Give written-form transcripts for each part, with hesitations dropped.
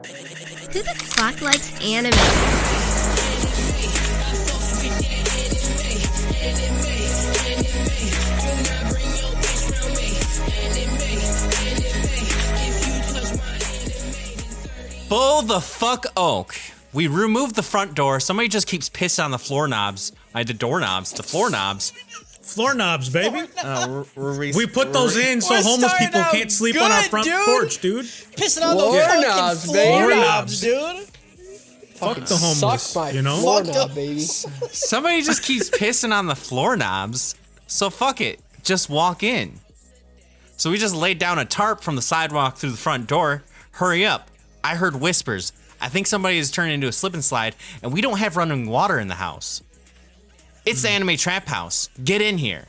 Who the fuck likes anime? Bull the fuck oak. We removed the front door. Somebody just keeps pissing on the floor knobs. The doorknobs, the floor knobs. Floor knobs, baby. We put those in so We're homeless starting people out can't sleep on our good, front dude. porch, dude. Pissing on Floor the fucking knobs, floor baby. knobs, dude. Fuck the homeless, Suck my you know? floor Fuck knob, the- baby. Somebody just keeps pissing on the floor knobs. So fuck it. Just walk in. So we just laid down a tarp from the sidewalk through the front door. Hurry up. I heard whispers. I think somebody has turned into a slip and slide, and we don't have running water in the house. It's the anime trap house. Get in here.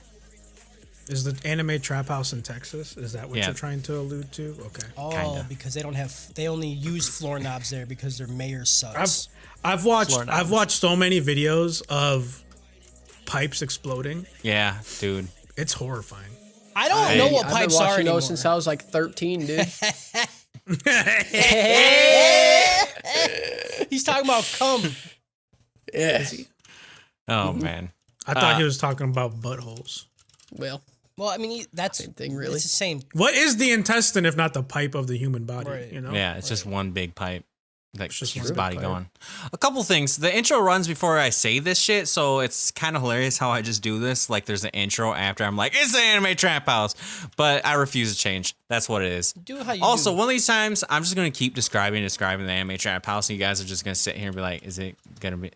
Is the anime trap house in Texas? Is that what Yeah. you're trying to allude to? Okay. Oh, Kinda. because they only use floor knobs there because their mayor sucks. I've watched so many videos of pipes exploding. Yeah, dude. It's horrifying. I don't know what I've pipes been are watching anymore. those since I was like 13, dude. He's talking about cum. Yeah. Oh, man. I thought he was talking about buttholes. Well, Well, I mean, that's Same thing, really. It's the same. What is the intestine if not the pipe of the human body? Right. You know? Yeah, it's just one big pipe that just keeps one the body big pipe. going. A couple things. The intro runs before I say this shit, so it's kind of hilarious how I just do this. Like, there's an intro after I'm like, it's the anime trap house. But I refuse to change. That's what it is. Do how you Also, do. one of these times, I'm just going to keep describing the anime trap house, and you guys are just going to sit here and be like, is it going to be...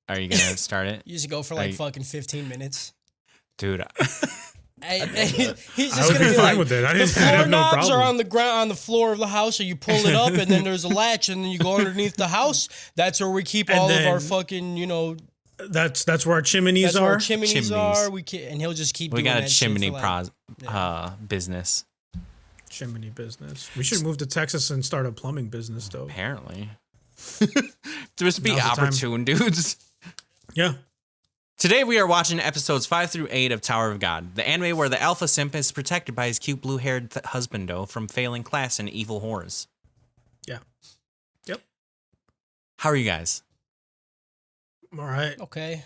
Are you going to start it? You just go for Are like you- fucking 15 minutes. Dude, He's just I would gonna be be fine like, with it. I the didn't floor have no knobs problem. are on the ground, on the floor of the house, so you pull it up, and then there's a latch, and then you go underneath the house. That's where we keep And all of our then- fucking, That's where our chimneys that's are. where our chimneys Chimneys. are. And he'll just keep. we doing got a that shit chimney for like- business, Chimney business. We should move to Texas and start a plumbing business, though. apparently. There's be Now's the time. opportune dudes. Yeah. Today we are watching episodes 5 through 8 of Tower of God, the anime where the alpha simp is protected by his cute blue-haired husbando from failing class and evil whores. Yeah. Yep. How are you guys? All right. Okay.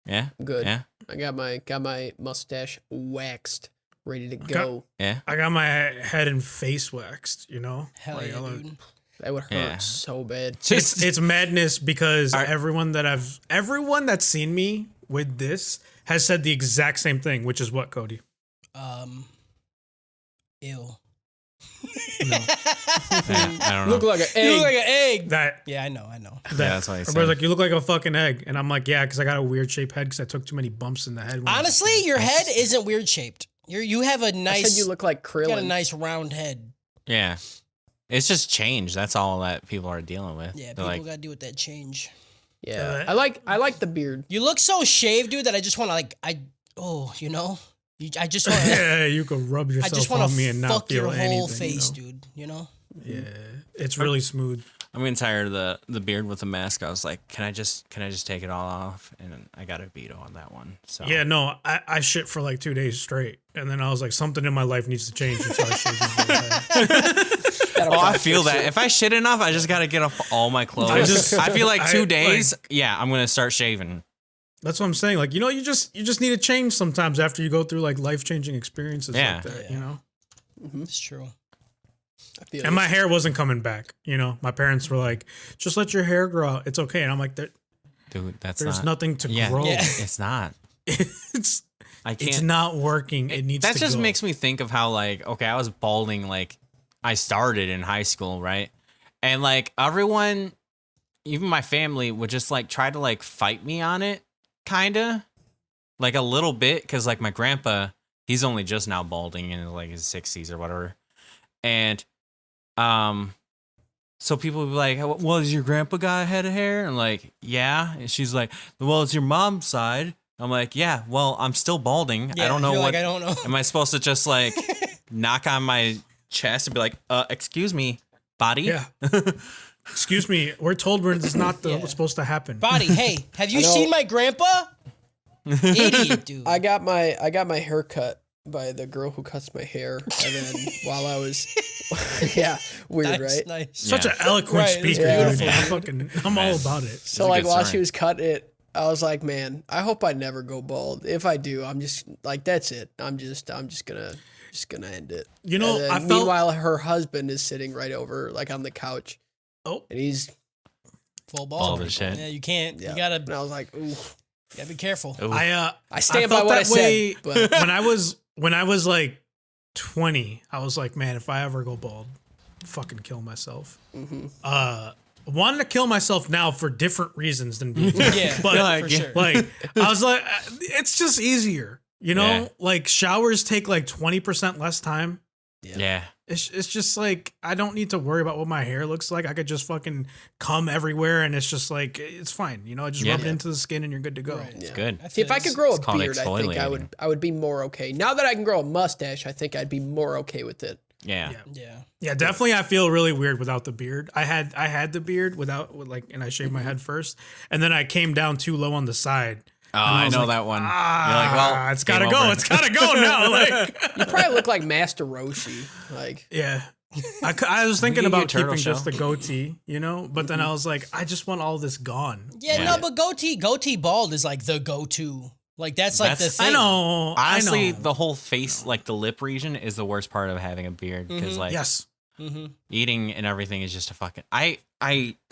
Yeah? good. Yeah? I got my mustache waxed, ready to go. Yeah? I got my head and face waxed, you know? Hell Like, yeah, I look- dude. That would hurt Yeah. so bad. It's madness because Alright. everyone that's seen me with this has said the exact same thing, which is what, Cody? Ew. Yeah, I don't know. Look like an You egg. look like an egg. That Yeah, I know. that's why I Everybody's said. like, you look like a fucking egg. And I'm like, yeah, because I got a weird shaped head because I took too many bumps in the head. when I was a Honestly, kid. your head isn't weird shaped. You have a I nice. said you look like you got a Krillin. nice round head. Yeah. It's just change. That's all that people are dealing with. Yeah, They're people like, gotta deal with that change. Yeah, I like the beard. You look so shaved, dude, that I just want to I just want to. Yeah, you could rub I yourself just want on me and to not fuck feel your anything. whole face, you know? dude. You know. Yeah, it's really smooth. I'm getting tired of the beard with the mask. I was like, can I just take it all off? And I got a veto on that one. So Yeah, no, I shit for like 2 days straight, and then I was like, something in my life needs to change. And so I shaved my whole head. Oh, I feel that. If I shit enough, I just gotta get off all my clothes. I feel like 2 days. Yeah, I'm gonna start shaving. That's what I'm saying. Like, you know, you just need to change sometimes after you go through like life changing experiences Yeah. like that. You know. It's true. I feel And my hair wasn't coming back. You know, my parents were like, just let your hair grow out. It's okay. And I'm like, Dude, that's there's not. nothing to Yeah, grow. Yeah. it's not. It's I can't. it's not working. It needs That to just go. makes me think of how like okay, I was balding like I started in high school, right? And like everyone, even my family would just like try to like fight me on it, kinda, like a little bit, because like my grandpa, he's only just now balding in like his 60s or whatever, and so people would be like, well, does your grandpa got a head of hair? And like, yeah. And she's like, well, it's your mom's side. I'm like, yeah, well, I'm still balding. I don't know you're what. Like, I don't know. Am I supposed to just like knock on my chest and be like, excuse me, body? Yeah. Excuse me. We're told it's not Yeah. what's supposed to happen. Body, hey, have you I know. seen my grandpa? Idiot, dude. I got my hair cut by the girl who cuts my hair, and then while I was, yeah, weird, Nice, right? nice. Such Yeah. an eloquent Right, it's speaker. beautiful. Dude. I'm all about it. So a like good while story. she was cutting it, I was like, man, I hope I never go bald. If I do, I'm just like, that's it. I'm just gonna end it. You know, And then I felt. meanwhile, her husband is sitting right over, like on the couch, Oh, and he's, Full ball. Bald as shit. Yeah, you can't. yeah. You gotta And I was like, ooh. be careful. Ooh. I stand by felt what I that way said. But when I was like 20. I was like, man, if I ever go bald, fucking kill myself. Wanted to kill myself now for different reasons than being. Yeah, but for sure. like I was like, it's just easier, you know. Yeah. Like showers take like 20% less time. Yeah. It's just like I don't need to worry about what my hair looks like. I could just fucking come everywhere, and it's just like it's fine, you know. I just Yeah. rub it into the skin, and you're good to go. Right. It's Yeah. good. see, if I could grow a It's called beard, I think exfoliating. I would be more okay. Now that I can grow a mustache, I think I'd be more okay with it. Yeah. Yeah. Yeah. Yeah, definitely. I feel really weird without the beard. I had the beard without and I shaved my head first, and then I came down too low on the side. Oh, And I was know like, that one. You're Ah, like, well, it's gotta game go. over. It's gotta go now. Like, You probably look like Master Roshi. Like, yeah. I was thinking We could about do a turtle keeping just show. the goatee, you know, but then I was like, I just want all this gone. Yeah, Yeah. no, but goatee bald is like the go-to. Like that's like That's- the thing. I know. Honestly, I know. the whole face, like the lip region, is the worst part of having a beard because, like, Yes. eating and everything is just a fucking.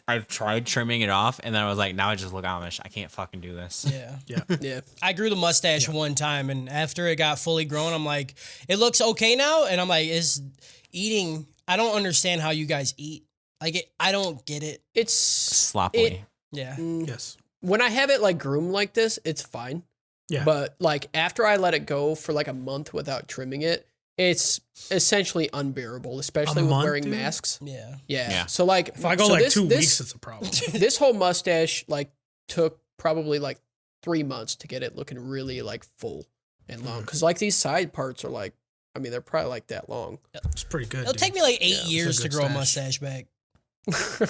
I've tried trimming it off, and then I was like, now I just look Amish. I can't fucking do this. Yeah. yeah. I grew the mustache one time, and after it got fully grown, I'm like, it looks okay now, and I'm like, is eating? I don't understand how you guys eat. Like, I don't get it. It's Sloppily. Yeah. Yes. when I have it like groomed like this, it's fine. Yeah. But like after I let it go for like a month without trimming it, it's essentially unbearable, especially with month, wearing dude? masks. Yeah. Yeah. Yeah. So like If I go so like this, 2 this, weeks, it's a problem. this whole mustache like took probably like 3 months to get it looking really like full and long. Cause like these side parts are like, I mean, they're probably like that long. It's pretty good. It'll dude. take me like 8 Yeah, it's a years to good grow a stash. mustache back.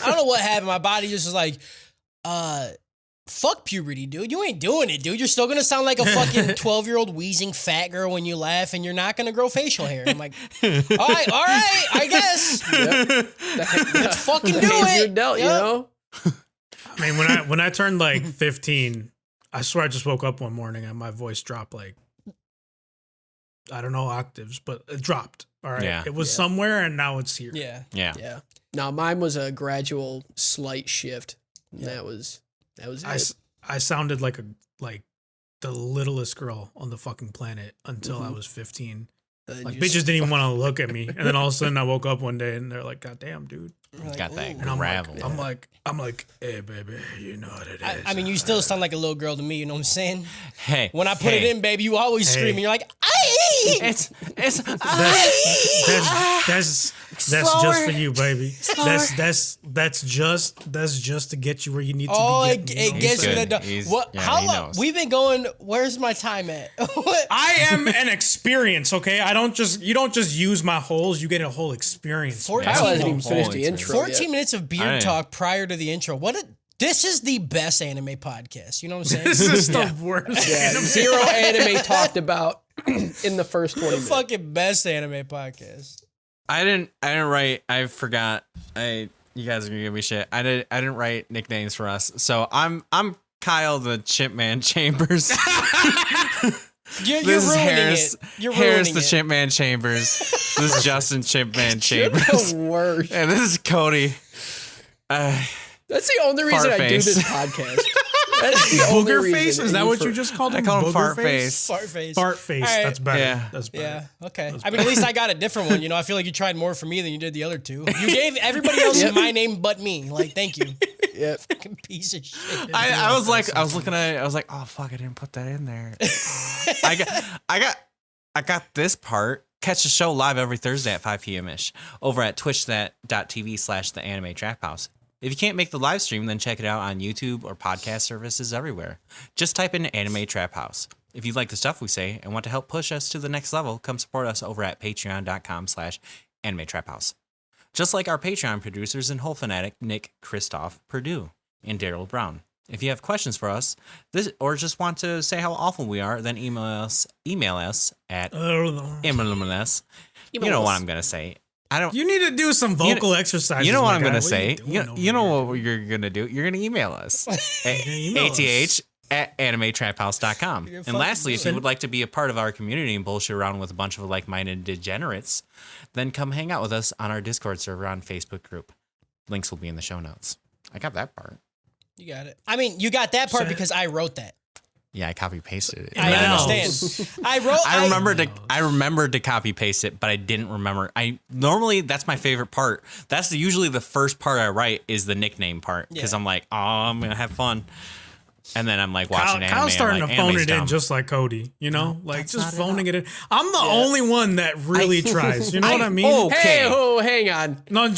I don't know what happened. My body just was like, fuck puberty, dude. You ain't doing it, dude. You're still gonna sound like a fucking 12-year-old wheezing fat girl when you laugh, and you're not gonna grow facial hair. I'm like, all right, I guess. Let's fucking do Hands it. you're dealt, you Yep. know? I mean, when I turned like 15, I swear I just woke up one morning and my voice dropped like, I don't know octaves, but it dropped. All right. Yeah. It was somewhere and now it's here. Yeah. Yeah. Yeah. No, mine was a gradual slight shift. And that was it. I sounded like the littlest girl on the fucking planet until I was 15. Then Like you bitches just didn't even want to look at me. And then all of a sudden I woke up one day and they're like, God damn, dude. Like, Got that ooh. And gravel. I'm like, hey baby, you know what it is. I mean, you still sound like a little girl to me. You know what I'm saying? Hey. When I put it in, baby, you always Hey. scream, and you're like, "Aye!" It's that's just for you, baby. That's just to get you where you need to Oh, be. it getting, you know? gets you good. the He's- what? yeah, How he long? knows. We've been going. Where's my time at? What? I am an experience, okay? You don't just use my holes, you get a whole experience. 14 man. Kyle hasn't even Holy finished the experience. intro 14 yet. minutes of I beard am. talk prior to the intro. This is the best anime podcast. You know what I'm saying? This is the worst. Yeah, anime. zero anime talked about in the first 20 the minutes. fucking best anime podcast. I didn't write. I forgot. You guys are gonna give me shit. I didn't write nicknames for us. So I'm Kyle the Chipman Chambers. You're This is ruining Harris. it. You're Harris ruining the it. Chipman Chambers. This is Justin Chipman You're Chambers. the worst. And this is Cody. That's the only reason Fart I do face. this podcast. That's the only Booger reason. face? Is that what you just called I him? call him Booger fart face. Fart face. Fart face. All right. That's better. Yeah. That's better. Yeah. Okay. I mean, at least I got a different one. You know, I feel like you tried more for me than you did the other two. You gave everybody else Yep. my name but me. Like, thank you. Yep. Fucking piece of shit. I was looking at it. I was like, oh fuck, I didn't put that in there. I got this part. Catch the show live every Thursday at 5 p.m. ish over at twitch.tv/the anime trap house. If you can't make the live stream, then check it out on YouTube or podcast services everywhere. Just type in Anime Trap House. If you like the stuff we say and want to help push us to the next level, come support us over at patreon.com/anime trap house. Just like our Patreon producers and whole fanatic Nick, Christoph, Purdue, and Daryl Brown. If you have questions for us, or just want to say how awful we are, then email us at MLS. You know what I'm gonna say. I don't. You need to do some vocal exercises. You know what my I'm guy. gonna What are say. doing over You know here? what you're gonna do. You're gonna email us Email us. ATH@animetraphouse.com. And fucking lastly, if you send- would like to be a part of our community and bullshit around with a bunch of like-minded degenerates, then come hang out with us on our Discord server on Facebook group. Links will be in the show notes. I got that part. You got it. I mean, you got that part So- because I wrote that. Yeah, I copy pasted it. I Mouse. understand. I remembered to copy paste it, but I didn't remember. Normally that's my favorite part. That's usually the first part I write is the nickname part because Yeah. I'm like, oh, I'm gonna have fun, and then I'm like watching anime. Kyle's starting I'm like, to phone anime's it in dumb. just like Cody, you know, like that's just not it phoning it in. I'm the only one that really tries. You know what I mean? Okay. Hey, oh, hang on. No,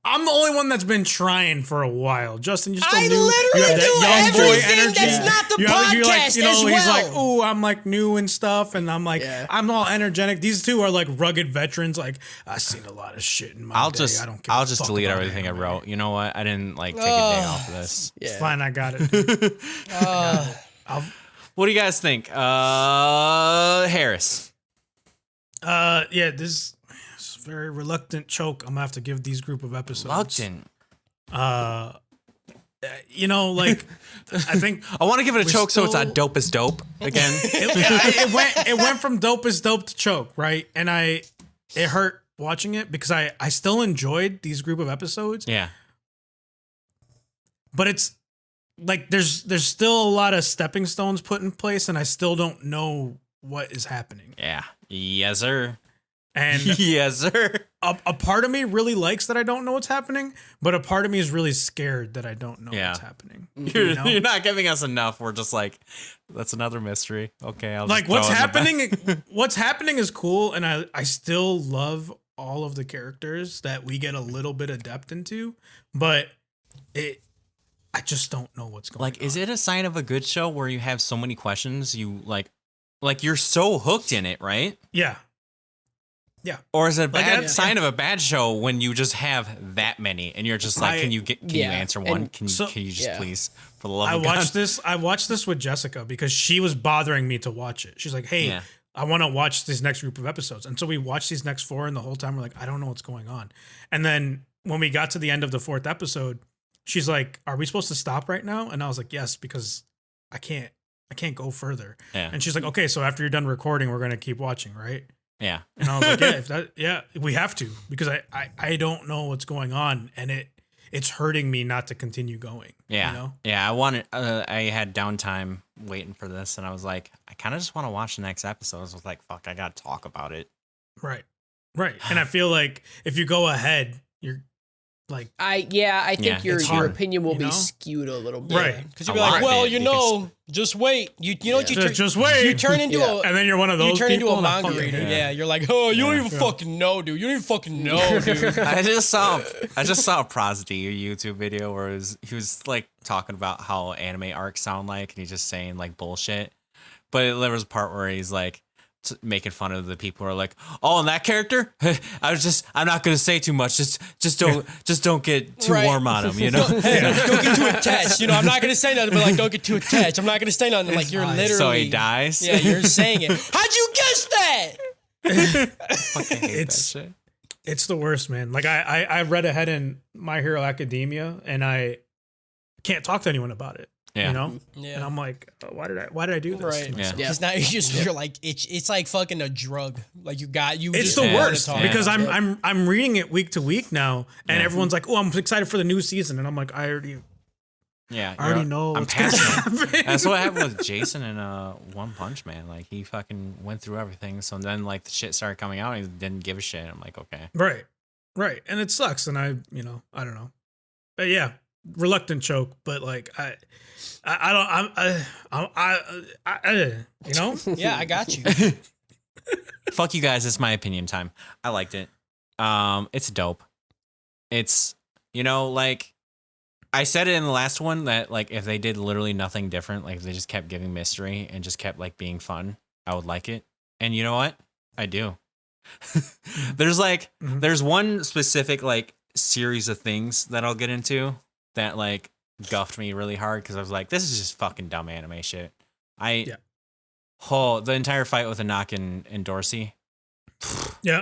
I'm the only one that's been trying for a while. Justin, you're still I new. You literally have do that young boy everything energy. that's not the you're like, podcast you know, as he's like, well. ooh, I'm like new and stuff, and I'm like, Yeah. I'm all energetic. These two are like rugged veterans. Like, I've seen a lot of shit in my I'll day. just I don't give I'll a just fuck delete about everything anime. I wrote. You know what? I didn't like take a day off of this. Yeah. It's fine, I got it. What do you guys think? Harris. Yeah, this is a very reluctant choke. I'm gonna have to give these group of episodes. Reluctant. You know, like I think I want to give it a We're choke so it's still- on dope as dope again. it went from dope as dope to choke, right? And it hurt watching it because I still enjoyed these group of episodes, Yeah. but it's like there's still a lot of stepping stones put in place, and I still don't know what is happening. Yeah. Yes, sir. And Yes, sir. a part of me really likes that I don't know what's happening, but a part of me is really scared that I don't know Yeah. what's happening. You're, You know? you're not giving us enough. We're just like, that's another mystery. Okay, I'll Like just what's throw it in the back. happening what's happening is cool, and I still love all of the characters that we get a little bit of depth into, but I just don't know what's going Like, on. is it a sign of a good show where you have so many questions? You like you're so hooked in it, right? Yeah. Or is it a Like, bad I- sign of a bad show when you just have that many and you're just like, can you Yeah, answer one? and Can so- you just yeah. please, for the love I of God? watched this with Jessica because she was bothering me to watch it. She's like, "Hey, Yeah. I want to watch this next group of episodes." And so we watched these next 4, and the whole time we're like, "I don't know what's going on." And then when we got to the end of the 4th episode, she's like, "Are we supposed to stop right now?" And I was like, "Yes, because I can't go further." Yeah. And she's like, "Okay, so after you're done recording, we're going to keep watching, right?" Yeah. And I was like, "Yeah, we have to because I don't know what's going on, and it's hurting me not to continue going." Yeah. You know? Yeah. I had downtime waiting for this and I was like, I kind of just want to watch the next episode. I was like, fuck, I got to talk about it. Right. And I feel like if you go ahead, you're like, I think Yeah, your it's hard, opinion will you be know? skewed a little bit. Right. Because A you'll be like, lot, well, man, you because- know, just wait. You know what you turn, just wait. you turn into Yeah. a and then you're one of those you turn into people. a and I manga fucking reader. hate Yeah. it. You're like, oh, you don't Yeah. even fucking know, dude. You don't even fucking know, dude. I just saw a Prosody YouTube video where he was like talking about how anime arcs sound like, and he's just saying like bullshit. But there was a part where he's like making fun of the people who are like, oh, and that character, I'm not gonna say too much. Just don't get too Right. warm on him, you know. Hey, don't get too attached. You know, I'm not gonna say nothing, but like, don't get too attached. I'm not gonna say nothing. Like, you're fine. literally. So he dies. Yeah, you're saying it. How'd you guess that? Fucking hate It's- that shit. It's the worst, man. Like I read ahead in My Hero Academia, and I can't talk to anyone about it. Yeah. You know, Yeah. and I'm like, why did I do this? Right. to myself? Yeah. Because now you're like it's like fucking a drug. Like you It's just the wanna worst talk because about it. I'm reading it week to week now, and Yeah. everyone's like, "Oh, I'm excited for the new season," and I'm like, I already know. I'm what's gonna past it. happen. That's what happened with Jason in One Punch Man. Like he fucking went through everything. So then like the shit started coming out. And he didn't give a shit. I'm like, okay. Right, and it sucks, and I don't know, but yeah, reluctant choke, but like I you know, Yeah, I got you. Fuck you guys. It's my opinion time. I liked it. It's dope. It's like I said it in the last one that like if they did literally nothing different, like if they just kept giving mystery and just kept like being fun, I would like it. And you know what? I do. There's like there's one specific like series of things that I'll get into that like guffed me really hard because I was like, this is just fucking dumb anime shit. Yeah. The entire fight with Anak and Dorsey. Yeah.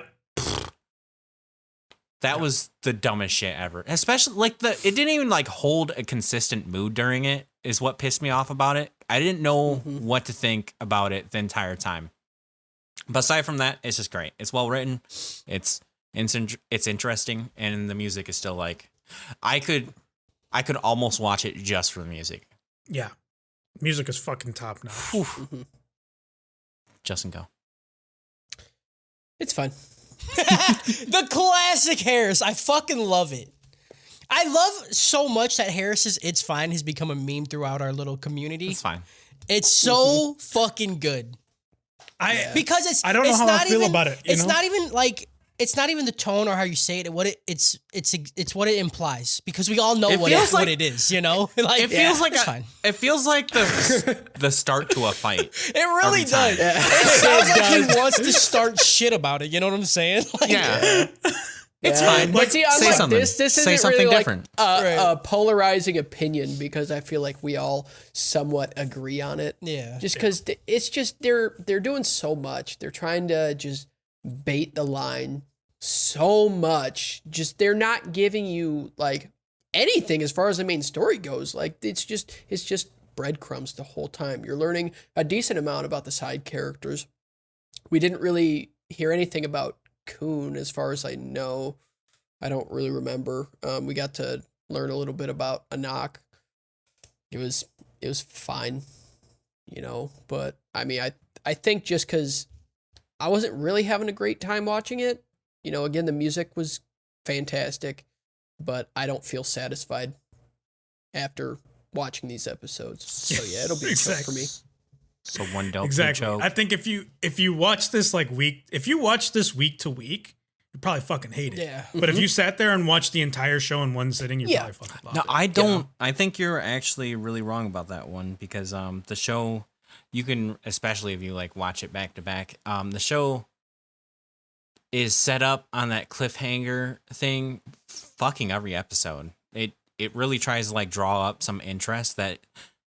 That was the dumbest shit ever. Especially like it didn't even like hold a consistent mood during it is what pissed me off about it. I didn't know what to think about it the entire time. But aside from that, it's just great. It's well written. It's interesting, and the music is still like I could almost watch it just for the music. Yeah. Music is fucking top notch. Justin, go. It's fun. The classic Harris. I fucking love it. I love so much that Harris's "It's Fine" has become a meme throughout our little community. It's fine. It's so fucking good. Because it's I don't know it's how not I feel even, about it. It's not even like it's not even the tone or how you say it. It's what it implies because we all know what it is. You know, like It feels like it's fine. it feels like the start to a fight. It really every time. does. It sounds like he wants to start shit about it. You know what I'm saying? Like, Yeah. It's fine. But see, say unlike something. this Say isn't something really different. like Right. a polarizing opinion because I feel like we all somewhat agree on it. Yeah. Just because it's just they're doing so much. They're trying to just bait the line so much. Just they're not giving you like anything as far as the main story goes. Like it's just breadcrumbs the whole time. You're learning a decent amount about the side characters. We didn't really hear anything about Coon as far as I know. I don't really remember. We got to learn a little bit about Anak. It was fine, you know, but I mean I think just because I wasn't really having a great time watching it, you know, again the music was fantastic, but I don't feel satisfied after watching these episodes. So yeah, it'll be a choke for me. So one dope Exactly. choke. I think if you watch this week to week, you probably fucking hate it. Yeah. But if you sat there and watched the entire show in one sitting, you probably fucking love No, it. I don't. I think you're actually really wrong about that one because the show, you can, especially if you like watch it back to back, the show is set up on that cliffhanger thing, fucking every episode. It really tries to like draw up some interest that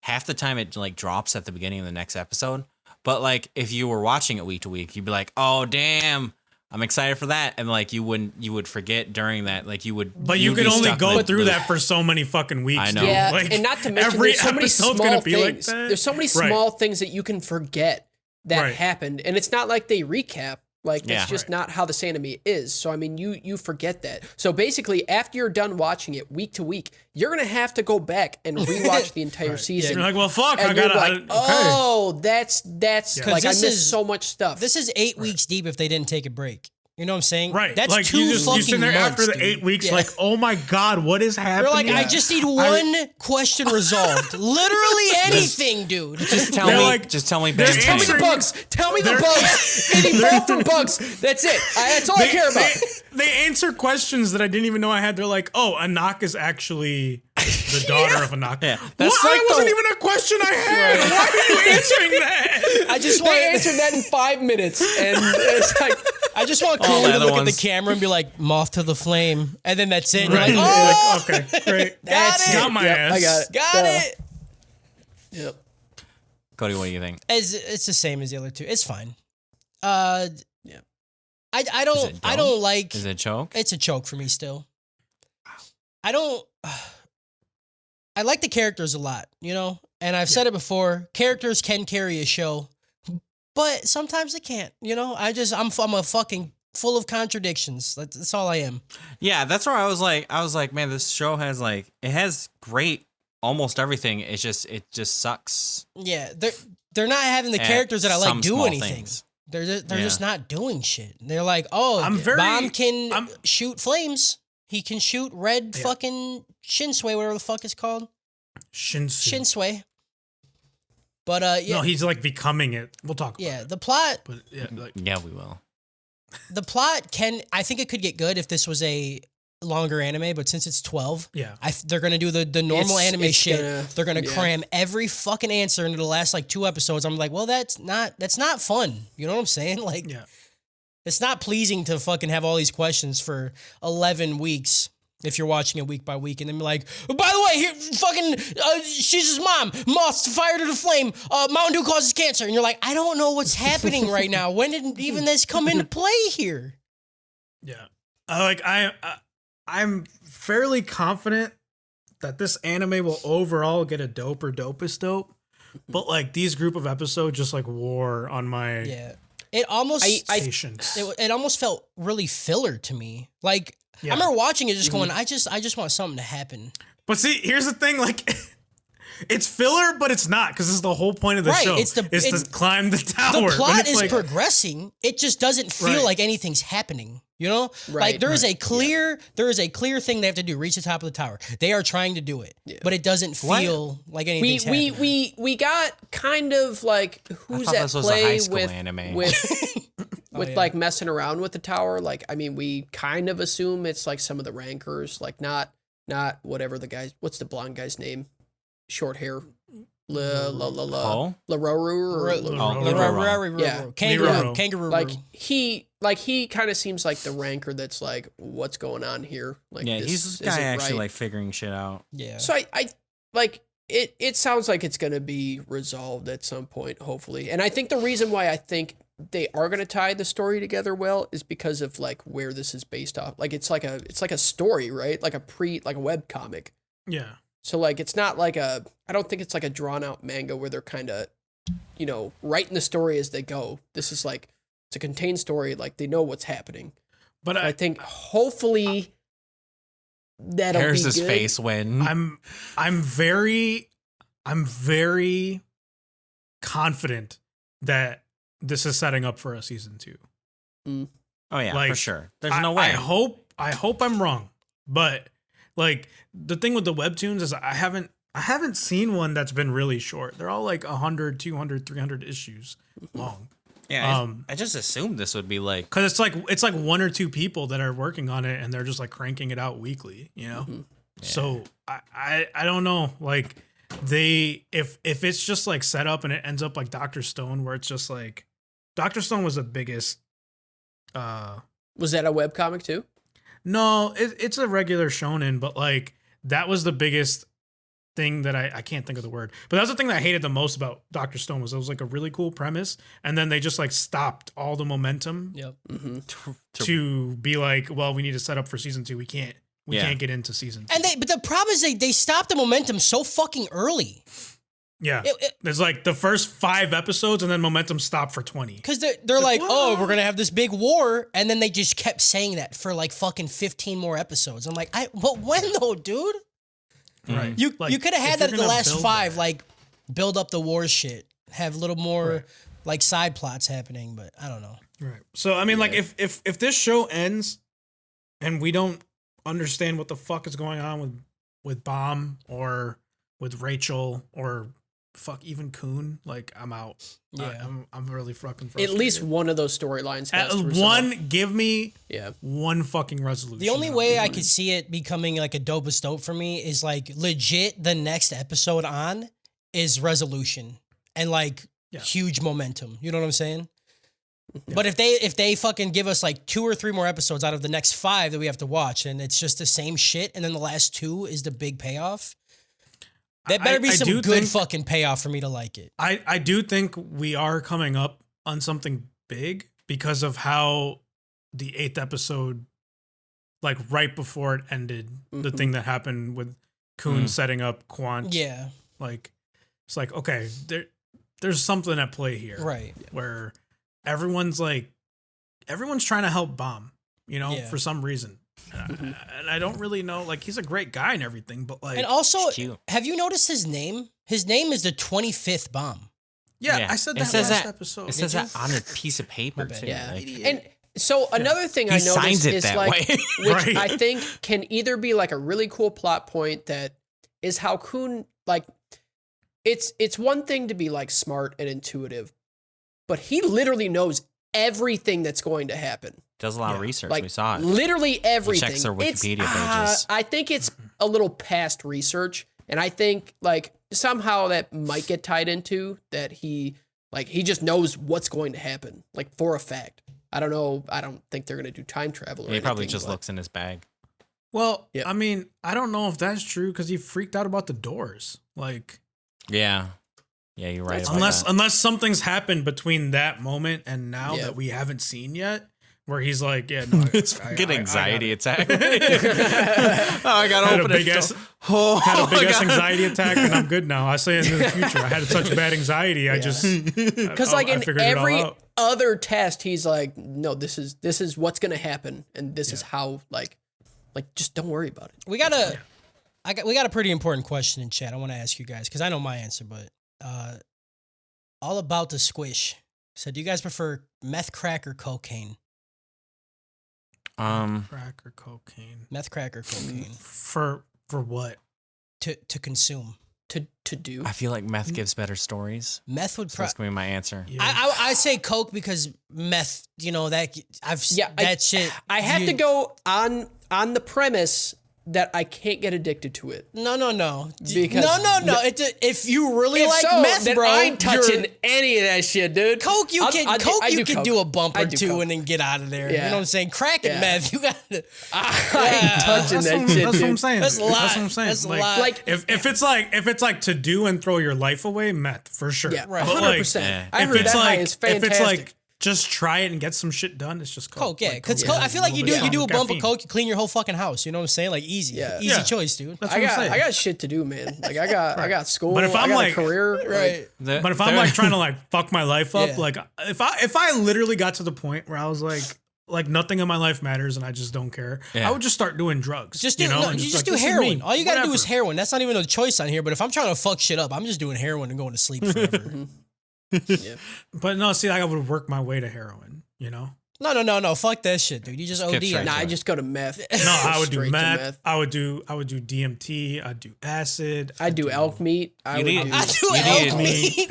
half the time it like drops at the beginning of the next episode. But like if you were watching it week to week, you'd be like, oh damn, I'm excited for that, and like you would forget during that, like you would. But you could only go through that for so many fucking weeks. I know. dude. Yeah, Like, and not to mention every there's so many episode's small gonna be like things. that. There's so many Right. small things that you can forget that Right. happened, and it's not like they recap. Like that's Yeah. just not how this anime is. So I mean, you forget that. So basically, after you're done watching it week to week, you're gonna have to go back and rewatch the entire season. You're like, well, fuck, and I you're gotta. like, okay. oh, that's Yeah. like I this missed is- so much stuff. This is 8 weeks deep if they didn't take a break. You know what I'm saying? Right. That's like 2 you fucking sit there months, after the dude. 8 weeks, Yeah. like, oh my God, what is You're happening? like, I just need one question resolved. Literally anything, dude. Just tell They're me. like- just tell me. they're Bang Tell me Bang. the bugs. Tell me the bugs. It evolved from bugs. That's it. That's all I care about. They answer questions that I didn't even know I had. They're like, oh, Anak is actually the daughter of Anak. Yeah, Well, that's that like wasn't the- even a question I had. Why are you answering that? I just want They answered that in 5 minutes, and it's like, I just want All Cool the to other look at ones. the camera and be like, moth to the flame. And then that's it. And Right. You're like, oh, Like, okay, great. That's Got it. my Yep, ass. I got it. got it. Yep. Cody, what do you think? It's the same as the other two. It's fine. Yeah. I Is don't it I dumb? don't like Is it a choke? it's a choke for me still. I don't I like the characters a lot, you know? And I've said it before, characters can carry a show, but sometimes they can't, you know? I'm a fucking full of contradictions. That's all I am. Yeah, that's where I was like, man, this show has like, it has great almost everything. It just sucks. Yeah, they're not having the at characters that I like some do small anything. things. They're Yeah. just not doing shit. They're like, oh, Bomb can shoot flames. He can shoot red fucking Shinsui, whatever the fuck it's called. Shinsui. But yeah, No, he's like becoming it. We'll talk about yeah. it. The plot, But yeah, like, Yeah, we will. I think it could get good if this was a longer anime, but since it's 12, yeah. they're gonna do the normal anime it's shit. They're gonna yeah. cram every fucking answer into the last like 2 episodes. I'm like, well, that's not fun. You know what I'm saying? Like, Yeah. it's not pleasing to fucking have all these questions for 11 weeks. if you're watching it week by week, and then be like, oh, by the way, here, fucking, she's his mom. Moths fired to the flame. Mountain Dew causes cancer. And you're like, I don't know what's happening right now. When did even this come into play here? Yeah. I'm fairly confident that this anime will overall get a dope or dopest dope. But like these group of episodes just like wore on my It almost patience. it almost felt really filler to me. Like I remember watching it just going, I just want something to happen. But see, here's the thing, like it's filler, but it's not, because this is the whole point of the show. It's to climb the tower. The plot is like, progressing. It just doesn't feel like anything's happening. You know? Like there is a clear thing they have to do, reach the top of the tower. They are trying to do it. Yeah. But it doesn't feel like anything's happening. We got kind of like who's at play with like messing around with the tower. Like, I mean, we kind of assume it's like some of the rankers, like not whatever the guy, what's the blonde guy's name? Short hair. Laroru. Kangaroo. Like he kind of seems like the ranker that's like, what's going on here? Like, he's this guy actually like figuring shit out. Yeah. So I like it sounds like it's gonna be resolved at some point, hopefully. And I think the reason why I think they are gonna tie the story together well is because of like where this is based off. Like it's like a story, right? Like a web comic. Yeah. So like it's not like I don't think it's like a drawn out manga where they're kind of, writing the story as they go. This is like it's a contained story, like they know what's happening. But I think hopefully that'll be good. There's his face when I'm very confident that this is setting up for a season 2. Mm. Oh yeah, like, for sure. There's no way. I hope I'm wrong, but like the thing with the webtoons is I haven't seen one that's been really short. They're all like 100, 200, 300 issues long. Yeah, I just assumed this would be like, because it's like one or two people that are working on it and they're just like cranking it out weekly, Yeah. So I don't know, like if it's just like set up and it ends up like Dr. Stone, where it's just like Dr. Stone was the biggest. Was that a webcomic too? No, it's a regular shonen, but like that was the biggest thing that I can't think of the word, but that's the thing that I hated the most about Dr. Stone was it was like a really cool premise, and then they just like stopped all the momentum. Yep. To be like, well, we need to set up for season 2. We can't get into season 2. And but the problem is they stopped the momentum so fucking early. Yeah, there's like the first 5 episodes, and then momentum stopped for 20. Because they're like, oh, we're gonna have this big war, and then they just kept saying that for like fucking 15 more episodes. I'm like, but when though, dude? Right. You could have had that in the last 5, like build up the war shit, have a little more like side plots happening, but I don't know. Right. So I mean, like if this show ends, and we don't understand what the fuck is going on with Bomb or with Rachel or even Kun, like I'm out. Yeah, I'm really fucking frustrated. At least one of those storylines has to resolve. One. Give me one fucking resolution. The only way I could see it becoming like a dopest dope for me is like legit the next episode on is resolution and like huge momentum. You know what I'm saying? Yeah. But if they fucking give us like 2 or 3 more episodes out of the next 5 that we have to watch, and it's just the same shit, and then the last 2 is the big payoff. That better be some good fucking payoff for me to like it. I do think we are coming up on something big because of how the 8th episode, like right before it ended, the thing that happened with Kun setting up Quant. Yeah. Like, it's like, okay, there's something at play here. Right. Where everyone's trying to help Bomb, for some reason. And I don't really know, like he's a great guy and everything, but like, and also, have you noticed his name? His name is the 25th Bomb. Yeah, I said that last episode. It says that on a piece of paper too. Yeah, and so another thing I noticed is like, which I think can either be like a really cool plot point that is how Kun, like, it's one thing to be like smart and intuitive, but he literally knows everything that's going to happen. Does a lot of research. Like, we saw it. Literally everything. He checks their Wikipedia pages. I think it's a little past research, and I think like somehow that might get tied into that he just knows what's going to happen, like for a fact. I don't know. I don't think they're going to do time travel or anything. He probably just looks in his bag. Well, Yep. I mean, I don't know if that's true because he freaked out about the doors. Like, Yeah. Yeah, you're right. That's about that. unless something's happened between that moment and now Yeah. that we haven't seen yet, where he's like, yeah, no, It's I fucking anxiety got attack. Oh, I gotta Had a open big it. ass- Oh, had a big my ass God. anxiety attack and I'm good now. I say into the future. I had such bad anxiety. I just Because like I in figured it all every out. other test, he's like, no, this is what's gonna happen, and this is how like just don't worry about it. We got a pretty important question in chat. I want to ask you guys because I know my answer, but all about the squish. So, do you guys prefer meth, crack, or cocaine? Crack or cocaine Meth, crack, or cocaine for what? to consume. To do. I feel like meth gives better stories. Meth would So probably. that's gonna be my answer. Yeah. I say coke because meth. You know that that shit. I have you- to go on the premise that I can't get addicted to it. No. Because- No. If you really If like so, meth, then bro, I ain't touching you're- any of that shit, dude. Coke, you can I do coke. do a bump I or do two coke. and then get out of there. You Yeah. know what I'm saying? Crack and Yeah. meth, you got to. I ain't touching That's that what, shit, that's what I'm dude. saying. That's a dude. lot. That's what I'm saying. That's a like, lot. Like if it's like to do and throw your life away, meth for sure. yeah, Right. But, 100%. Yeah. I if heard it's that high like is fantastic. if it's like just try it and get some shit done, it's just Coke, yeah, Like, because Coke I is feel like you little do bit a stronger bump of caffeine. coke, you clean your whole fucking house. You know what I'm saying? Like easy, Yeah. easy Yeah. choice, dude. That's I what I'm got saying. I got shit to do, man. Like I got school. But if I'm I got like- a career, Right. But if I'm like trying to like fuck my life up, Yeah. like if I literally got to the point where I was like nothing in my life matters and I just don't care, Yeah. I would just start doing drugs. Just do you know? no, and you just like, do this is heroin. me. All you gotta do is Whatever. heroin. That's not even a choice on here. But if I'm trying to fuck shit up, I'm just doing heroin and going to sleep forever. But no, see, like, I would work my way to heroin. You know? No. Fuck that shit, dude. You just Skip OD. straight on Nah, to it. I just go to meth. No, I would do Straight to meth. I would do DMT. I'd do acid. I do elk meat. I You would need- do. I do You elk need- meat.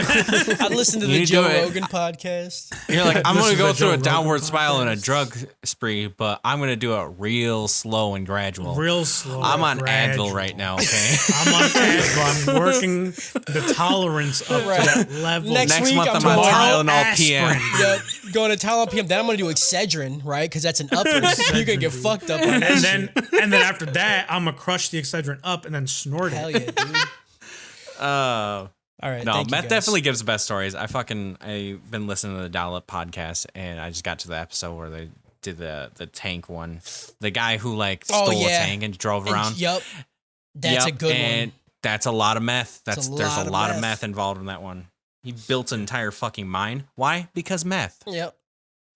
I listen to You the need to Joe do it. Rogan podcast. You're like, I'm This gonna is go the through Joe a Rogan downward spiral and a podcast. drug spree, but I'm gonna do it real slow and gradual. Real slow. I'm on gradual. Advil right now, okay? I'm on Advil. I'm working the tolerance up Right. to that level. Next Next week, month I'm I'm on tomorrow Tylenol PM. aspirin. Yep, going to Tylenol PM. Then I'm gonna do Excedrin, right? Because that's an upper. So you're gonna get fucked up on that and shit. then after that, I'm gonna crush the Excedrin up and then snort it. Hell yeah, dude. Uh, All right. no, thank you, Meth guys. definitely gives the best stories. I've been listening to the Dial Up podcast, and I just got to the episode where they did the tank one. The guy who like Oh, stole yeah. a tank and drove And- around. Yep. That's Yep, a good and one. that's a lot of meth. It's a There's lot a of lot of meth. meth involved in that one. He built an entire fucking mine. Why? Because meth. Yep.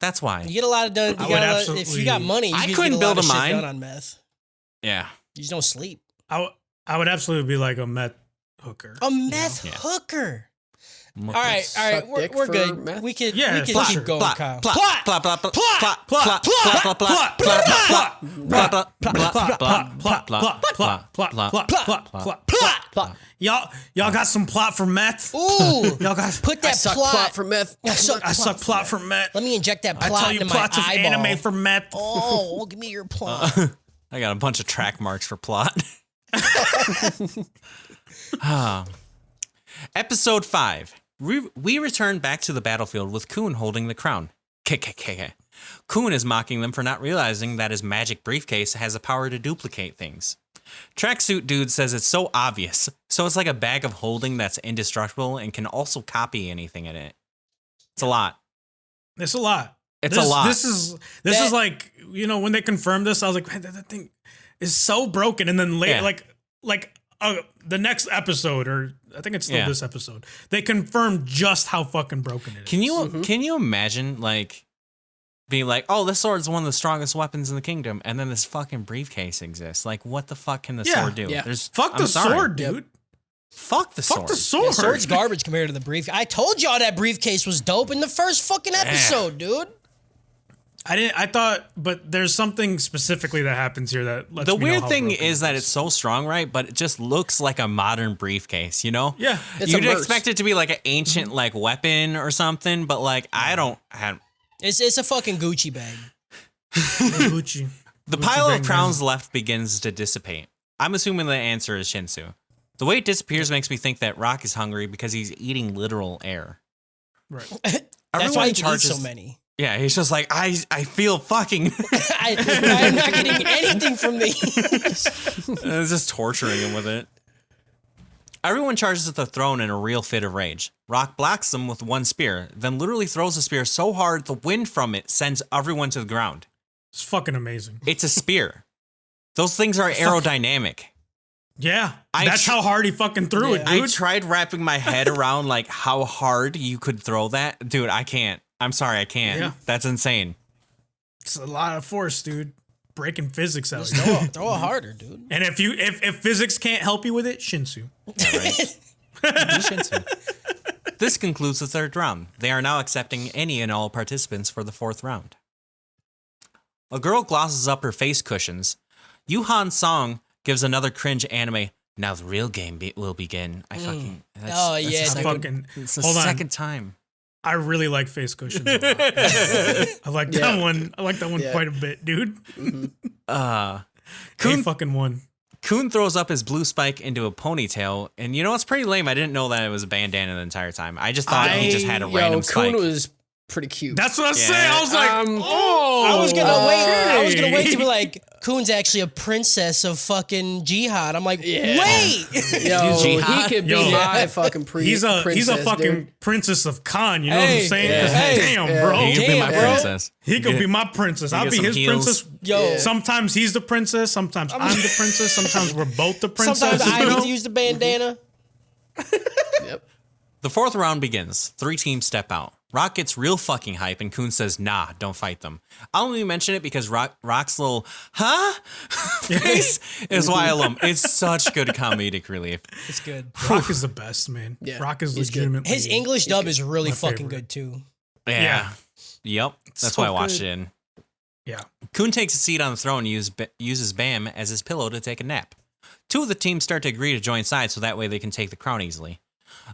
That's why. You get a lot of done. I You would got a lot, if absolutely- you got money, you I can couldn't get a build lot a of shit mine. done on meth. Yeah. You just don't sleep. I would absolutely be like a meth hooker. A meth Yeah. hooker. All All right, Suck we're dick good. for meth? We could Yeah, we for could keep sure. going, Plot, Kyle. plot, Plot. plot, plot, plot, Plot, plot, plot, plot, plot, plot, plot, plot, plot, plot, plot, plot, plot, plot, plot, plot, plot, plot, plot, plot. Y'all got some plot for meth? Ooh, Y'all got. put I that suck plot. plot for meth. I suck I suck plot meth. for meth. Let me inject that I plot tell you into plots my of eyeball. anime for meth. Oh, give me your plot. I got a bunch of track marks for plot. Ah. Episode 5. We return back to the battlefield with Kuhn holding the crown. KKK. Kuhn is mocking them for not realizing that his magic briefcase has the power to duplicate things. Tracksuit Dude says it's so obvious, so it's like a bag of holding that's indestructible and can also copy anything in it. It's a lot. It's a lot. It's a lot. This is like, you know, when they confirmed this, I was like, man, that thing is so broken. And then later, Yeah. the next episode, or I think it's still Yeah. this episode, they confirmed just how fucking broken it is. Can you imagine like being like, oh, this sword's one of the strongest weapons in the kingdom, and then this fucking briefcase exists? Like, what the fuck can the Yeah. sword do? Yeah. Fuck I'm the sorry. sword, dude. Fuck the sword. Fuck the sword. The sword's garbage compared to the briefcase. I told y'all that briefcase was dope in the first fucking episode, dude. I thought, but there's something specifically that happens here that lets The me know weird how thing broken is it that it's so strong, right? But it just looks like a modern briefcase, you know? Yeah. It's You'd a verse. expect it to be like an ancient like weapon or something, but like I don't have It's a fucking Gucci bag. Gucci. the Gucci pile bang of crowns left begins to dissipate. I'm assuming the answer is Shinsu. The way it disappears makes me think that Rock is hungry because he's eating literal air. Right. That's Everyone why he can eat charges- so many. Yeah, he's just like, I feel fucking. I'm not getting anything from these. It's just torturing him with it. Everyone charges at the throne in a real fit of rage. Rock blocks them with one spear, then literally throws the spear so hard the wind from it sends everyone to the ground. It's fucking amazing. It's a spear. Those things are aerodynamic. Yeah, that's how hard he fucking threw it, I dude. tried wrapping my head around like how hard you could throw that. Dude, I can't. I'm sorry, I can't. Yeah. That's insane. It's a lot of force, dude. Breaking physics out. Throw it harder, dude. And if physics can't help you with it, Shinsu. This concludes the third round. They are now accepting any and all participants for the fourth round. A girl glosses up her face cushions. Yuhan's song gives another cringe anime. Now the real game will begin. I fucking. Yeah, It's the Hold on. second time. I really like face cushions a lot. I like that one. I like that one quite a bit, dude. Kun fucking one. Kun throws up his blue spike into a ponytail, and you know what's pretty lame? I didn't know that it was a bandana the entire time. I just thought he just had a random spike. Kun was pretty cute. That's what I was saying. I was like, I was gonna wait. I was gonna wait to be okay. like, Kun's actually a princess of fucking jihad. I'm like, wait. Yo, he Jihad? could be Yo. my fucking he's a princess, fucking dude. princess of Khan. You know what I'm saying? 'Cause damn, He bro. could be my Damn, bro. princess. He could be my princess. I'll get be some his heels. princess. Yo. Sometimes he's the princess. Sometimes I'm the princess. Sometimes we're both the princess. Sometimes I you get know? to use the bandana. Yep. The fourth round begins. 3 teams step out. Rock gets real fucking hype, and Kun says, nah, don't fight them. I'll only mention it because Rock's little, face is why I love him. It's such good comedic relief. It's good. Rock is the best, man. Yeah, Rock is he's good. legitimately His English dub is really My fucking favorite. good too. Yeah. Yep. That's so why I watched good. it in. Yeah. Kun takes a seat on the throne and uses Bam as his pillow to take a nap. 2 of the teams start to agree to join sides so that way they can take the crown easily.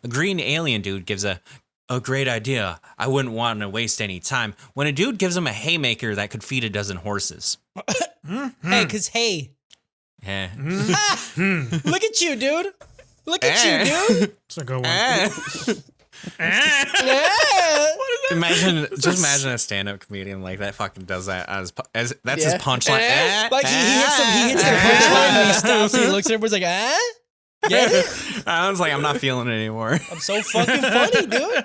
A green alien dude gives a great idea. I wouldn't want to waste any time. When a dude gives him a haymaker that could feed a dozen horses. Hey, cause hey, Eh. look at you, dude. Look at you, dude. It's a good one. Eh. Yeah. Imagine a stand-up comedian like that fucking does that as that's his punchline. Eh, Like he eh, hits the punchline and he stops and he looks at everybody's like, Get it? I was like, I'm not feeling it anymore. I'm so fucking funny, dude.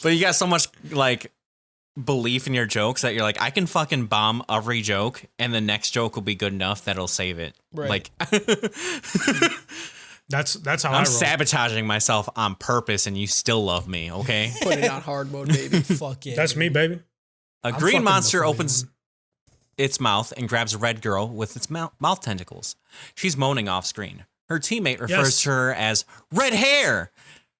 But you got so much like belief in your jokes that you're like, I can fucking bomb every joke, and the next joke will be good enough that'll save it. Right. Like, That's how I I'm roll. sabotaging myself on purpose, and you still love me. Okay. Put it on hard mode, baby. Fuck yeah. That's me, baby. A I'm green fucking monster the funny opens one. its mouth and grabs a red girl with its mouth tentacles. She's moaning off screen. Her teammate refers Yes. to her as red hair.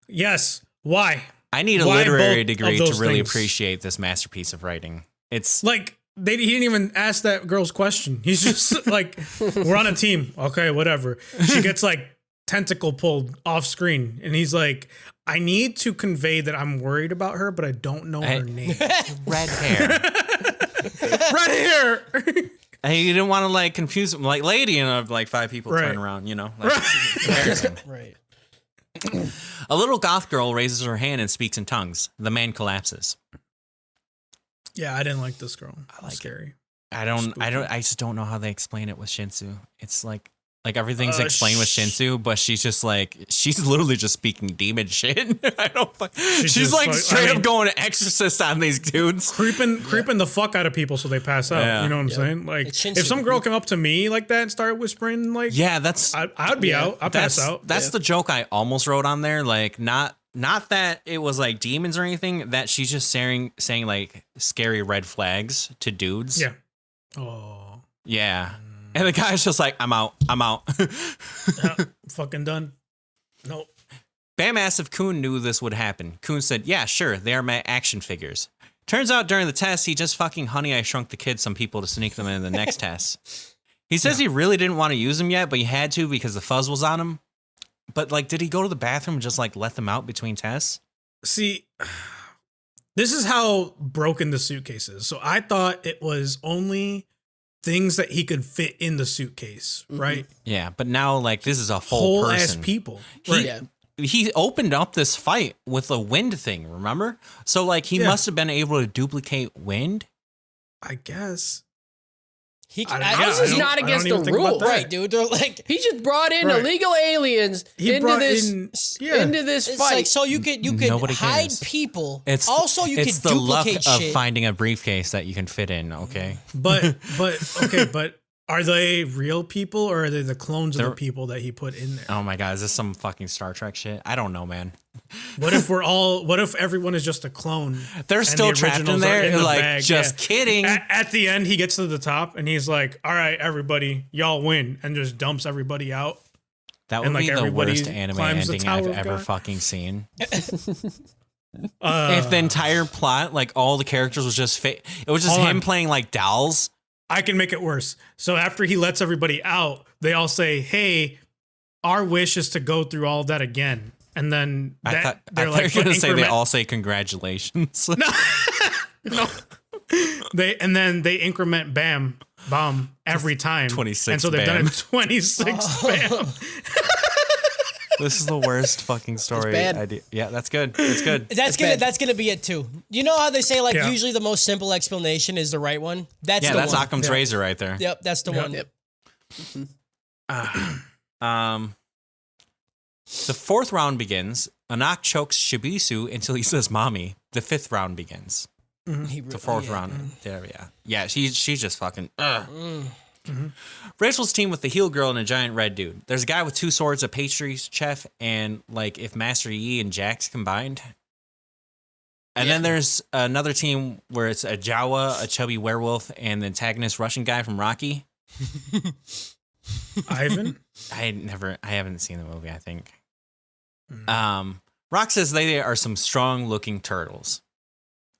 Yes. Why? I need a Why literary both of degree to those really things? appreciate this masterpiece of writing. It's Like he didn't even ask that girl's question. He's just like, we're on a team. Okay, whatever. She gets like tentacle pulled off screen, and he's like, I need to convey that I'm worried about her, but I don't know her name. red hair. Right here. And you didn't want to like confuse them, like lady, and like 5 people Right. turn around, you know. Like, it's embarrassing. Right. A little goth girl raises her hand and speaks in tongues. The man collapses. Yeah, I didn't like this girl. I like scary. I just don't know how they explain it with Shinsu. It's like everything's explained with Shinsu, but she's just like, she's literally just speaking demon shit. I don't she's just like like- straight I mean- up going exorcist on these dudes. Creeping the fuck out of people so they pass out. Yeah. You know what I'm saying? Like, It's Shinsu. if some girl came up to me like that and started whispering, like, Yeah, that's I'd be out. I'd pass out. That's the joke I almost wrote on there. Like not that it was like demons or anything, that she's just saying like scary red flags to dudes. Yeah. Oh, Yeah. And the guy's just like, I'm out. yeah, fucking done. Nope. Bam asked if Kun knew this would happen. Kun said, yeah, sure, they are my action figures. Turns out during the test, he just fucking Honey, I Shrunk the Kids some people to sneak them in the next test. He says he really didn't want to use them yet, but he had to because the fuzz was on him. But like, did he go to the bathroom and just like let them out between tests? See, this is how broken the suitcase is. So I thought it was only things that he could fit in the suitcase, right? Yeah, but now like this is a whole Whole ass person. people. He- Right. Yeah. he opened up this fight with a wind thing, remember? So like he must have been able to duplicate wind. I guess. How is this not against the rule? Right, dude. They're like he just brought in illegal aliens into this it's fight. like so you could Nobody hide cares. people. It's also you it's could the luck duplicate of shit. finding a briefcase that you can fit in. Okay, But are they real people or are they the clones of the people that he put in there? oh my god, is this some fucking Star Trek shit? I don't know, man. What if everyone is just a clone? They're and still the trapped in originals are there. the Like bag? just kidding. At the end, he gets to the top and he's like, "All right, everybody, y'all win," and just dumps everybody out. That would and, like, be the everybody worst anime climbs the ending I've Tower of ever God. fucking seen. If the entire plot, like all the characters was just it was just Hold him on. playing like dolls. I can make it worse. So after he lets everybody out, they all say, "Hey, our wish is to go through all that again." And then I thought they're you like, were gonna say they increment- all say congratulations. No. They increment bomb every time. 26 And so they've done it 26 bam. This is the worst fucking story bad. idea. Yeah, that's good. It's good. That's gonna be it too. You know how they say like Yeah. usually the most simple explanation is the right one? That's Yeah, the that's one. Occam's razor right there. Yep, that's the one. Yep. The fourth round begins. Anak chokes Shibisu until he says "mommy." The fifth round begins. The fourth round. There, yeah. She's just fucking. Rachel's team with the heel girl and a giant red dude. There's a guy with two swords, a pastry chef, and like if Master Yi and Jax combined. And then there's another team where it's a Jawa, a chubby werewolf, and the antagonist Russian guy from Rocky. Ivan? I haven't seen the movie, I think. Rock says they are some strong looking turtles.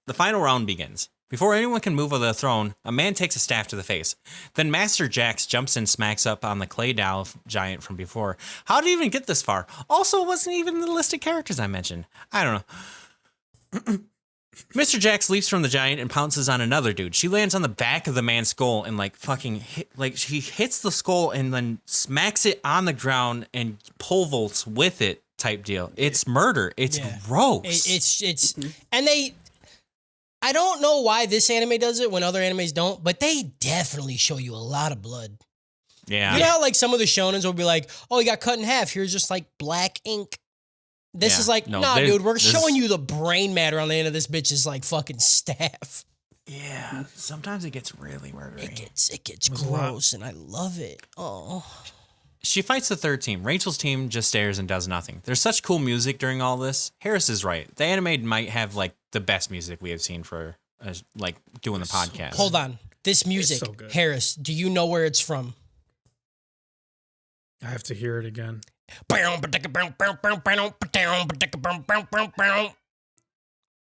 The final round begins. Before anyone can move on the throne, a man takes a staff to the face. Then Master Jax jumps and smacks up on the clay doll giant from before. How did he even get this far? Also, it wasn't even in the list of characters I mentioned. I don't know. Mr. Jax leaps from the giant and pounces on another dude. She lands on the back of the man's skull and she hits the skull and then smacks it on the ground and pole vaults with it type deal. It's murder. It's gross. It's and I don't know why this anime does it when other animes don't, but they definitely show you a lot of blood. Yeah. You know how like some of the shonens will be like, "Oh, he got cut in half. Here's just like black ink." This is like, nah, dude, we're showing you the brain matter on the end of this bitch's like fucking staff. Yeah. Sometimes it gets really murdery. It gets gross, and I love it. Oh. She fights the third team. Rachel's team just stares and does nothing. There's such cool music during all this. Harris is right. The anime might have like the best music we have seen for like doing the podcast. Hold on. This music, so good. Harris, do you know where it's from? I have to hear it again.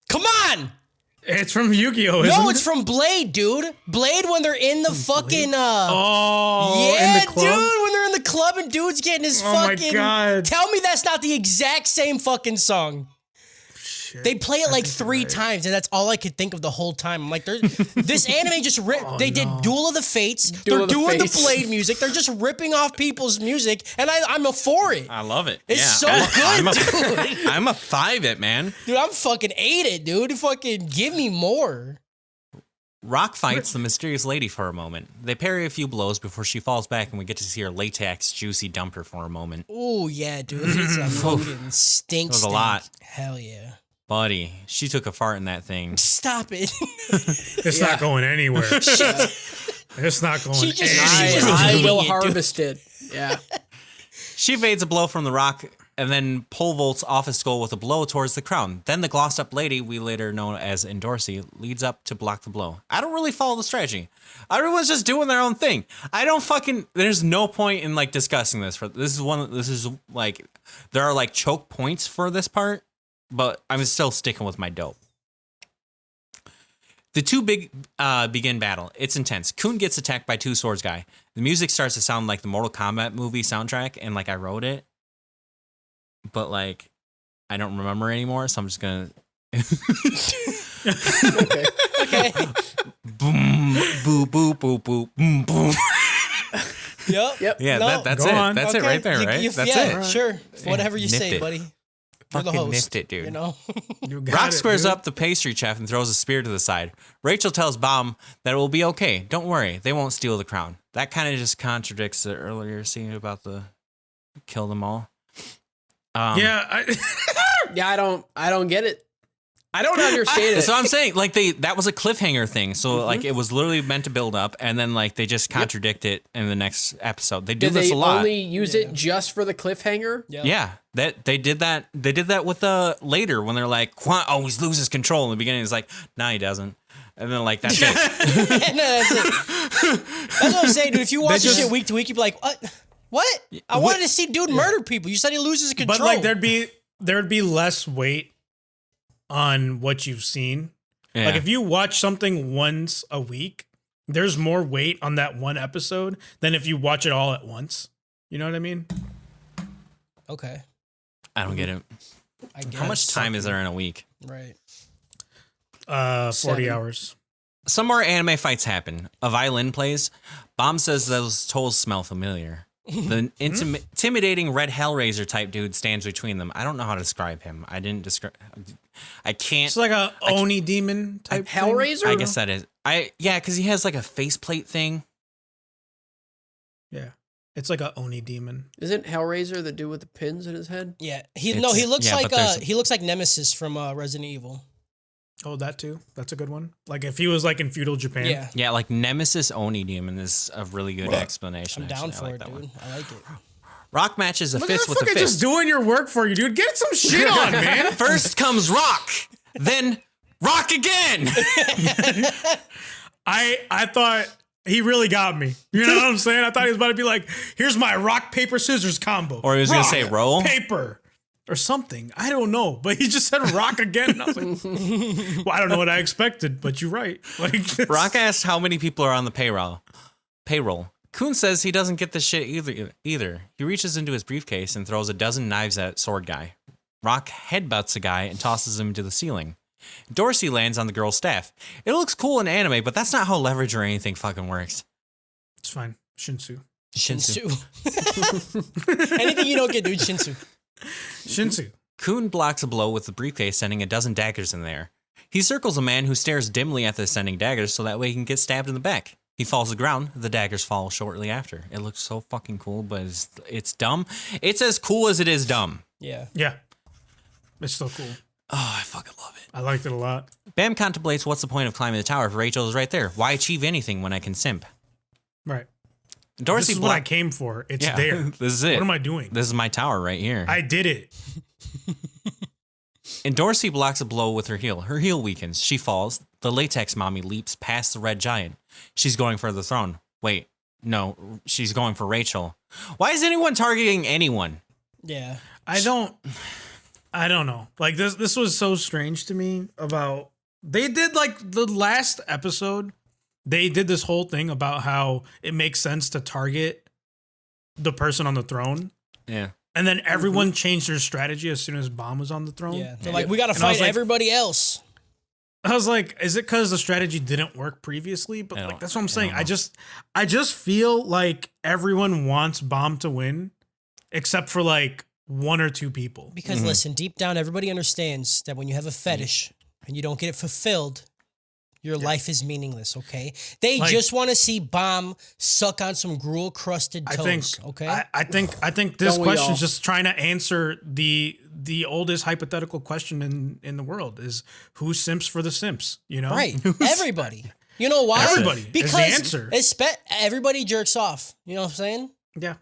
Come on! It's from Yu-Gi-Oh! Isn't No, it? it's from Blade, dude. Blade when they're in the fucking Oh, yeah, in the club? dude, when they're in the club and dude's getting his Oh my fucking God. Tell me that's not the exact same fucking song. Shit. They play it I like think 3 you're right. times, and that's all I could think of the whole time. I'm like, this anime just they did Duel of the Fates. Duel they're of the doing Fates. the Blade music. They're just ripping off people's music, and I'm for it. I love it. It's so I'm good, dude. I'm a 5-it, man. Dude, I'm fucking 8-it, dude. Fucking give me more. Rock fights the mysterious lady for a moment. They parry a few blows before she falls back and we get to see her latex juicy dumper for a moment. Oh yeah, dude. It's a fucking stink. That was a lot. Hell yeah. Buddy, she took a fart in that thing. Stop it. It's not going anywhere. It's not going She just- anywhere. just I eating will it, dude. harvest it. Yeah. She evades a blow from the rock and then pole vaults off his skull with a blow towards the crown. Then the glossed up lady, we later know as Endorsi, leads up to block the blow. I don't really follow the strategy. Everyone's just doing their own thing. There's no point in like discussing this. This is like, there are like choke points for this part, but I'm still sticking with my dope. The two begin battle. It's intense. Kun gets attacked by two swords guy. The music starts to sound like the Mortal Kombat movie soundtrack, and like I wrote it, but like I don't remember anymore, so I'm just gonna Okay. boom, boo, boo, boo, boo, boom, boom. Yep. Yep. Yeah, No, that's go it. on. That's it right there, right? That's yeah, it. Sure. Whatever you Nipped say, it. buddy. You're the Fucking host, missed it, dude. You know? You got Rock it, squares dude. up the pastry chef and throws a spear to the side. Rachel tells Bomb that it will be okay. Don't worry, they won't steal the crown. That kind of just contradicts the earlier scene about the kill them all. Yeah, Yeah, I don't get it. I don't understand it. So I'm saying, like, that was a cliffhanger thing. So like, it was literally meant to build up, and then like they just contradict it in the next episode. They do Did this they a lot. only use it just for the cliffhanger? Yeah, that they did that. They did that with the later when they're like, Quant always loses control in the beginning. It's like, no, he doesn't. And then like that's it. No, that's it. That's what I'm saying, dude. If you watch this shit week to week, you'd be like, what? What? I wanted to see dude murder people. You said he loses control. but like there'd be less weight on what you've seen. Yeah. Like if you watch something once a week, there's more weight on that one episode than if you watch it all at once. You know what I mean? Okay. I don't get it. I guess. How much time is there in a week? Right. 40 7. hours. Some more anime fights happen. A violin plays. Bomb says those toes smell familiar. The intimidating red Hellraiser type dude stands between them. I don't know how to describe him. I didn't describe. I can't. It's like a Oni demon type thing. Hellraiser? I guess that is. Yeah, because he has like a faceplate thing. Yeah. It's like a Oni demon. Isn't Hellraiser the dude with the pins in his head? Yeah. He It's- looks yeah, like but there's- he looks like Nemesis from Resident Evil. Oh, that too. That's a good one. Like if he was like in feudal Japan. Yeah. Yeah, like Nemesis Oni Demon is a really good explanation. I'm down actually. I for like it, that dude. one. I like it. Rock matches a Look at fist that with a fucking fist. just doing your work for you, dude. Get some shit on, man. First comes Rock, then Rock again. I thought he really got me. You know what I'm saying? I thought he was about to be like, here's my rock, paper, scissors combo. Or he was gonna Rock, say roll. paper, or something. I don't know. But he just said rock again. And I was like, well, I don't know what I expected, but you're right. Like Rock asks how many people are on the payroll. Kun says he doesn't get this shit either. He reaches into his briefcase and throws a dozen knives at Sword Guy. Rock headbutts a guy and tosses him to the ceiling. Dorsey lands on the girl's staff. It looks cool in anime, but that's not how leverage or anything fucking works. It's fine. Shinsu. Shinsu. Anything you don't get, dude, Shinsu. Shinsu. Kun blocks a blow with the briefcase, sending a dozen daggers in there. He circles a man who stares dimly at the sending daggers so that way he can get stabbed in the back. He falls to the ground. The daggers fall shortly after. It looks so fucking cool, but it's dumb. It's as cool as it is dumb. Yeah. Yeah. It's so cool. Oh, I fucking love it. I liked it a lot. Bam contemplates what's the point of climbing the tower if Rachel is right there. Why achieve anything when I can simp? Right. Dorsey This is what I came for. It's Yeah, there. this is it. What am I doing? This is my tower right here. I did it. And Dorsey blocks a blow with her heel. Her heel weakens. She falls. The latex mommy leaps past the red giant. She's going for the throne. Wait, no, she's going for Rachel. Why is anyone targeting anyone? Yeah. I don't know. Like this was so strange to me about they did like the last episode, they did this whole thing about how it makes sense to target the person on the throne. Yeah. And then everyone changed their strategy as soon as Bomb was on the throne. Yeah. They're like, we got to And I was fight like- everybody else. I was like, is it because the strategy didn't work previously? But like that's what I'm saying. I just feel like everyone wants Bomb to win, except for like one or two people. Because listen, deep down, everybody understands that when you have a fetish and you don't get it fulfilled, your life is meaningless, okay? They Like- just want to see Bomb suck on some gruel crusted I toes, think okay? I think this Don't we question all? is just trying to answer the oldest hypothetical question in the world is who simps for the simps, you know? Right. Everybody. You know why? Everybody is the Because answer. everybody jerks off. You know what I'm saying? Yeah.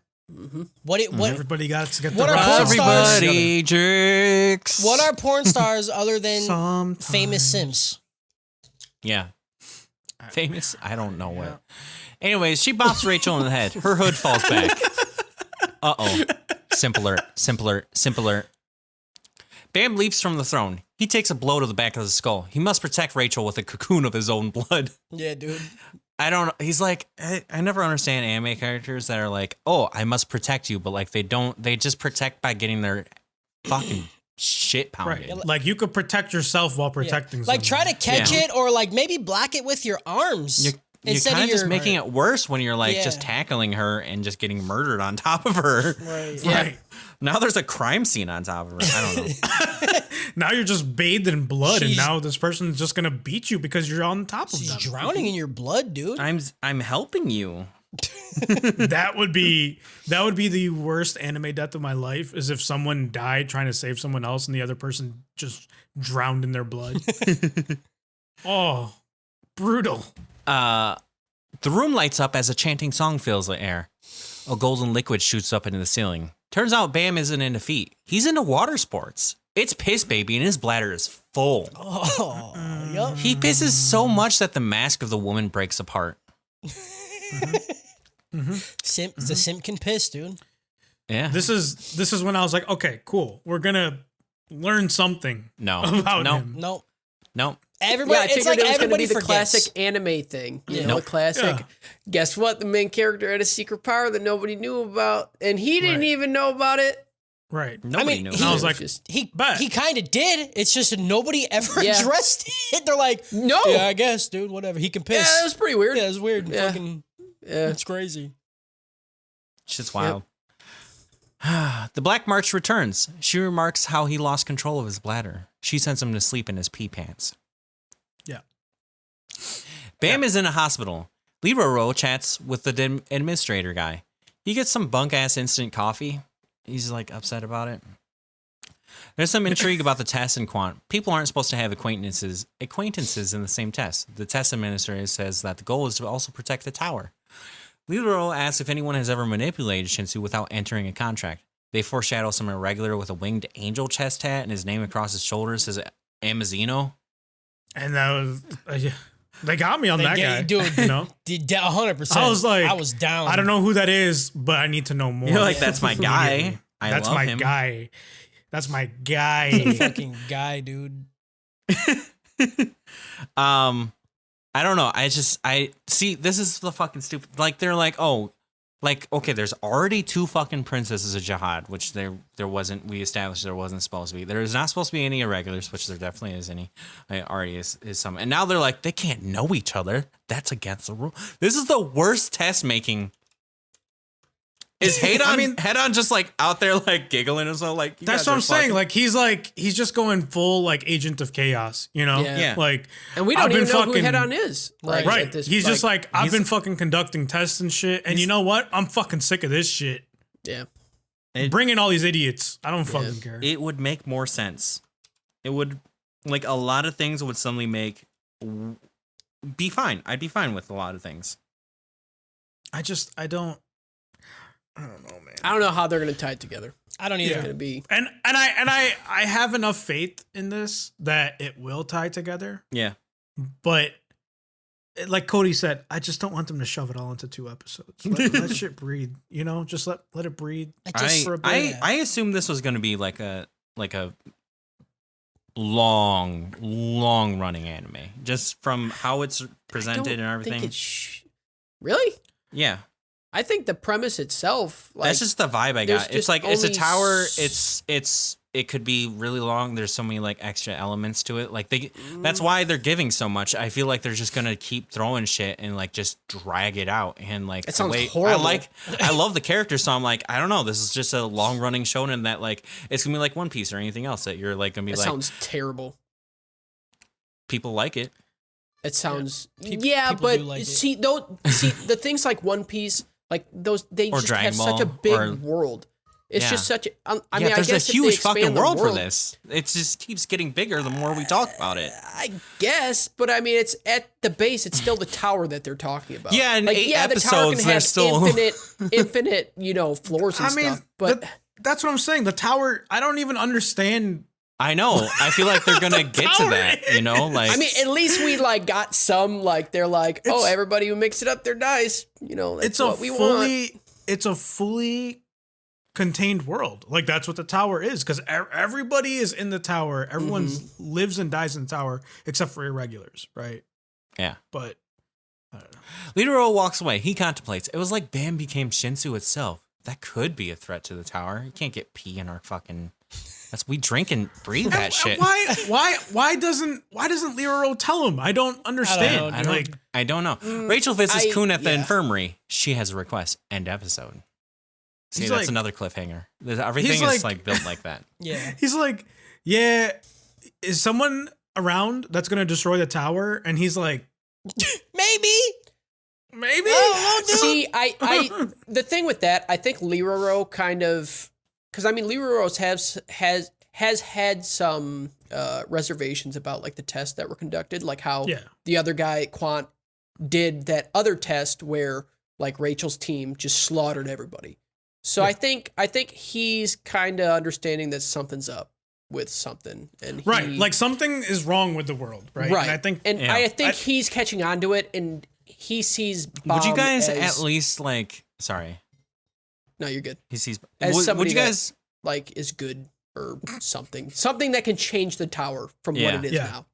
What Everybody got to get What the are right porn stars? Everybody jerks. What are porn stars other than Sometimes. famous simps? Yeah. Famous? I don't know what. Anyways, she bops Rachel in the head. Her hood falls back. Uh-oh. Simpler. Bam leaps from the throne. He takes a blow to the back of the skull. He must protect Rachel with a cocoon of his own blood. Yeah, dude. I don't know. He's like, I never understand anime characters that are like, oh, I must protect you, but like they just protect by getting their fucking shit pounded. Right. Like you could protect yourself while protecting Like someone. try to catch Yeah. it or like maybe block it with your arms. You're Instead kind of of just your- making it worse when you're like just Yeah. tackling her and just getting murdered on top of her. Right. Yeah. Right. Now there's a crime scene on top of her. I don't know. Now you're just bathed in blood, and She's- now this person's just gonna beat you because you're on top of She's them. drowning in your blood, dude. I'm helping you. That would be the worst anime death of my life. Is if someone died trying to save someone else, and the other person just drowned in their blood. Oh, brutal. The room lights up as a chanting song fills the air. A golden liquid shoots up into the ceiling. Turns out Bam isn't into feet. He's into water sports. It's Piss Baby, and his bladder is full. Oh, yup. He pisses so much that the mask of the woman breaks apart. Simp, the simp can piss, dude. Yeah. This is when I was like, okay, cool. We're gonna learn something No. about no. him. Nope. No. Everybody, Yeah, I it's figured like it was going to everybody be the forgets. classic anime thing. You know, Nope. a classic. Yeah. Guess what? The main character had a secret power that nobody knew about, and he didn't Right. even know about it. Right. Nobody mean, knew. he- I about was it. like, Just He Bet. kind of did. It's just nobody ever Yeah. addressed it. They're like, No. yeah, I guess, dude, whatever. He can piss. yeah, that was pretty weird. Yeah, it's weird. Yeah. Fucking, Yeah. it's crazy. Shit's wild. The Black March returns. She remarks how he lost control of his bladder. She sends him to sleep in his pee pants. Yeah. Bam is in a hospital. Leroy chats with the administrator guy. He gets some bunk ass instant coffee. He's like upset about it. There's some intrigue about the test and quant. People aren't supposed to have acquaintances in the same test. The test administrator says that the goal is to also protect the tower. Leroy asks if anyone has ever manipulated Shinsu without entering a contract. They foreshadow some irregular with a winged angel chest hat and his name across his shoulders says Amazino. And that was they got me on They that get- guy. dude. You know, 100%. I was like, I was down. I don't know who that is, but I need to know more. You're like, that's my guy. Immediately. I That's love my him. guy. That's my guy. Fucking guy, dude. I don't know. I see. This is the fucking stupid. Like they're like, oh, like okay. There's already 2 fucking princesses of Jihad, which there wasn't. We established there wasn't supposed to be. There is not supposed to be any irregulars, which there definitely is any. Already is some. And now they're like they can't know each other. That's against the rule. This is the worst test making. Is head on just like out there like giggling and so like you That's guys what are I'm saying. fucking- He's just going full like agent of chaos. You know, Yeah. Like, And we don't I've been even know who fucking- Head On is. Like, right. at this- He's just like I've he's- been fucking conducting tests and shit. And you know what? I'm fucking sick of this shit. yeah. Bring in all these idiots. I don't fucking care. It would make more sense. It would, like, a lot of things would suddenly be fine. I'd be fine with a lot of things. I don't know, man. I don't know how they're going to tie it together. I don't It's either. going to be. And I have enough faith in this that it will tie together. Yeah. But like Cody said, I just don't want them to shove it all into 2 episodes. Let shit breathe. You know, just let it breathe. for a bit. I assumed this was going to be like a long running anime, just from how it's presented and everything. Really? Yeah. I think the premise itself, like, That's just the vibe I there's got. It's just like it's a only tower. It could be really long. There's so many like extra elements to it. Like that's why they're giving so much. I feel like they're just gonna keep throwing shit and like just drag it out. And like It sounds the way horrible. I love the character, so I'm like, I don't know. This is just a long running shonen that like it's gonna be like One Piece or anything else that you're like gonna be that like sounds terrible. people like it. It sounds People but do like it. see the things like One Piece, like those, they Or just Dragon have such a Ball, big or- world. It's Yeah. just such a. I Yeah, mean, I there's guess a if they huge expand fucking the world for this. It just keeps getting bigger the more we talk about it. I guess, but I mean, it's at the base. It's still the tower that they're talking about. Yeah, in 8 the tower episodes, can they're have still- infinite, floors and I mean, stuff. But that's what I'm saying. The tower, I don't even understand. I know. I feel like they're gonna get to tower that. You know, like I mean, at least we like got some. Like they're like, oh, everybody who makes it up, their dice. That's It's a what we want. it's a fully contained world. Like that's what the tower is, because everybody is in the tower. Everyone lives and dies in the tower except for irregulars, right? yeah. But I don't know. Leroy walks away. He contemplates. It was like Bam became Shinsu itself. That could be a threat to the tower. You can't get pee in our fucking We drink and breathe that shit. Why doesn't Leroy tell him? I don't understand. I don't know. Rachel visits Coon at the yeah. infirmary. She has a request. End episode. See, He's that's like- another cliffhanger. Everything is like built like that. Yeah. He's like, yeah, is someone around that's gonna destroy the tower? And he's like, Maybe. See, I the thing with that, I think Leroy kind of, because I mean Leroy has had some reservations about like the tests that were conducted, like how the other guy Quant did that other test where like Rachel's team just slaughtered everybody. So I think he's kind of understanding that something's up with something, and like something is wrong with the world, right? Right. And I think I think he's catching on to it, and he sees Bomb Would you guys as, at least like? Sorry, no, you're good. he sees. As Would somebody you guys? like is good or something that can change the tower from what it is now.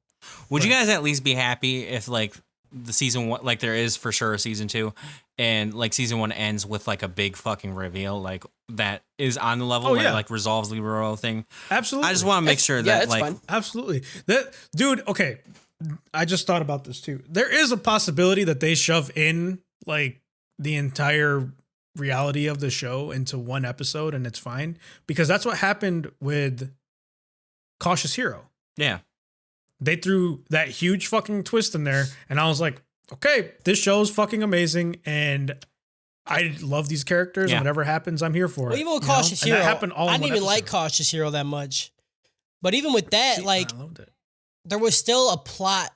Would you guys at least be happy if like the season one, like there is for sure a season 2, and like season 1 ends with like a big fucking reveal, like that is on the level that like resolves Leroy thing? Absolutely. I just want to make sure that like fine. Absolutely. That dude, okay. I just thought about this too. There is a possibility that they shove in like the entire reality of the show into one episode and it's fine, because that's what happened with Cautious Hero. yeah. They threw that huge fucking twist in there and I was like, okay, this show's fucking amazing and I love these characters and whatever happens, I'm here for Well, it. even with you know? Cautious And Hero, that happened all I in didn't one even like episode. Cautious Hero that much. But even with that, See, like I loved it. there was still a plot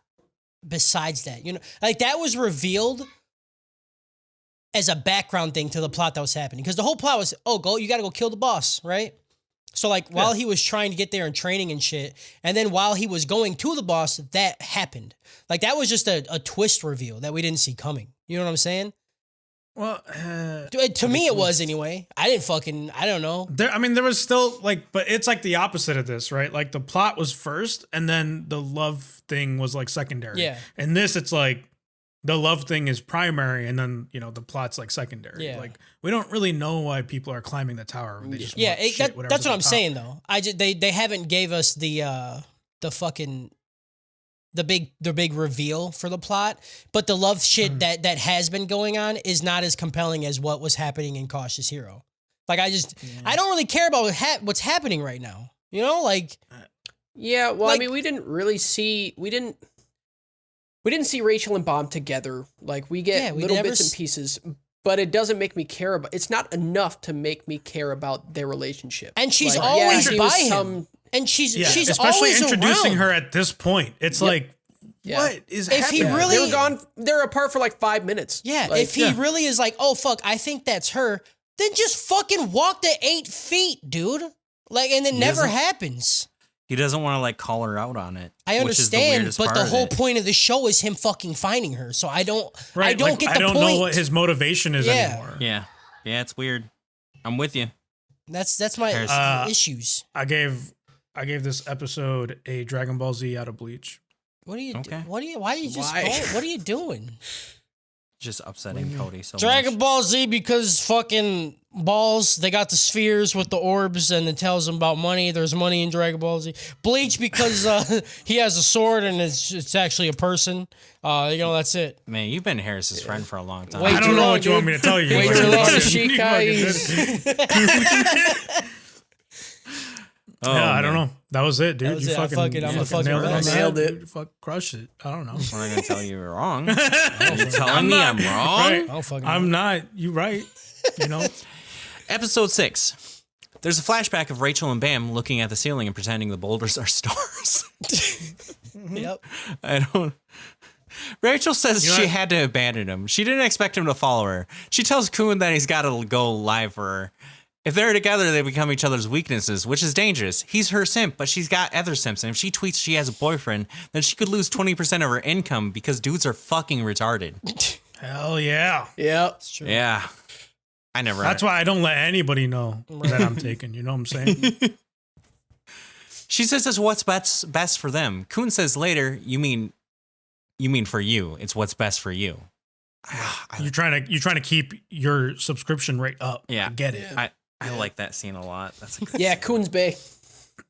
besides that. You know, like that was revealed as a background thing to the plot that was happening. Because the whole plot was, you gotta go kill the boss, right? So like while he was trying to get there and training and shit, and then while he was going to the boss, that happened. Like that was just a twist reveal that we didn't see coming. You know what I'm saying? Well, To me, it was anyway. I don't know. there was still like, but it's like the opposite of this, right? Like the plot was first and then the love thing was like secondary. Yeah. And this, it's like the love thing is primary and then, you know, the plot's like secondary. Yeah. Like we don't really know why people are climbing the tower. They just Yeah, want shit, whatever's that's at what the I'm top. saying though. They haven't gave us the big reveal for the plot, but the love shit that has been going on is not as compelling as what was happening in Cautious Hero. Like I don't really care about what's happening right now. You know, like Yeah, well, Like- I mean, we didn't see Rachel and Bomb together. Like we get we little never bits and pieces, but it doesn't make me care about. It's not enough to make me care about their relationship. And she's Like, always she by was him. And she's Especially always introducing around. her at this point. It's like, Yeah. what is If he happening? really- They were gone. They're apart for like 5 minutes. Yeah, Like, if he really is like, oh fuck, I think that's her, then just fucking walk the 8 feet, dude. Like, and it never doesn't- happens. He doesn't want to like call her out on it. I which is the understand, weirdest but part the of whole it. point of the show is him fucking finding her. So I don't get the I don't point. know what his motivation is Yeah. anymore. Yeah, it's weird. I'm with you. That's my Harrison. issues. I gave this episode a Dragon Ball Z out of Bleach. What are you? Okay. Why are you just? Why? What are you doing? Just upsetting Cody so Dragon much. Ball Z because fucking balls. They got the spheres with the orbs, and it tells them about money. There's money in Dragon Ball Z. Bleach because he has a sword and it's actually a person. That's it. Man, you've been Harris's friend for a long time. Wait, I don't too know long, what you want dude. me to tell you. Wait but till you long fucking- as she you fucking guys. Oh, Yeah, I don't man. know. That was it, dude. That was you it. I'm fucking a fucking nailed it. best. Nailed it. Dude, fuck, crushed it. I don't know. We're not gonna tell you you're wrong. You're telling me I'm wrong. Right. Oh, fucking I'm not. You right. You know. Episode 6. There's a flashback of Rachel and Bam looking at the ceiling and pretending the boulders are stars. Yep. I don't. Rachel says You know she what? had to abandon him. She didn't expect him to follow her. She tells Coon that he's got to go live for her. If they're together, they become each other's weaknesses, which is dangerous. He's her simp, but she's got other simps. And if she tweets she has a boyfriend, then she could lose 20% of her income because dudes are fucking retarded. Hell yeah. Yep. True. Yeah. I never. That's why I don't let anybody know that I'm taken. You know what I'm saying? She says it's what's best for them. Coon says later, you mean for you. It's what's best for you. You're trying to keep your subscription rate up. Yeah. I get it. I like that scene a lot. That's a good Yeah, Coons Bay.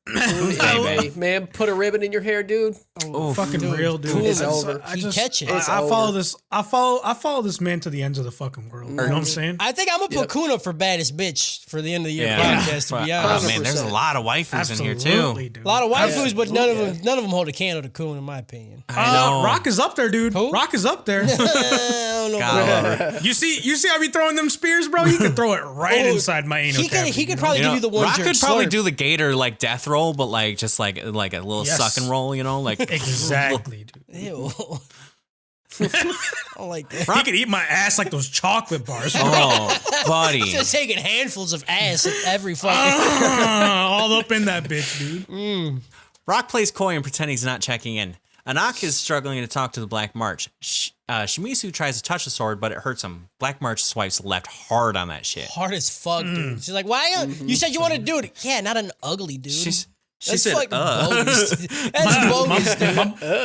Hey, man, put a ribbon in your hair, dude. Fucking real, dude. It's over. I He just, catch it. It's I over. follow this. I follow this man to the ends of the fucking world. You know what I'm saying? I think I'm gonna put Kun up for baddest bitch for the end of the year Yeah. podcast. To be Oh honest, man, there's a 100%. lot of waifus in here Absolutely, too. dude. a lot of waifus, but none of Yeah. them hold a candle to Kun, in my opinion. I know. Rock is up there, dude. Who? Rock is up there. I don't know. God, I about love it. you see how he throwing them spears, bro? He could throw it right inside my anal He could cavity, he you could know? probably You give know, you the one. Rock during could probably slurp. do the gator like death roll, but like just like a little Yes. suck and roll, you know, like Exactly, dude. Ew. I don't like that. He could eat my ass like those chocolate bars. Oh, buddy. Just taking handfuls of ass at every fucking. All up in that bitch, dude. Rock plays coy and pretend he's not checking in. Anak is struggling to talk to the Black March. Shimizu tries to touch the sword, but it hurts him. Black March swipes left hard on that shit. Hard as fuck, dude. She's like, why? You said you wanted to do it. Yeah, not an ugly dude. She That's said, fucking bogus. That's bogus, dude.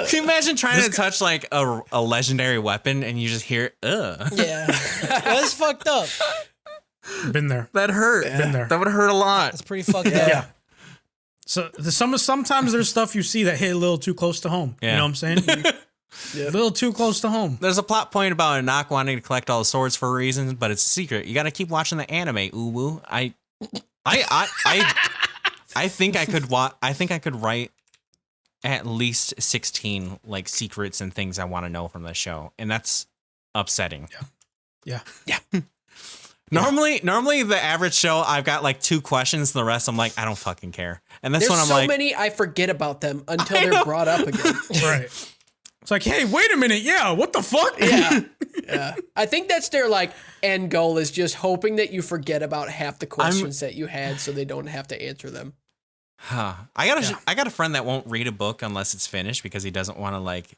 Can you imagine trying to touch like a legendary weapon and you just hear, Yeah. That's fucked up. Been there. That hurt. Been there. That would hurt a lot. That's pretty fucked up. Yeah. So sometimes there's stuff you see that hit a little too close to home. Yeah. You know what I'm saying? A little too close to home. There's a plot point about Anak wanting to collect all the swords for a reason, but it's a secret. You got to keep watching the anime. Uwu. I think I could I think I could write at least 16 like secrets and things I want to know from the show, and that's upsetting. Yeah. Normally the average show I've got like 2 questions, and the rest I'm like I don't fucking care. And that's There's when I'm so like many I forget about them until they're brought up again. Right. It's like, hey, wait a minute. Yeah. What the fuck? Yeah. I think that's their like end goal is just hoping that you forget about half the questions that you had so they don't have to answer them. I got a friend that won't read a book unless it's finished because he doesn't want to like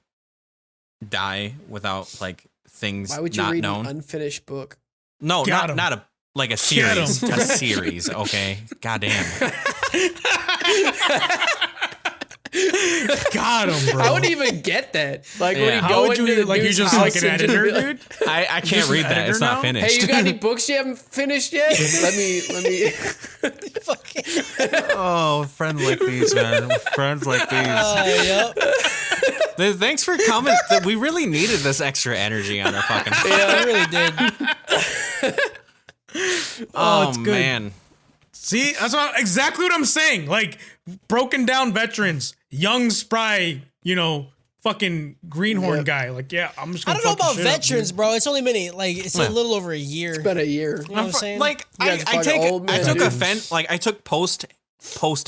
die without like things Why would you not read known. an unfinished book? No, Got him. not a like a Get him. series. A series, okay. Goddamn. Got him, bro. I wouldn't even get that. Like Yeah. when you How go would into you the like? You dude's just house like an and just editor, be like, dude. I can't Just read an that. editor It's not now? finished. Hey, you got any books you haven't finished yet? let me. Oh, friends like these, man. Friends like these. Yep. Thanks for coming. We really needed this extra energy on our fucking. I really did. Oh, it's good. man. See, exactly what I'm saying. Like broken down veterans, young spry, fucking greenhorn guy. Like, yeah, I'm just I gonna. don't know fuck about your shit up, veterans, dude. bro. It's only been it's a little over a year. Been a year. You know what I'm saying? Like You guys I fucking old I man took dudes. offense. Like I took post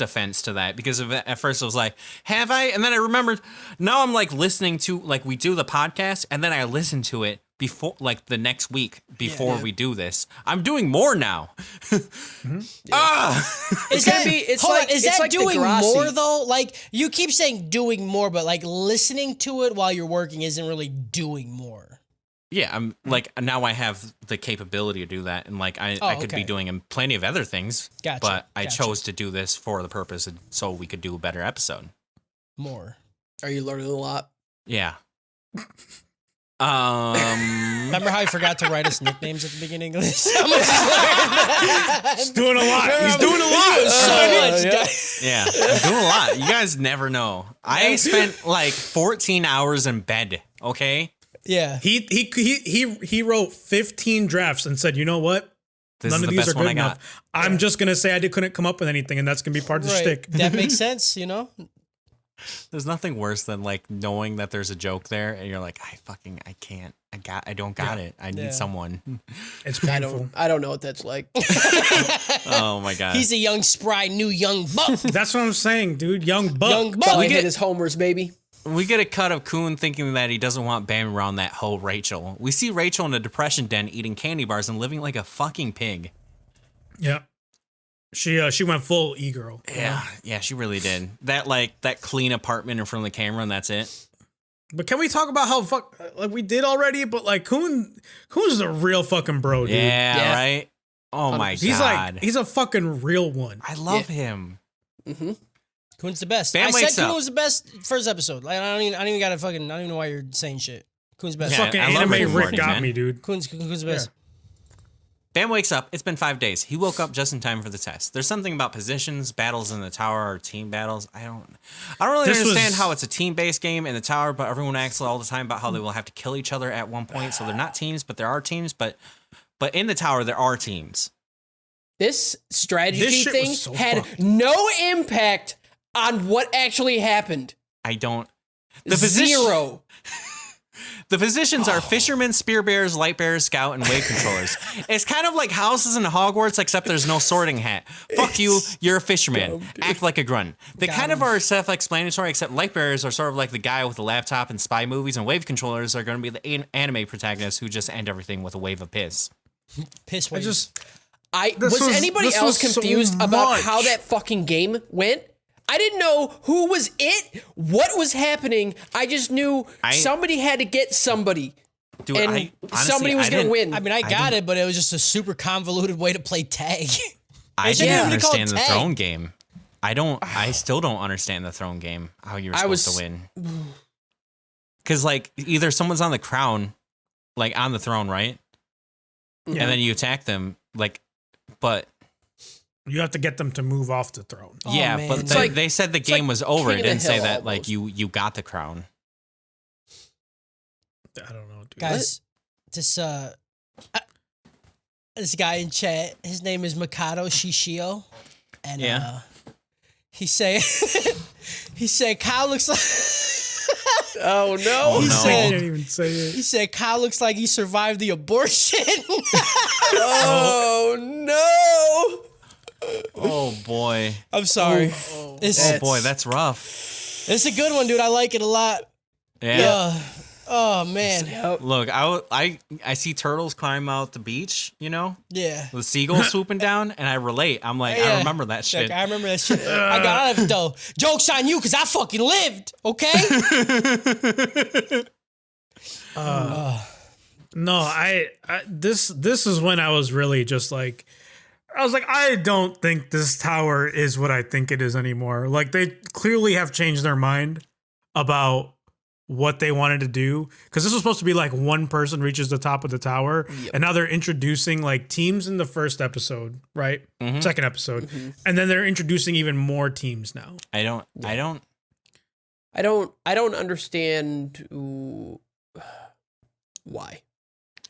offense to that because at first I was like, have I? And then I remembered. Now I'm like listening to like we do the podcast, and then I listen to it before like the next week before we do this. I'm doing more now. Is gonna that be- it's hold like- on, is it's that like doing Degrassi. more though? Like you keep saying doing more, but like listening to it while you're working isn't really doing more. Yeah, I'm like now I have the capability to do that, and like I could okay. be doing plenty of other things. Gotcha, But I gotcha. chose to do this for the purpose so we could do a better episode. More. Are you learning a lot? Yeah. Remember how I forgot to write us nicknames at the beginning of this? He's doing a lot. He's doing a lot. So much, yeah. guys. Yeah, I'm doing a lot. You guys never know. I spent like 14 hours in bed. Okay, Yeah. He wrote 15 drafts and said, you know what? this None is of the these best are one good I got. enough. I'm just gonna say couldn't come up with anything, and that's gonna be part of the Right. shtick. That makes sense, There's nothing worse than like knowing that there's a joke there, and you're like, I can't. I don't got it. I need Yeah. someone. It's I painful. don't know what that's like. Oh my god. He's a young, spry, new young buck. That's what I'm saying, dude. Young buck. Young buck. All I get- hit is homers, baby. We get a cut of Kuhn thinking that he doesn't want Bam around that hoe Rachel. We see Rachel in a depression den eating candy bars and living like a fucking pig. Yeah. She went full e-girl. Yeah, she really did. That clean apartment in front of the camera, and that's it. But can we talk about how like we did already? But like Kuhn's a real fucking bro, dude. Yeah, Yeah. right. Oh my He's god, like he's a fucking real one. I love him. Kuhn's the best. Bam I said wakes Kuhn up. was the best first episode. Like I don't even gotta fucking. I don't even know why you're saying shit. Kuhn's best. Yeah. Fucking I love anime Rick and Rick Morty, got man. me, dude. Kuhn's the best. Bam wakes up. It's been 5 days. He woke up just in time for the test. There's something about positions, battles in the tower, or team battles. I don't really understand how it's a team-based game in the tower, but everyone acts all the time about how they will have to kill each other at one point. So they're not teams, but there are teams. But in the tower, there are teams. This strategy thing was so had fucked. no impact on what actually happened. I don't. Zero. The positions are fishermen, spear bearers, light bearers, scout, and wave controllers. It's kind of like houses in Hogwarts, except there's no sorting hat. Fuck you, you're a fisherman. Act like a grunt. They kind of are self-explanatory, except light bearers are sort of like the guy with the laptop in spy movies, and wave controllers are going to be the anime protagonists who just end everything with a wave of piss. Piss I wave. just Was anybody this else was so confused about much. how that fucking game went? I didn't know who was it, what was happening. I just knew somebody had to get somebody. Dude, And honestly, somebody was going to win. I mean, I got it, but it was just a super convoluted way to play tag. I shouldn't didn't even be called understand the tag. throne game. I still don't understand the throne game, how you were supposed to win. Because, like, either someone's on the crown, like, on the throne, right? Yeah. And then you attack them, like, but... You have to get them to move off the throne. Oh, yeah, man. but It's they said the game like was over. King It of the didn't say Hill that, like, almost. you got the crown. I don't know, dude. Guys, this guy in chat, his name is Mikado Shishio, and Yeah. he said Kyle looks like Oh, no. Oh, he no. I said can't even say it. he said Kyle looks like he survived the abortion. Oh, no. Oh, boy. I'm sorry. It's, Oh, boy, that's rough. it's a good one, dude. I like it a lot. Yeah. Oh man. Yep. Look, I see turtles climb out the beach, you know, Yeah. with seagulls swooping down, and I relate. I'm like, Yeah. I remember that shit. Like, I remember that shit. I got out of it though. Joke's on you because I fucking lived. Okay. No, this is when I was really just like, I don't think this tower is what I think it is anymore. Like, they clearly have changed their mind about what they wanted to do, because this was supposed to be like one person reaches the top of the tower, and now they're introducing like teams in the first episode, right? Second episode, and then they're introducing even more teams now. I don't. I don't understand why.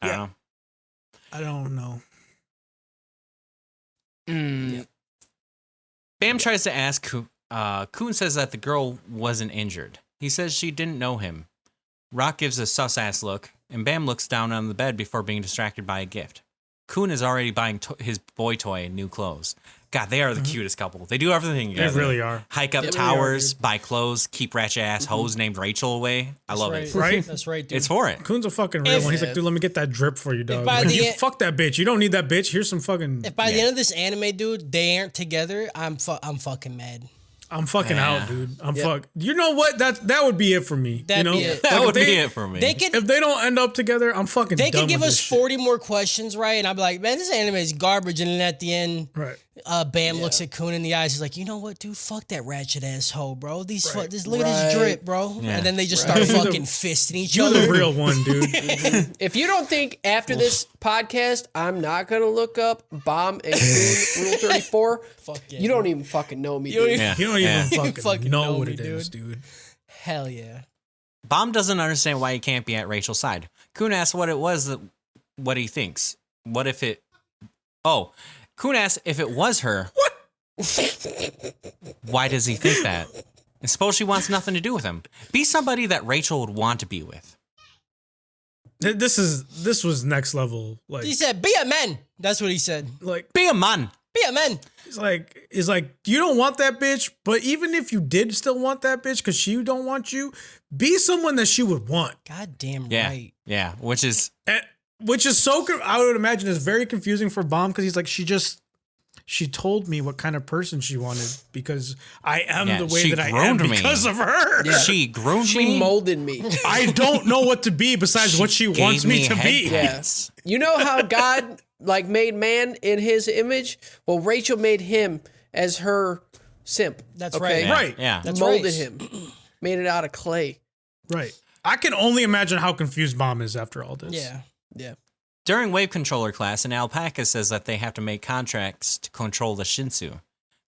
I don't know. I don't know. Bam tries to ask Kun. Kun says that the girl wasn't injured. He says she didn't know him. Rock gives a sus-ass look, and Bam looks down on the bed before being distracted by a gift. Kun is already buying his boy toy new clothes. God, they are the cutest couple. They do everything They together. really are. Hike up They really towers, are, buy clothes, keep ratchet ass hoes named Rachel away. I love it. Right? That's right, dude. It's for it. Kuhn's a fucking real one. He's like, dude, let me get that drip for you, dog. by Like, the you, end- fuck that bitch. You don't need that bitch. Here's some fucking. If by the Yeah. end of this anime, dude, they aren't together, I'm fucking mad. I'm fucking Yeah. out, dude. I'm fuck. You know what? That would be it for me. That'd you know, be it. That Like, would if be they- it for me. They could If they don't end up together, I'm fucking. they done could give with us this shit. 40 more questions, right? And I'd be like, man, this anime is garbage. And then at the end, Right. Bam looks at Kun in the eyes. He's like, you know what, dude? Fuck that ratchet asshole, bro. Look at Right. this drip, bro. Yeah. And then they just start You're the- fucking fisting each You're other. the real one, dude. If you don't think after this podcast I'm not gonna look up Bomb and Coon Rule 34, Fuck yeah, you don't even fucking know me, You don't dude. even- Yeah. You don't Yeah. even fucking know know what me, it is, dude. Hell yeah. Bomb doesn't understand why he can't be at Rachel's side. Kun asks what it was what he thinks. What if it? Oh, Kun asks if it was her. What? Why does he think that? And suppose she wants nothing to do with him. Be somebody that Rachel would want to be with. This was next level. Like, He said, be a man. That's what he said. Be a man. Be a man. He's like, you don't want that bitch, but even if you did still want that bitch because she don't want you, be someone that she would want. God damn Yeah, right. yeah. Which is Which is so, I would imagine is very confusing for Bomb, because he's like, she told me what kind of person she wanted because I am Yeah, the way she that I am groomed me. because of her. Yeah. she groomed She me. molded me. I don't know what to be besides what she Gave wants me to head be. pats. You know how God like made man in his image? Well, Rachel made him as her simp. That's okay? right. Yeah, Right. Yeah. That's Molded right. him. Made it out of clay. Right. I can only imagine how confused Bomb is after all this. Yeah. Yeah. During wave controller class, an alpaca says that they have to make contracts to control the Shinsu.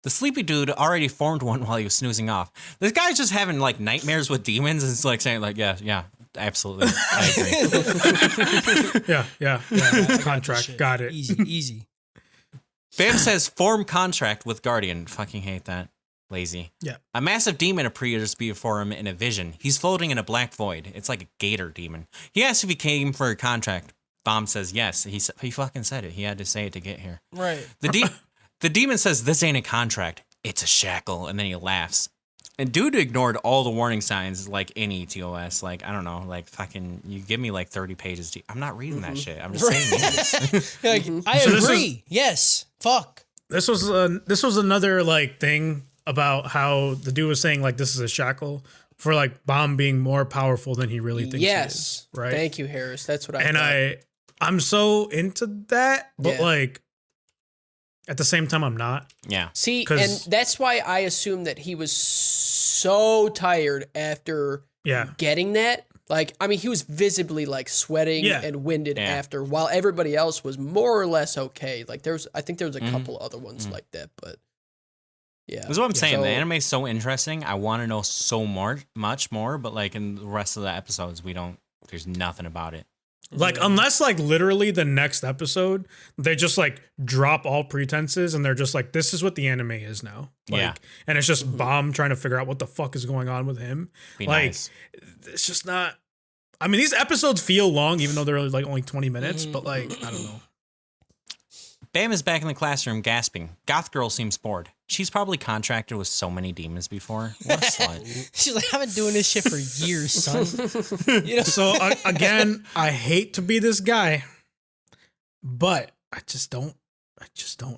The sleepy dude already formed one while he was snoozing off. This guy's just having like nightmares with demons and it's like saying like, yeah, absolutely. I agree. Yeah. Contract. Got it. Easy. Bam says form contract with Guardian. Fucking hate that. Lazy. Yeah. A massive demon appears before him in a vision. He's floating in a black void. It's like a gator demon. He asks if he came for a contract. Bomb says yes. He fucking said it. He had to say it to get here. Right. The demon says this ain't a contract. It's a shackle. And then he laughs. And dude ignored all the warning signs like in ETOS. Like, I don't know, like fucking, you give me like 30 pages. I'm not reading that shit. I'm just saying yes. Like, I agree. Yes. Fuck. This was another like thing about how the dude was saying like this is a shackle for like Bomb being more powerful than he really thinks he is. Right. Thank you, Harris. That's what I and thought. I'm so into that, but Yeah. like at the same time I'm not. Yeah. See, 'Cause- and that's why I assumed that he was so tired after getting that. Like, I mean, he was visibly like sweating and winded after, while everybody else was more or less okay. Like, I think there was a couple other ones like that, but yeah. That's what I'm saying. So- The anime is so interesting. I want to know much more, but like in the rest of the episodes, there's nothing about it. Like unless like literally the next episode they just like drop all pretenses and they're just like this is what the anime is now. Like, Yeah. and it's just Bomb trying to figure out what the fuck is going on with him. Be like nice. it's just not. I mean, these episodes feel long, even though they're like only 20 minutes. But like, I don't know. Bam is back in the classroom gasping. Goth girl seems bored. She's probably contracted with so many demons before. What a slut. She's like, I've been doing this shit for years, son. You know? So again, I hate to be this guy, but I just don't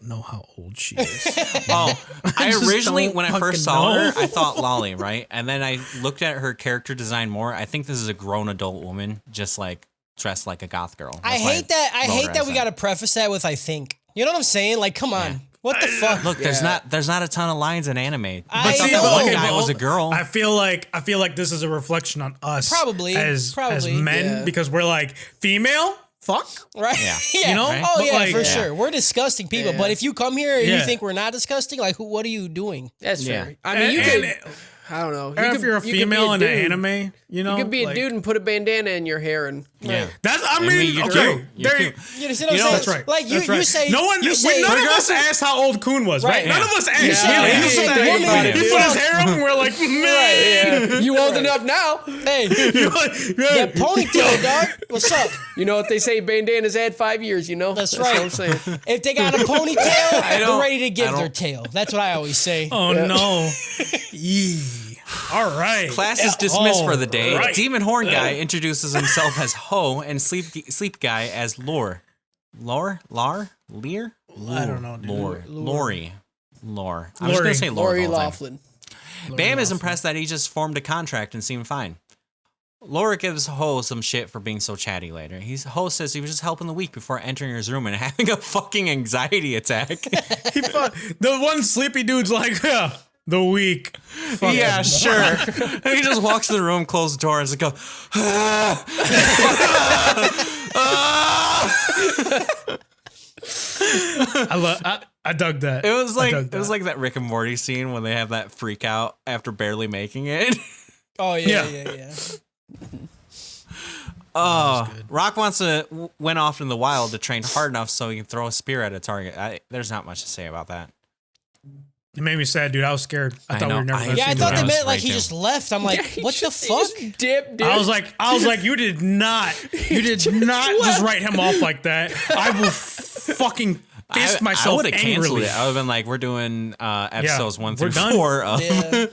know how old she is. Oh, I just originally, don't when I fucking first saw know. her, I thought Lolly, right? And then I looked at her character design more. I think this is a grown adult woman, just like dressed like a goth girl. I That's why hate that. I wrote hate her that as we got to preface that with I think. You know what I'm saying? Like, come on. What the fuck? Look, there's not a ton of lines in anime. I I thought that know. one Okay, guy but was a girl. I feel like this is a reflection on us, Probably, as probably. men, Yeah. because we're like female. Fuck. Right? Yeah. You know? Right? Oh But, yeah, like- for Yeah. sure. We're disgusting people. Yeah. But if you come here and you Yeah. think we're not disgusting, like, what are you doing? That's Yeah. fair. I mean, you And- could. I don't know. and if you're a female in an anime, you know, You could be a like- dude and put a bandana in your hair and Yeah. That's I I mean, mean, you're okay, cute. You're there- cute. You see what I'm You know, saying? That's right. Like, That's you right. say, no one. you say, None of us asked how old Kuhn was, right? Right. None Yeah. of us asked. You say- Yeah, you he say just the said- woman- he put his hair up, and we're like, man. you old enough now. hey, You're like, yeah. that ponytail, dog. What's up? You know what they say? Bandanas add 5 years. You know. That's what right. I'm saying. If they got a ponytail, they're don't- ready to give I their don't- tail. That's what I always say. Oh no. Yee. All right. Class is dismissed for the day. Alright. Demon Horn Guy introduces himself as Ho and Sleep Guy as Lore. Lear? I don't know, dude. Lori. I'm just Lori. gonna say Lore. Lori the whole time. Laughlin. Bam is impressed that he just formed a contract and seemed fine. Laura gives Ho some shit for being so chatty later. Ho says he was just helping the week before entering his room and having a fucking anxiety attack. The one sleepy dude's like, yeah, the week. Yeah, sure. And he just walks in the room, closes the door, and just go. I dug that. It was like dug it was that. like that Rick and Morty scene when they have that freak out after barely making it. Oh, Yeah. yeah. Oh, Rock went off in the wild to train hard enough so he can throw a spear at a target. There's not much to say about that. It made me sad, dude. I was scared. I I thought we know. were never. I- gonna Yeah, I see thought that. they meant like right he too. just left. I'm like, what the fuck? Dip, dude. I was like, you did not just write him off like that. I will fucking fist I myself would have canceled angrily. it. I would have been like, we're doing episodes 1 we're through done. 4 of Yeah.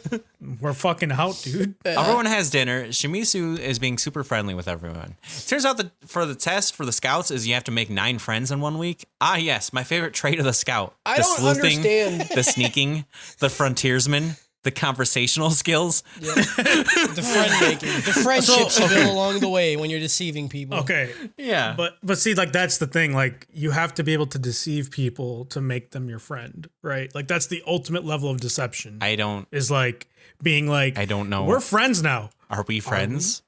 We're fucking out, dude. Everyone has dinner. Shimizu is being super friendly with everyone. Turns out that for the test for the scouts is you have to make 9 friends in 1 week. Ah, yes, my favorite trait of the scout. I the don't sleuthing, understand. the sneaking, the frontiersman, the conversational skills. The friend making, the friendships you build along the way when you're deceiving people. Okay, Yeah. but see, like that's the thing. Like you have to be able to deceive people to make them your friend, right? Like that's the ultimate level of deception. I don't Is like being like, I don't know. We're friends now. Are we friends?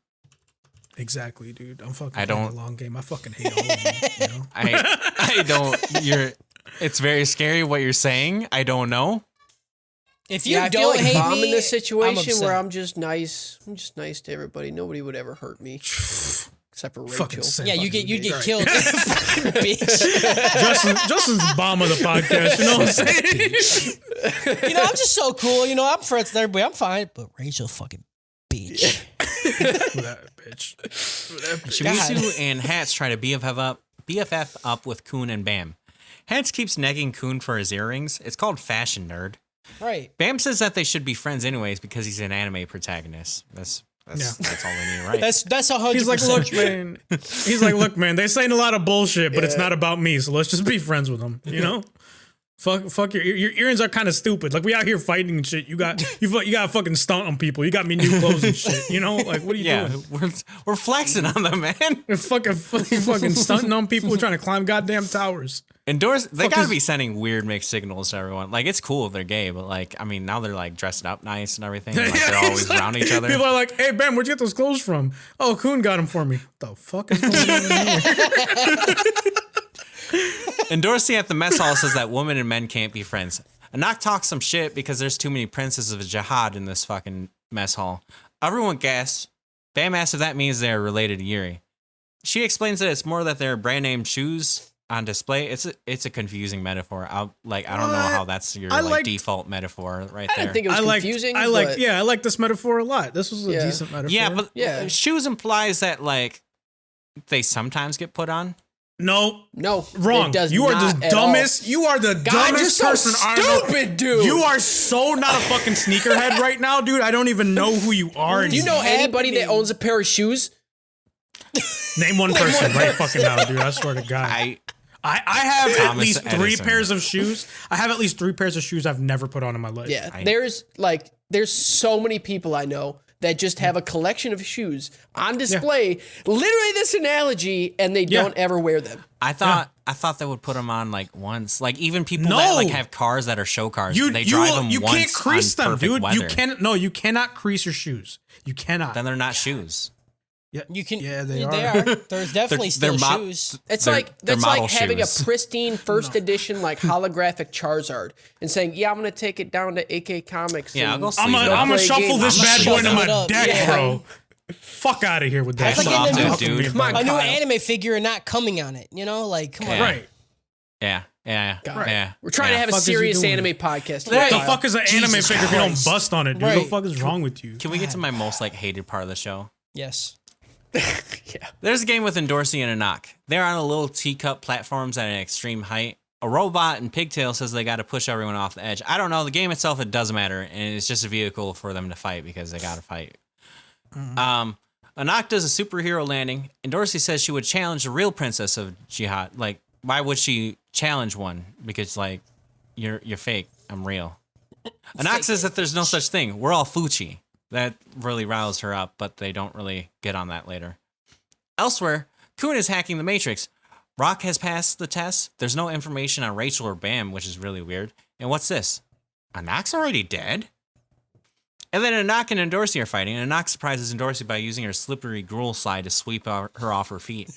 Exactly, dude. I'm fucking I playing don't- the long game. I fucking hate all of them. You know? I don't. It's very scary what you're saying. I don't know. If you I don't feel like hate if I'm me, in this situation upset. where I'm just nice to everybody. Nobody would ever hurt me. Except for Fucking Rachel. same Yeah, fucking you'd get right. killed. Bitch. Justin's the bomb of the podcast. You know what I'm saying? You know, I'm just so cool. You know, I'm friends with everybody. I'm fine. But Rachel, fucking bitch. That bitch. Shimizu and Hats try to BFF up with Kun and Bam. Hats keeps negging Kun for his earrings. It's called fashion, nerd. Right. Bam says that they should be friends anyways because he's an anime protagonist. That's all we need, right? That's 100%. He's like, look, man. He's like, look, man. They saying a lot of bullshit, but it's not about me. So let's just be friends with them. You know? Fuck your earrings are kind of stupid. Like we out here fighting and shit. You got fucking stunt on people. You got me new clothes and shit. You know? Like what are you doing? we're flexing on them, man. You're fucking stunting on people trying to climb goddamn towers. They gotta be sending weird mixed signals to everyone. Like it's cool if they're gay, but like I mean now they're like dressed up nice and everything. Like they're always around each other. People are like, "Hey, Bam, where'd you get those clothes from?" Oh, Kun got them for me. What the fuck is going on here? And Dorsey at the mess hall says that women and men can't be friends. Anak talks some shit because there's too many princesses of jihad in this fucking mess hall. Everyone gasps. Bam asks if that means they're related to Yuri. She explains that it's more that they're brand name shoes on display. It's a confusing metaphor. I don't know how that's your default metaphor right there. I didn't think it was confusing. I like this metaphor a lot. This was a decent metaphor. Yeah, but shoes implies that like they sometimes get put on. No, wrong. You are the dumbest. You are the dumbest you're so person. stupid, dude. You are so not a fucking sneakerhead right now, dude. I don't even know who you are. Do you know anybody that owns a pair of shoes? Name one person right fucking now, dude. I swear to God. I have at Thomas least three Edison. pairs of shoes. I have at least 3 pairs of shoes I've never put on in my life. Yeah, there's so many people I know that just have a collection of shoes on display. Literally this analogy, and they don't ever wear them. I thought they would put them on like once. Like even people that like have cars that are show cars, they drive them you once can't crease on them, perfect dude. weather. You cannot crease your shoes. You cannot. Then they're not shoes. Yeah, You can. Yeah, they They are. are. There's definitely They're still mo- shoes. It's They're that's model like having shoes. a pristine first edition like holographic Charizard and saying, "Yeah, I'm gonna take it down to AK Comics." Yeah, and I'll go I'm sleeve it up. gonna play shuffle games. this I'm bad boy into shuffle my it up. deck, Yeah. bro. Fuck out of here with that. It's like That's getting off, a dude. Come on, A new Kyle. anime figure and not coming on it. You know, like come on. Yeah. Right. Yeah. God. We're trying to have a Fuck is he serious doing? anime podcast. What the Kyle. fuck is an anime Jesus figure if you don't Christ. bust on it, dude? Right. What the fuck is wrong with you? Can we get to my most like hated part of the show? Yes. There's a game with Dorsey and Anak. They're on a little teacup platforms at an extreme height. A robot in pigtail says they got to push everyone off the edge. I don't know. The game itself, it doesn't matter, and it's just a vehicle for them to fight because they got to fight. Anak does a superhero landing, and Dorsey says she would challenge the real princess of Jihad. Like, why would she challenge one? Because like, you're fake. I'm real. Anak says that there's no such thing. We're all Fuchi. That really roused her up, but they don't really get on that later. Elsewhere, Kun is hacking the Matrix. Rock has passed the test. There's no information on Rachel or Bam, which is really weird. And what's this? Anak's already dead? And then Anak and Dorsey are fighting, and Anak surprises Dorsey by using her slippery gruel slide to sweep her off her feet.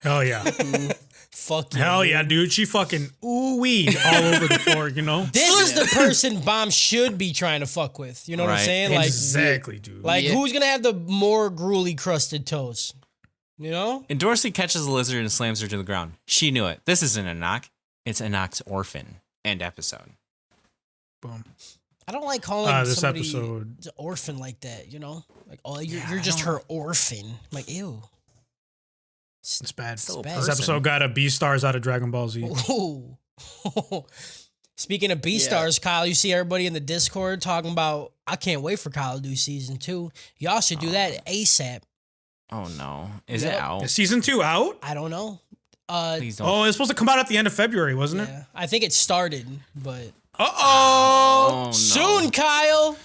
Hell yeah. Fuck you. Hell yeah, dude. She fucking ooh-weed all over the floor, you know? This is the person Bomb should be trying to fuck with. You know what I'm Right. saying? Like, Exactly, dude. who's gonna have the more gruely crusted toes? You know? And Dorsey catches the lizard and slams her to the ground. She knew it. This isn't Anak. It's Anak's orphan. End episode. Boom. I don't like calling This somebody episode- an orphan like that. You know? Like, oh, you're just her orphan. I'm like, ew. It's bad. Still a This person. episode got a B stars out of Dragon Ball Z. Ooh. Speaking of B stars, Kyle, you see everybody in the Discord talking about, I can't wait for Kyle to do season 2. Y'all should do that ASAP. Oh no. Is it Yep. out? Is season 2 out? I don't know. Please don't. Oh, it's supposed to come out at the end of February, wasn't it? Yeah, I think it started, but Uh-oh. Oh, no. soon, Kyle.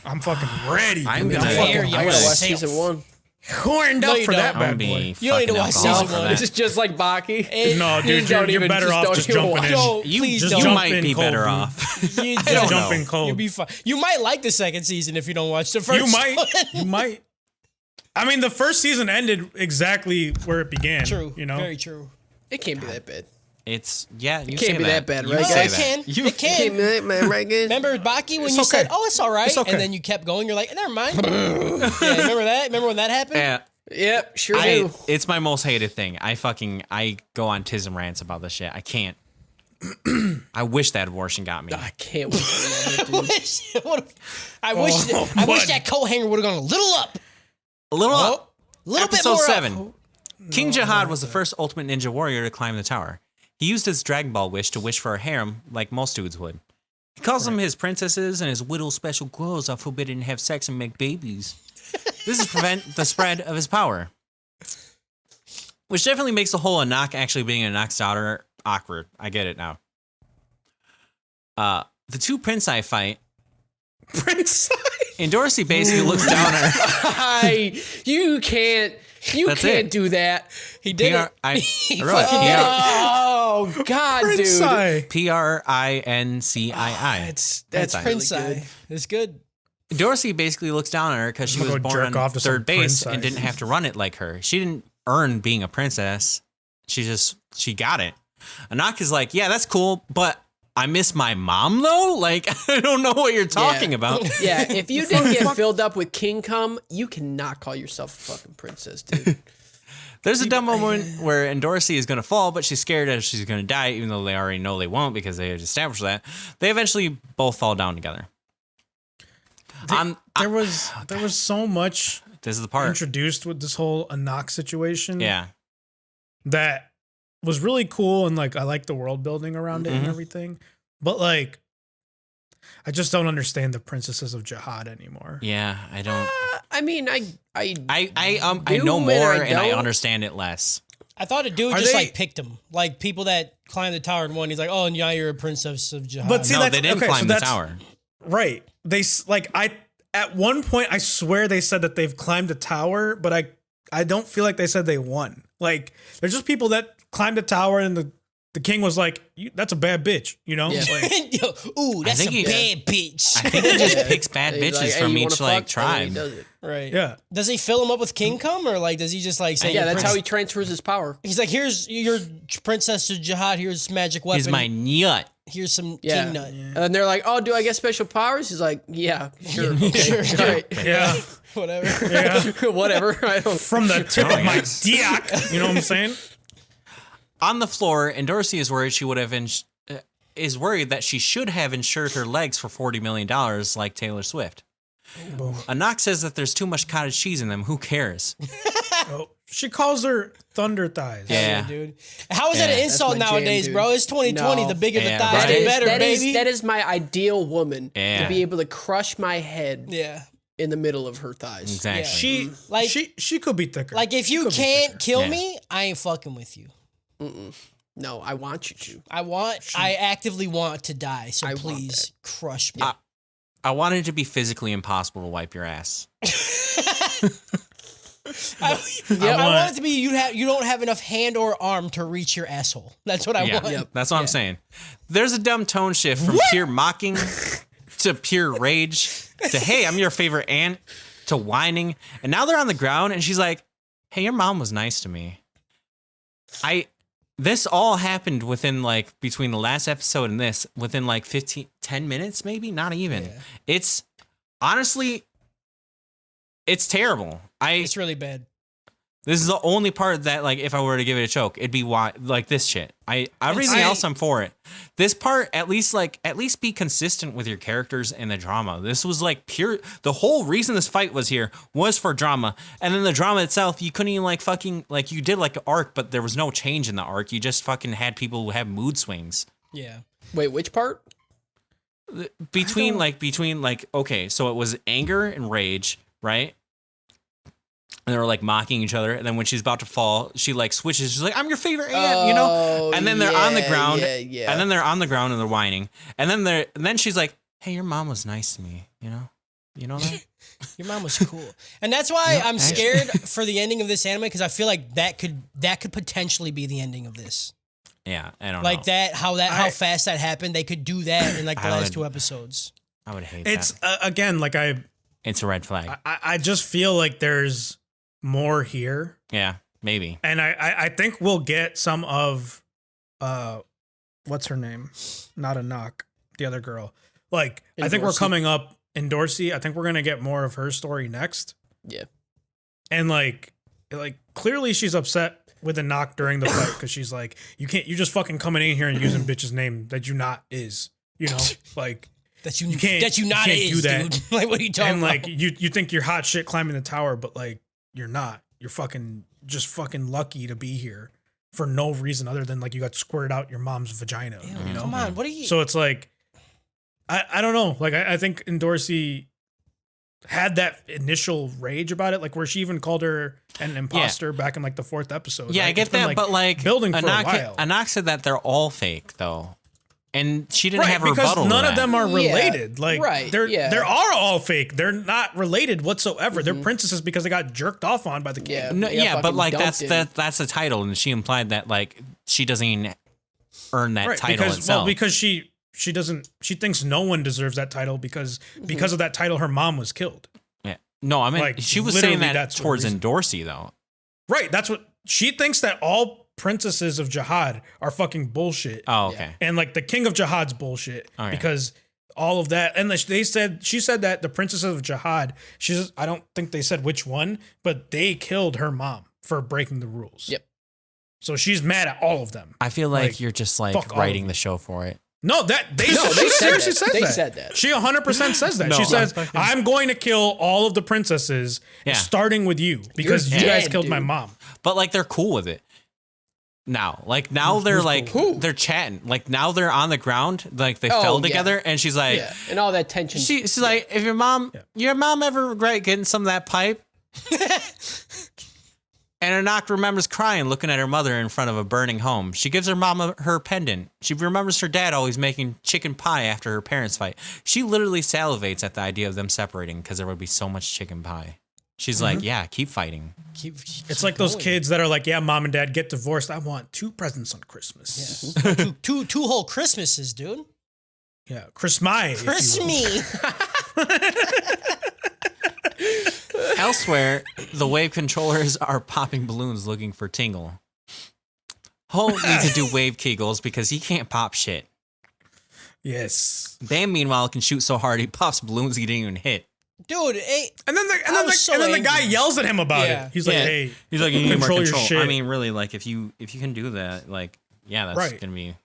I'm fucking ready. I'm dude. gonna- I'm Air fucking you I gotta watch Yourself. season 1. horned No, up you for don't. that I'm bad gonna be boy. You don't need to fucking watch alcohol season for one. that. It's just like Baki. No, dude, Don't you're even- better off don't just even jumping watch. in. No, You please just don't. you Jump might in be cold, better dude. off. You don't don't. know. Jump in cold. You'll be fine. You might like the second season if you don't watch the first. You might. one. You might. I mean, the first season ended exactly where it began. True. You know? Very true. It can't be that bad. It's yeah. You It say can't be that bad, You right, say guys? It that. can. You- It can. Can't be that bad, right, guys? Remember Baki when It's you okay. said, "Oh, it's all right," It's okay. and then you kept going. You're like, "Never mind." Yeah, remember that? Remember when that happened? Yeah. Yep, sure do. It's my most hated thing. I go on tism rants about this shit. I can't. I wish that abortion got me. I can't wait to love it, dude. I wish that coat hanger would have gone a little up, A little up. a little bit Episode more 7. up. King Jihad was the first ultimate ninja warrior to climb the tower. He used his Dragon Ball wish to wish for a harem like most dudes would. He calls them his princesses, and his widow special girls are forbidden to have sex and make babies. This is prevent the spread of his power. Which definitely makes the whole Anak actually being Anak's daughter awkward. I get it now. The two Prince I fight, Prince. and Dorsey basically looks down at her. You can't That's it. do that. He did it. I wrote fucking did it. Oh God, Prince. dude. Princii. That's Prince really Prince good. eye. It's good. Dorsey basically looks down on her because she I'm was gonna go born jerk off on to some third base Prince and eye. didn't have to run it like her. She didn't earn being a princess. She got it. Anak is like, yeah, that's cool, but I miss my mom though. Like, I don't know what you're talking about. Yeah, if you didn't get filled up with king cum, you cannot call yourself a fucking princess, dude. There's a dumb moment where Dorsey is going to fall, but she's scared that she's going to die, even though they already know they won't because they had established that. They eventually both fall down together. There was so much This is the part. introduced with this whole Anak situation. Yeah. That was really cool, and like I like the world building around it and everything. But like, I just don't understand the princesses of Jihad anymore. Yeah, I don't. I mean, I I know do more and I and I don't. understand it less. I thought a dude Are just they- like picked him, like people that climbed the tower and won. He's like, "Oh, now you're a princess of Jihad." But see, No, that's- they didn't okay, so climb the that's- tower. Right. At one point I swear they said that they've climbed a tower, but I don't feel like they said they won. Like they're just people that climbed a tower, and the king was like, "That's a bad bitch," you know? Yeah. Like, Ooh, that's a think he- bad bitch. I think he just picks bad He's bitches like, hey, from you each wanna like fuck? And then he tribe. does it. Right. yeah. Does he fill him up with king cum, or like does he just like say, Yeah, "You're that's how he prince-" transfers his power. He's like, "Here's your princess of Jihad. Here's magic weapon. He's my nut. Here's some Yeah. king nut." And then they're like, "Oh, do I get special powers?" He's like, "Yeah, sure, okay, Sure. all right, Yeah. Whatever. Yeah. whatever." I don't. From the tip of my yes. dick. You know what I'm saying? On the floor, and Dorsey is worried is worried that she should have insured her legs for $40 million like Taylor Swift. Anak says that there's too much cottage cheese in them. Who cares? Oh, she calls her Thunder Thighs. Yeah. Dude. How is that an Yeah. insult That's my jam, nowadays, dude. bro? It's 2020. No. The bigger Yeah, the thighs, right. the That better, baby. That is my ideal woman Yeah. to be able to crush my head yeah. in the middle of her thighs. Exactly. She Like- she could be thicker. Like if you could be can't thicker. kill Yeah. me, I ain't fucking with you. No, I want you to. I actively want to die. So I want please crush me. I want it to be physically impossible to wipe your ass. I want- want it to be you don't have enough hand or arm to reach your asshole. That's what I Yeah, want. that's what I'm saying. There's a dumb tone shift from pure mocking to pure rage to, hey, I'm your favorite aunt, to whining. And now they're on the ground and she's like, hey, your mom was nice to me. This all happened within like between the last episode and this within like 10 minutes, maybe not even. Yeah. It's honestly, it's terrible. It's really bad. This is the only part that, like, if I were to give it a choke, it'd be why, like this shit. Everything else, I'm for it. This part, at least be consistent with your characters and the drama. This was like pure. The whole reason this fight was here was for drama, and then the drama itself, you couldn't even like fucking like you did like an arc, but there was no change in the arc. You just fucking had people who have mood swings Yeah. Wait, which part? between okay, so it was anger and rage, right? And they were like mocking each other, and then when she's about to fall, she like switches. She's like, "I'm your favorite aunt," you know. And then they're on the ground, yeah. and then they're on the ground and they're whining, and then she's like, "Hey, your mom was nice to me," you know that. Your mom was cool. And that's why I'm scared for the ending of this anime, because I feel like that could potentially be the ending of this. Yeah, I don't Like know. how fast that happened. They could do that in like the I last would- 2 episodes. I would hate It's that. again like It's a red flag. I just feel like there's more here. Yeah, maybe. And I think we'll get some of what's her name? Not a knock. The other girl. Like, I think we're Dorsey. coming up in Dorsey. I think we're gonna get more of her story next. Yeah. And like clearly she's upset with a knock during the fight because she's like, you just fucking coming in here and using bitch's name that you not is. You know? Like That you You can't- that you you not can't is, do that. dude. Like, what are you talking and about? like you think you're hot shit climbing the tower, but like you're not. You're fucking lucky to be here for no reason other than like you got squirted out your mom's vagina. Ew, You know? come on, what are you? So it's like I don't know. Like I think Dorsey had that initial rage about it, like where she even called her an imposter back in like the 4th episode. Yeah, right? I get It's been, that, but like building for a Anak, while. Anak said that they're all fake though, and she didn't Right, have a because rebuttal. none to of that. them are Yeah, related. Like right, they're yeah. they are all fake. They're not related whatsoever. They're princesses because they got jerked off on by the king. Yeah. No, yeah, but fucking like dumped him. that's the title, and she implied that like she doesn't even earn that Right, title itself. because she thinks no one deserves that title because of that title her mom was killed. yeah. No, I mean like, she was literally saying that that's the towards reason. Dorsey though. Right, that's what she thinks, that all princesses of jihad are fucking bullshit. Oh, okay. And like the king of jihad's bullshit Okay. because all of that, and she said that the princesses of jihad, I don't think they said which one, but they killed her mom for breaking the rules. Yep. So she's mad at all of them. I feel like, Like, you're just like fuck all writing of the show for it. No, she they said seriously that. says They that. said that. She 100% says that. No, she says, fucking- I'm going to kill all of the princesses, Yeah. starting with you, because You're you guys dead, killed my dude. mom. But like they're cool with it. Now they're like cool? they're chatting. Like now they're on the ground. Like they Oh, fell yeah. together, and she's like, Yeah. And all that tension. she's like, if your mom ever regret getting some of that pipe? And Anak remembers crying, looking at her mother in front of a burning home. She gives her mom her pendant. She remembers her dad always making chicken pie after her parents' fight. She literally salivates at the idea of them separating because there would be so much chicken pie. She's like, yeah, keep fighting. It's like those kids that are like, yeah, mom and dad get divorced. I want 2 presents on Christmas. two whole Christmases, dude. Yeah, Christmas. Christmas. Elsewhere, the wave controllers are popping balloons looking for Tingle. Ho needs to do wave kegels because he can't pop shit. Yes. Bam, meanwhile, can shoot so hard he pops balloons he didn't even hit. Dude, hey, And then I was so the guy angry. yells at him about Yeah. it. He's like, hey, he's like, you need more control your control. shit. I mean, really, like if you can do that, like, yeah, that's Right. gonna be.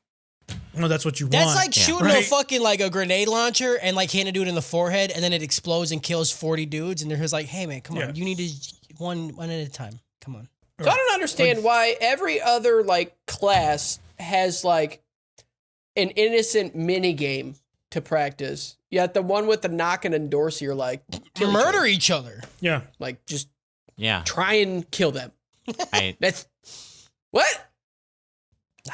no, that's what you that's want. like shooting a Right. fucking like a grenade launcher and like hitting a dude in the forehead and then it explodes and kills 40 dudes and they're just like, hey man, come Yeah. on, you need to one at a time. Come on. So I don't understand why every other like class has like an innocent mini game to practice. Yet the one with the knocking and Dorsey are like kill each Murder other. each other. Yeah. Like just Yeah, try and kill them. That's what?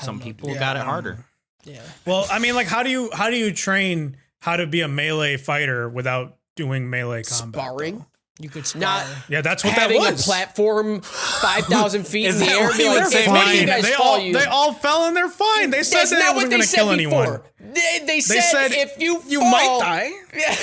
some people Yeah, got I it don't harder. Yeah. Well, I mean, like, how do you train how to be a melee fighter without doing melee combat? Sparring. though? You could spar. Not Yeah, that's what having that a was. platform 5,000 feet in Is the that air. what Be you like, were hey, saying? maybe you Fine. guys They fall all fell and they're fine. They said That's that not it what wasn't they going to said kill before. anyone. They said if you you fall, might die. Yeah.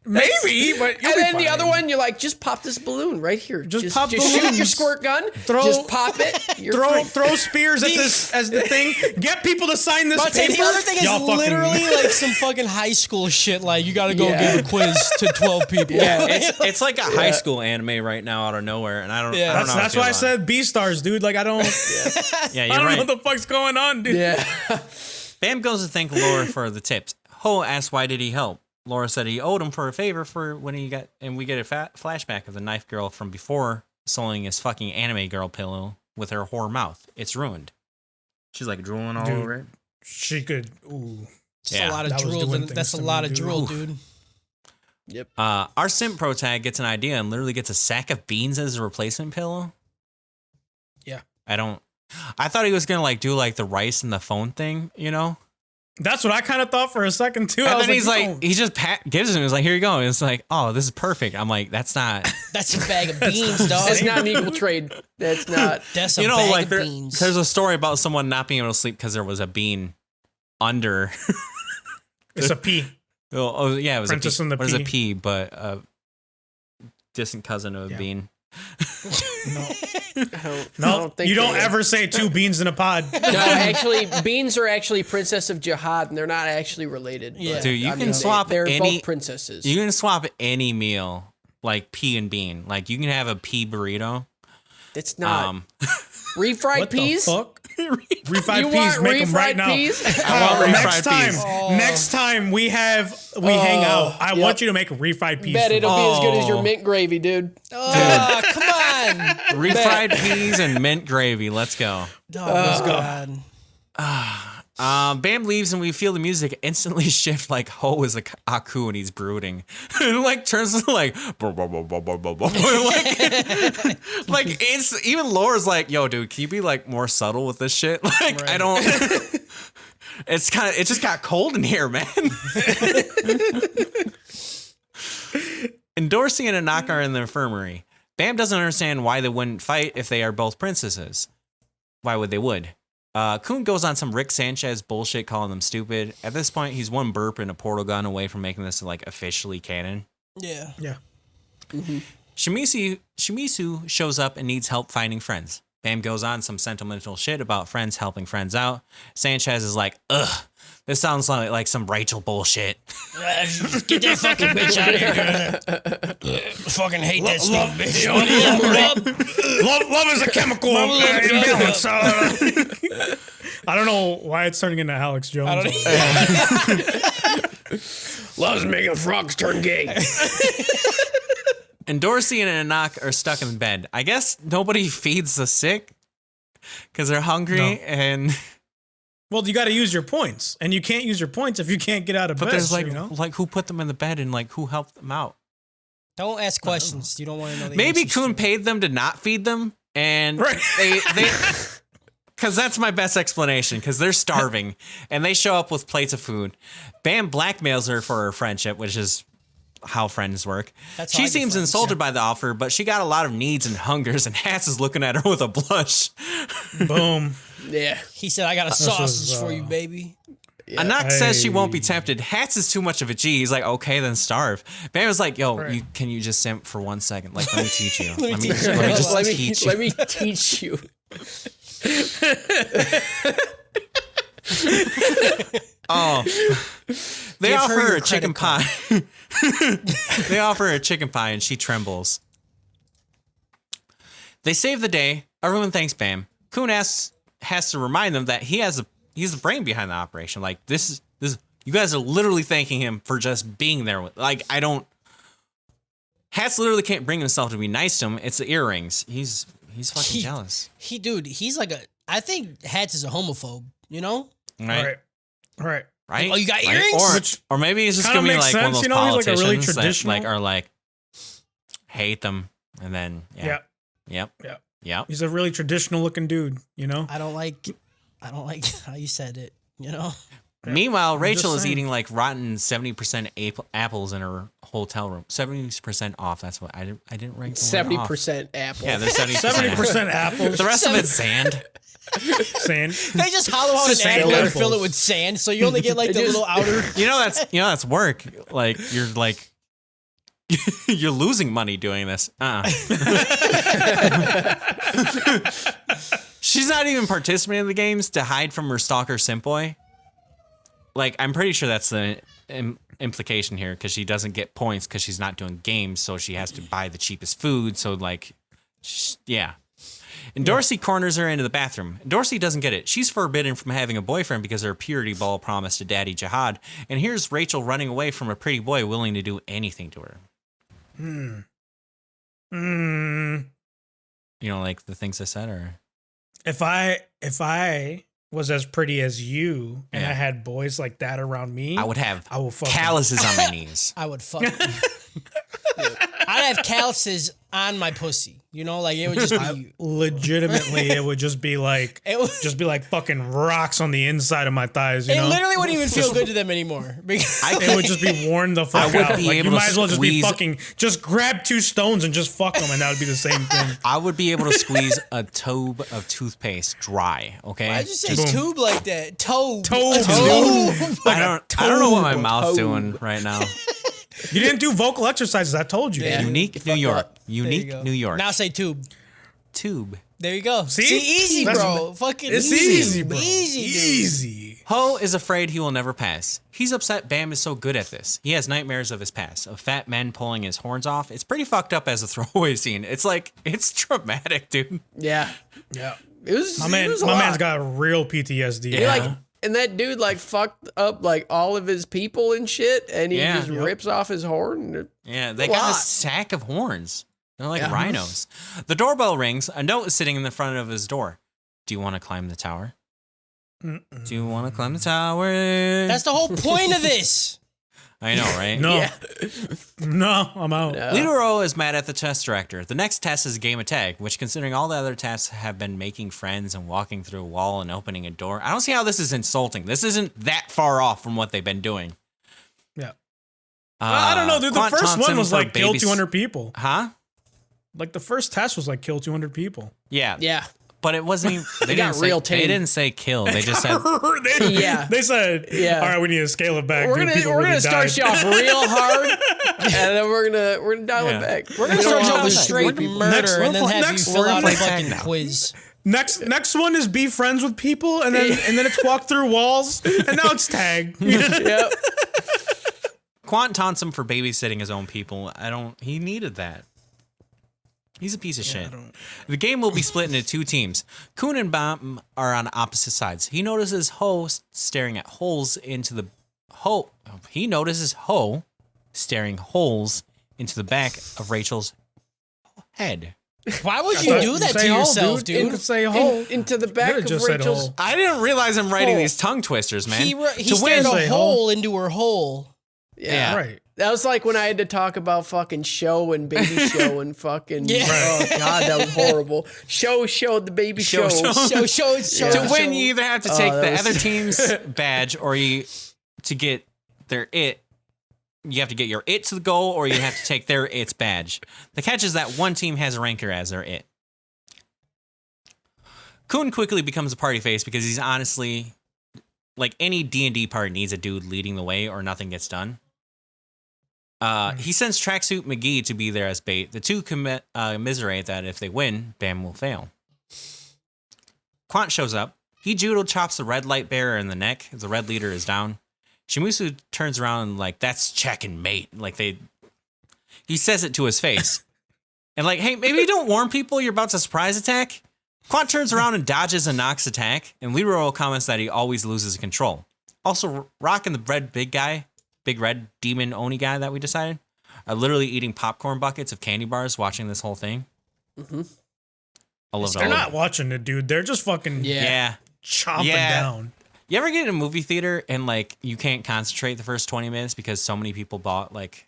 Maybe, but you'll And be then the fine. other one, you're like, just pop this balloon right here. Just pop shoot your balloons. squirt gun. Throw- just pop it. You're free. throw spears at this as the thing. Get people to sign this But paper. the other thing is Y'all fucking- literally like some fucking high school shit. Like you got to go Yeah. give a quiz to 12 people. Yeah. It's like a high school anime right now out of nowhere, and I don't. Yeah. I don't know. That's how why I feel about said B stars, dude. Like I don't, it. Yeah, I you're don't right. know what the fuck's going on, dude. Yeah. Bam goes to thank Laura for the tips. Ho asks why did he help. Laura said he owed him for a favor for when he got, and we get a flashback of the knife girl from before sewing his fucking anime girl pillow with her whore mouth. It's ruined. She's like drooling all Dude. over it. She could. Ooh. Just Yeah. a lot of That was drool. doing That's things a to lot me, of dude. drool, Oof. dude. Our simp pro tag gets an idea and literally gets a sack of beans as a replacement pillow. Yeah. I thought he was gonna like do like the rice and the phone thing, you know. That's what I kind of thought for a second too. I And was then he's like, like, he just gives it to him. He's like, here you go. And it's like, oh, this is perfect. I'm like, that's not. That's a bag of beans, dog. That's not an equal trade. That's not. That's a You know, bag like of there's beans. a story about someone not being able to sleep because there was a bean under. it's a P. Oh yeah, it was Princess a pea. and the It was a Pea. pea, but a distant cousin of a Yeah. bean. I No, don't think you don't they- ever say two beans in a pod. No, actually, beans are actually Princess of Jihad, and they're not actually related. Yeah. but, Dude, you I can mean, swap They're any- both princesses. You can swap any meal, like pea and bean. Like you can have a pea burrito. It's not Um, refried What peas. the fuck? Refried You peas, want make them right refried now. peas? I want next refried time, peas. next time we hang out, I want you to make refried peas. Bet for me. it'll be as good as your Oh. mint gravy, dude. Oh, come on. Refried peas and mint gravy. Let's go. Oh, God. Bam leaves and we feel the music instantly shift like Ho is a Aku and he's brooding. It like turns to like, like it's even Laura's like, yo, dude, can you be like more subtle with this shit? Like, I don't. It just got cold in here, man. And Dorsey and Anak are in the infirmary. Bam doesn't understand why they wouldn't fight if they are both princesses. Why would they would? Kun goes on some Rick Sanchez bullshit calling them stupid. At this point, he's one burp and a portal gun away from making this like officially canon. Yeah. Yeah. Shimizu shows up and needs help finding friends. Bam goes on some sentimental shit about friends helping friends out. Sanchez is like, ugh, this sounds like some Rachel bullshit. Get that fucking bitch out of here. Fucking hate that stupid bitch. Love is a chemical imbalance. I don't know why it's turning into Alex Jones. Love's making frogs turn gay. And Dorsey and Anak are stuck in bed. I guess nobody feeds the sick because they're hungry No. and... Well, you got to use your points, and you can't use your points if you can't get out of But bed. there's like, you know? like who put them in the bed and like who helped them out? Don't ask questions. You don't want to know the Maybe answers Kun to. paid them to not feed them, and Right. they because that's my best explanation. Because they're starving, and they show up with plates of food. Bam blackmails her for her friendship, which is how friends work. That's how She I get seems friends, insulted by the offer, but she got a lot of needs and hungers, and Hats is looking at her with a blush. Boom. Yeah. He said, I got a was, sausage for you, baby. Anak says she won't be tempted. Hats is too much of a G. He's like, okay, then starve. Bam was like, yo, Right. can you just simp for 1 second? Like, let me teach you. Let me let me teach you. just let me teach you. let me teach you. Oh, they Give offer her her your a chicken credit pie. They offer her a chicken pie, and she trembles. They save the day. Everyone thanks Bam. Kun has to remind them that he's the brain behind the operation. Like this. You guys are literally thanking him for just being there. Like I don't. Hats literally can't bring himself to be nice to him. It's the earrings. He's fucking jealous, He's like I think Hats is a homophobe, you know? right? Right. Right? Oh, you got Right? earrings? Which Or maybe he's just kinda gonna be makes like one of sense, those you know, he's like a politicians really that traditional- like are like hate them and then Yeah. Yep. Yeah. Yep. He's a really traditional looking dude, you know? I don't like how you said it, you know? Meanwhile, Rachel just is saying. eating like rotten 70% apples in her hotel room. 70% off. That's what I didn't rank. 70% apple. Yeah, there's 70%. 70% apples. The rest of it's sand. Sand. They just hollow out an Sand apple and apples. fill it with sand, so you only get like the little outer. You know that's work. Like you're like you're losing money doing this. She's not even participating in the games to hide from her stalker Simpoy. Like, I'm pretty sure that's the implication here, because she doesn't get points because she's not doing games, so she has to buy the cheapest food. So, like, yeah. And Dorsey corners her into the bathroom. Dorsey doesn't get it. She's forbidden from having a boyfriend because of her purity ball promised to Daddy Jihad. And here's Rachel running away from a pretty boy willing to do anything to her. You know, like the things I said, or If I was as pretty as you and Yeah. I had boys like that around me, I would have I will fuck calluses on my knees. I would fuck. I'd have calluses on my pussy. You know, like it would just be. legitimately it would just be like It would- fucking rocks on the inside of my thighs, you It know? literally wouldn't even feel good to them anymore. Because It would just be worn the fuck I would out. be Like, able you to might as well just be squeeze- fucking just grab 2 stones and just fuck them, and that would be the same thing. I would be able to squeeze a tube of toothpaste dry. Okay, why'd you say Boom. tube like that? Tobe. Tobe, A tobe. I don't know what my tube. mouth's doing right now. You didn't do vocal exercises. I told you. Yeah. Unique New fucked York. up. There you Unique go. New York. Now say tube. Tube. There you go. See? easy, That's- bro. Fucking It's easy. easy, bro. Easy, dude. Easy. Ho is afraid he will never pass. He's upset Bam is so good at this. He has nightmares of his past, of fat men pulling his horns off. It's pretty fucked up as a throwaway scene. It's like, it's traumatic, dude. Yeah. Yeah. It was. My it was a man's lot. got real PTSD. He, you like, know? and that dude like fucked up like all of his people and shit, and he Yeah. just Yep. rips off his horn. Yeah, they A got a lot. sack of horns. They're like Yeah. rhinos. The doorbell rings. A note is sitting in the front of his door. Do you want to climb the tower? Do you want to climb the tower? That's the whole point of this. I know, right? No. Yeah. No, I'm out. Leader is mad at the test director. The next test is a game of tag, which, considering all the other tests have been making friends and walking through a wall and opening a door, I don't see how this is insulting. This isn't that far off from what they've been doing. Yeah. I don't know, dude. The Quant first taunts one him was for like kill babys- 200 people. Huh? Like the first test was like kill 200 people. Yeah. Yeah. But it wasn't even. They got didn't say, real They tame. didn't say kill. They just said. Yeah. They said, Yeah. all right, we need to scale it back. We're dude. gonna People we're really gonna start died. you off real hard, and then we're gonna dial Yeah. it back. We're gonna You know start you what? off with Next- straight we're- murder next- and then have next- you fill we're out a gonna play fucking tag now. quiz. Next one is be friends with people, and then it's walk through walls, and now it's tag. Yep. Quant taunts him for babysitting his own people. He needed that. He's a piece of shit. The game will be split into two teams. Kuhn and Bam are on opposite sides. He notices Ho staring at holes into the He notices Ho staring holes into the back of Rachel's head. Why would you do that to yourself, You dude? could say hole. Into the back Could've of just said Rachel's. hole. I didn't realize I'm writing Hole. these tongue twisters, man. He To stared win, a say hole into her hole. Yeah. Right. That was like when I had to talk about fucking show and baby show and fucking. Yeah. Oh god, that was horrible. Show the baby show. Show. to win, you either have to take that the was- other team's badge, or to get their it. You have to get your it to the goal, or you have to take their it's badge. The catch is that one team has a ranker as their it. Kuhn quickly becomes a party face because he's honestly, like any D&D party needs a dude leading the way, or nothing gets done. He sends Tracksuit McGee to be there as bait. The two commiserate that if they win, Bam will fail. Quant shows up. He judo chops the red light bearer in the neck. The red leader is down. Shimusu turns around and like, that's check and mate. Like he says it to his face. And like, hey, maybe don't warn people you're about to surprise attack. Quant turns around and dodges a Nox attack. And Leroy comments that he always loses control. Also, Rock and the big red demon Oni guy that we decided, are literally eating popcorn buckets of candy bars watching this whole thing. Mm-hmm. I love it. They're not watching it, dude. They're just fucking Yeah. chomping Yeah. down. You ever get in a movie theater and like you can't concentrate the first 20 minutes because so many people bought like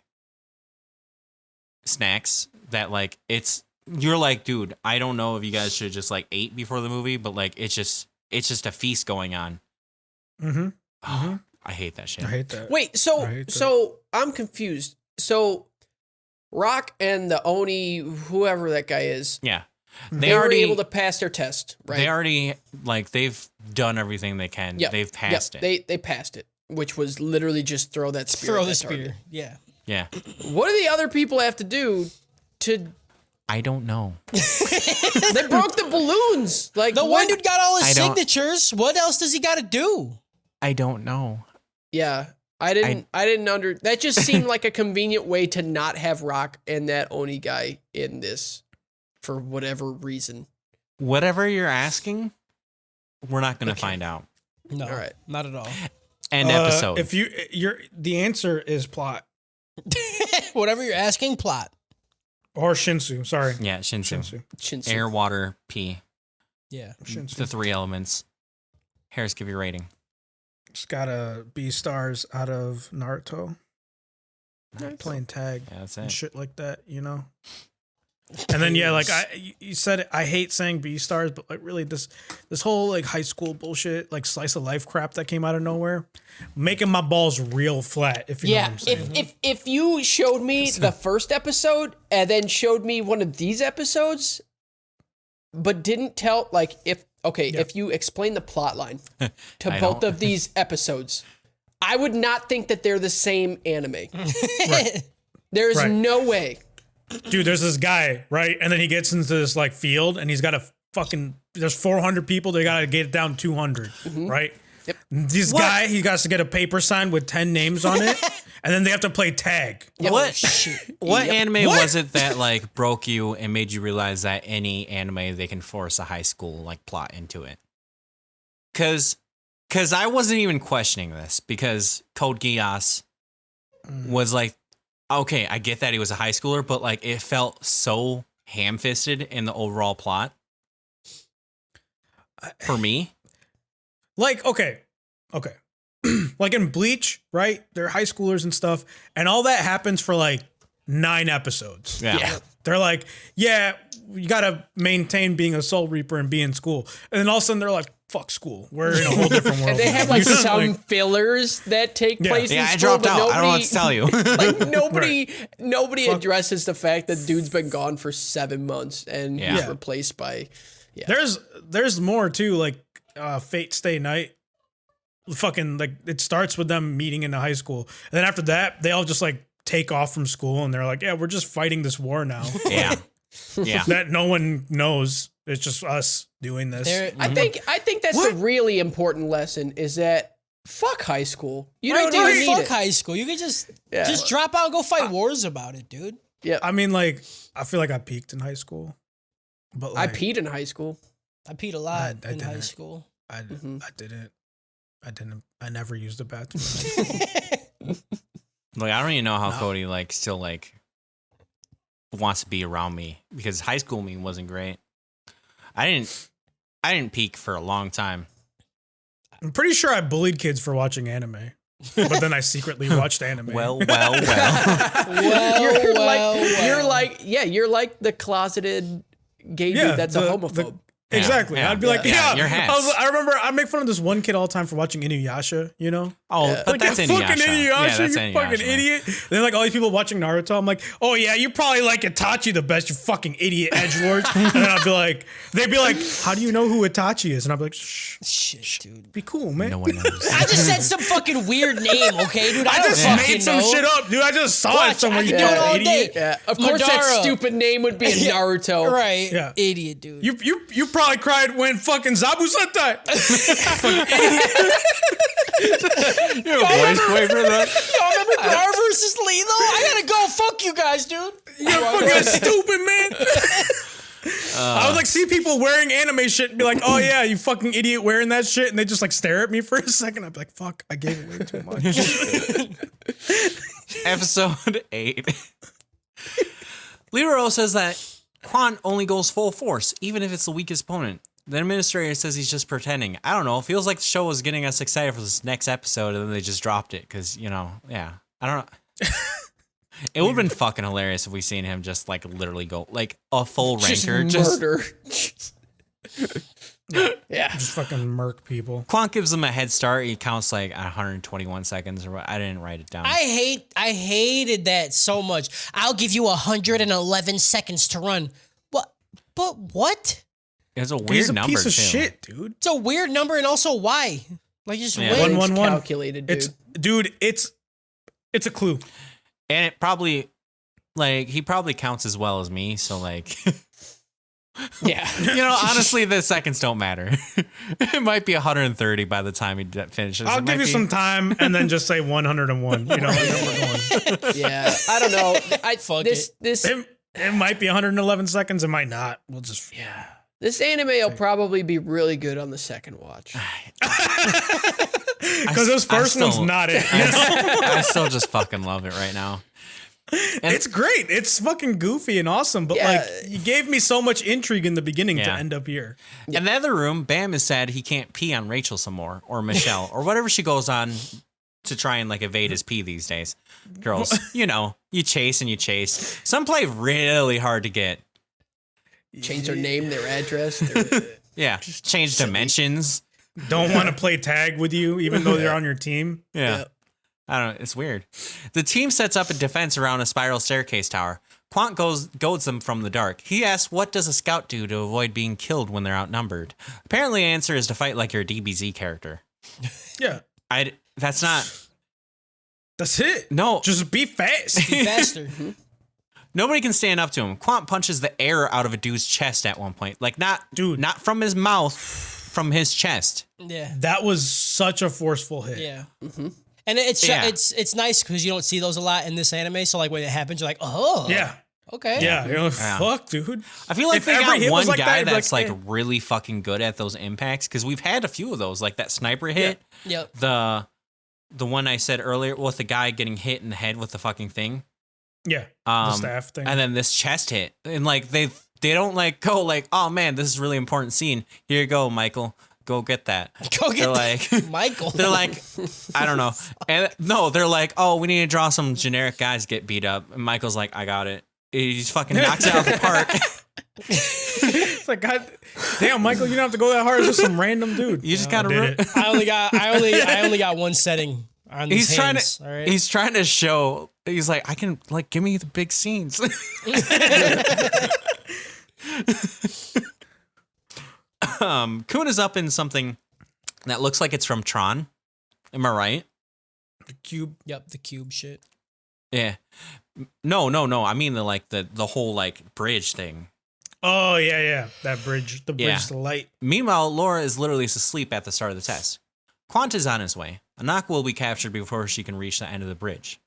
snacks that like you're like, dude, I don't know if you guys should just like ate before the movie, but like it's just a feast going on. Mm-hmm. Oh, I hate that shit. I hate that. Wait, I hate that. so I'm confused. So Rock and the Oni, whoever that guy is, Yeah. they were able to pass their test, right? They already like they've done everything they can. Yep. They've passed it. They passed it, which was literally just throw that spear. Throw at the that spear. target. Yeah. Yeah. What do the other people have to do to? I don't know. They broke the balloons. Like The one dude got all his I don't- signatures. What else does he got to do? I don't know. Yeah, I didn't that just seemed like a convenient way to not have Rock and that Oni guy in this for whatever reason. Whatever you're asking, we're not going to find out. No. All right. Not at all. End episode. If the answer is plot Whatever you're asking, plot. or Shinsu. Sorry, Yeah, Shinsu. Shinsu. Air, water, pee. Yeah. Shinsu. The three elements. Harris, give your rating. It's gotta be stars out of Naruto. Playing tag Yeah, that's and it. shit like that, you know. And then like you said it, I hate saying B stars, but like really this whole like high school bullshit, like slice of life crap that came out of nowhere, making my balls real flat. If you know what Yeah, I'm saying. if you showed me the first episode and then showed me one of these episodes, but didn't tell if you explain the plot line to I both don't. of these episodes, I would not think that they're the same anime. Right. There's Right. no way. Dude, there's this guy, right? And then he gets into this like field and he's got a fucking, there's 400 people. They got to get it down 200, right? Yep. This guy, he got to get a paper sign with 10 names on it. And then they have to play tag. What Yep. anime What? was it that like broke you and made you realize that any anime they can force a high school like plot into it? Cause I wasn't even questioning this because Code Geass was like, okay, I get that he was a high schooler, but like it felt so ham-fisted in the overall plot for me. Like, okay. Like in Bleach, right? They're high schoolers and stuff. And all that happens for like 9 episodes. Yeah. They're like, yeah, you got to maintain being a Soul Reaper and be in school. And then all of a sudden they're like, fuck school. We're in a whole different world. And they have now. like You know, some like, fillers that take place in Yeah, I school, dropped but out. I don't know what nobody, to tell you. like nobody addresses the fact that dude's been gone for 7 months and he's Yeah. replaced by there's more too, like Fate Stay Night. Fucking like it starts with them meeting in the high school. And then after that, they all just like take off from school and they're like, yeah, we're just fighting this war now. Yeah. Yeah. That no one knows. It's just us doing this. I think that's a really important lesson is that fuck high school. You Right, don't dude, even need fuck it. high school. You could just Yeah. drop out and go fight wars about it, dude. Yeah. I mean, like, I feel like I peaked in high school. But I like, peed in high school. I peed a lot I in high didn't. school. I Mhm. didn't. I never used the bathroom. Like I don't even know how Cody like still like wants to be around me because high school me wasn't great. I didn't peak for a long time. I'm pretty sure I bullied kids for watching anime. But then I secretly watched anime. Well. You're like the closeted gay Yeah, dude that's a homophobe. Exactly. Yeah, I'd be yeah. like, Yeah, yeah. your hats. I remember I make fun of this one kid all the time for watching Inuyasha, you know? Oh, Yeah. but Like, that's you Inuyasha. fucking Inuyasha, Yeah, that's you Inuyasha, fucking man. idiot. Then like all these people watching Naruto, I'm like, oh yeah, you probably like Itachi the best, you fucking idiot edgelords. And then I'd be like, they'd be like, how do you know who Itachi is? And I'd be like, shh, Shit, dude. be cool, man. No one knows. I just said some fucking weird name, okay, dude? I don't just fucking made some know. shit up, dude. I just saw it Watch, somewhere. I You can do it all fucking day. idiot. Yeah. Of course that Madara. stupid name would be Naruto. Right. Yeah. Idiot, dude. You probably cried when fucking Zabu said that. Your voice quaver that. Y'all remember Gar versus Lee, though? I gotta go. Fuck you guys, dude. You're fucking stupid, man. I would like see people wearing anime shit and be like, oh yeah, you fucking idiot wearing that shit. And they just like stare at me for a second. I'd be like, fuck, I gave away too much. Episode 8. Leroy says that Quant only goes full force, even if it's the weakest opponent. The administrator says he's just pretending. I don't know. It feels like the show was getting us excited for this next episode, and then they just dropped it because, you know, yeah. I don't know. It would have been fucking hilarious if we seen him just like literally go like a full ranker. Just murder. Yeah. Just fucking murk people. Quant gives him a head start. He counts like 121 seconds or what. I didn't write it down. I hated that so much. I'll give you 111 seconds to run. What? But what? It was a He's weird a number piece of too. shit, dude. It's a weird number, and also why? Like, just Yeah. win. 111. Calculated, dude. It's a clue. And it probably, like, he probably counts as well as me. So, like, Yeah. you know, honestly, the seconds don't matter. It might be 130 by the time he finishes. I'll It give might you be- some time and then just say 101. You know, and then we're going. Yeah. I don't know. Fuck This It might be 111 seconds. It might not. We'll just. yeah. This anime will probably be really good on the second watch. Because this first one's not it. You know? I still just fucking love it right now. And It's great. It's fucking goofy and awesome. But Yeah. like, you gave me so much intrigue in the beginning to Yeah. end up here. in the other room, Bam is sad he can't pee on Rachel some more, or Michelle, or whatever she goes on to try and like evade his pee these days. Girls, you know, you chase and you chase. Some play really hard to get. Change their name, their address. Yeah, change dimensions. Don't want to play tag with you, even though they're on your team. Yeah. I don't know. It's weird. The team sets up a defense around a spiral staircase tower. Quant goads them from the dark. He asks, what does a scout do to avoid being killed when they're outnumbered? Apparently the answer is to fight like your DBZ character. Yeah. That's not That's it. No. Just be fast. Be faster. Nobody can stand up to him. Quant punches the air out of a dude's chest at one point. Like, not from his mouth, from his chest. Yeah. That was such a forceful hit. Yeah. And it's nice because you don't see those a lot in this anime. So like when it happens, you're like, oh. Yeah. Okay. Yeah. You're like, fuck, dude. I feel like If they every got hit was one like guy that, that's like, like really fucking good at those impacts, because we've had a few of those, like that sniper hit. Yep. The one I said earlier with the guy getting hit in the head with the fucking thing. Yeah. The staff thing. And then this chest hit. And like they don't like go like, oh man, this is a really important scene. Here you go, Michael. Go get that. Go get like Michael. They're like, I don't know. And no, they're like, oh, we need to draw some generic guys get beat up. And Michael's like, I got it. He just fucking knocks it out of the park. It's like, God damn, Michael, you don't have to go that hard. It's just some random dude. You just gotta did it. I only got one setting on these hands, all right? He's trying to show. He's like, I can like give me the big scenes. Kun is up in something that looks like it's from Tron. Am I right? The cube. Yep, the cube shit. Yeah. No. I mean the whole like bridge thing. Oh, yeah. That bridge. The bridge to light. Meanwhile, Laura is literally asleep at the start of the test. Quant is on his way. Anak will be captured before she can reach the end of the bridge.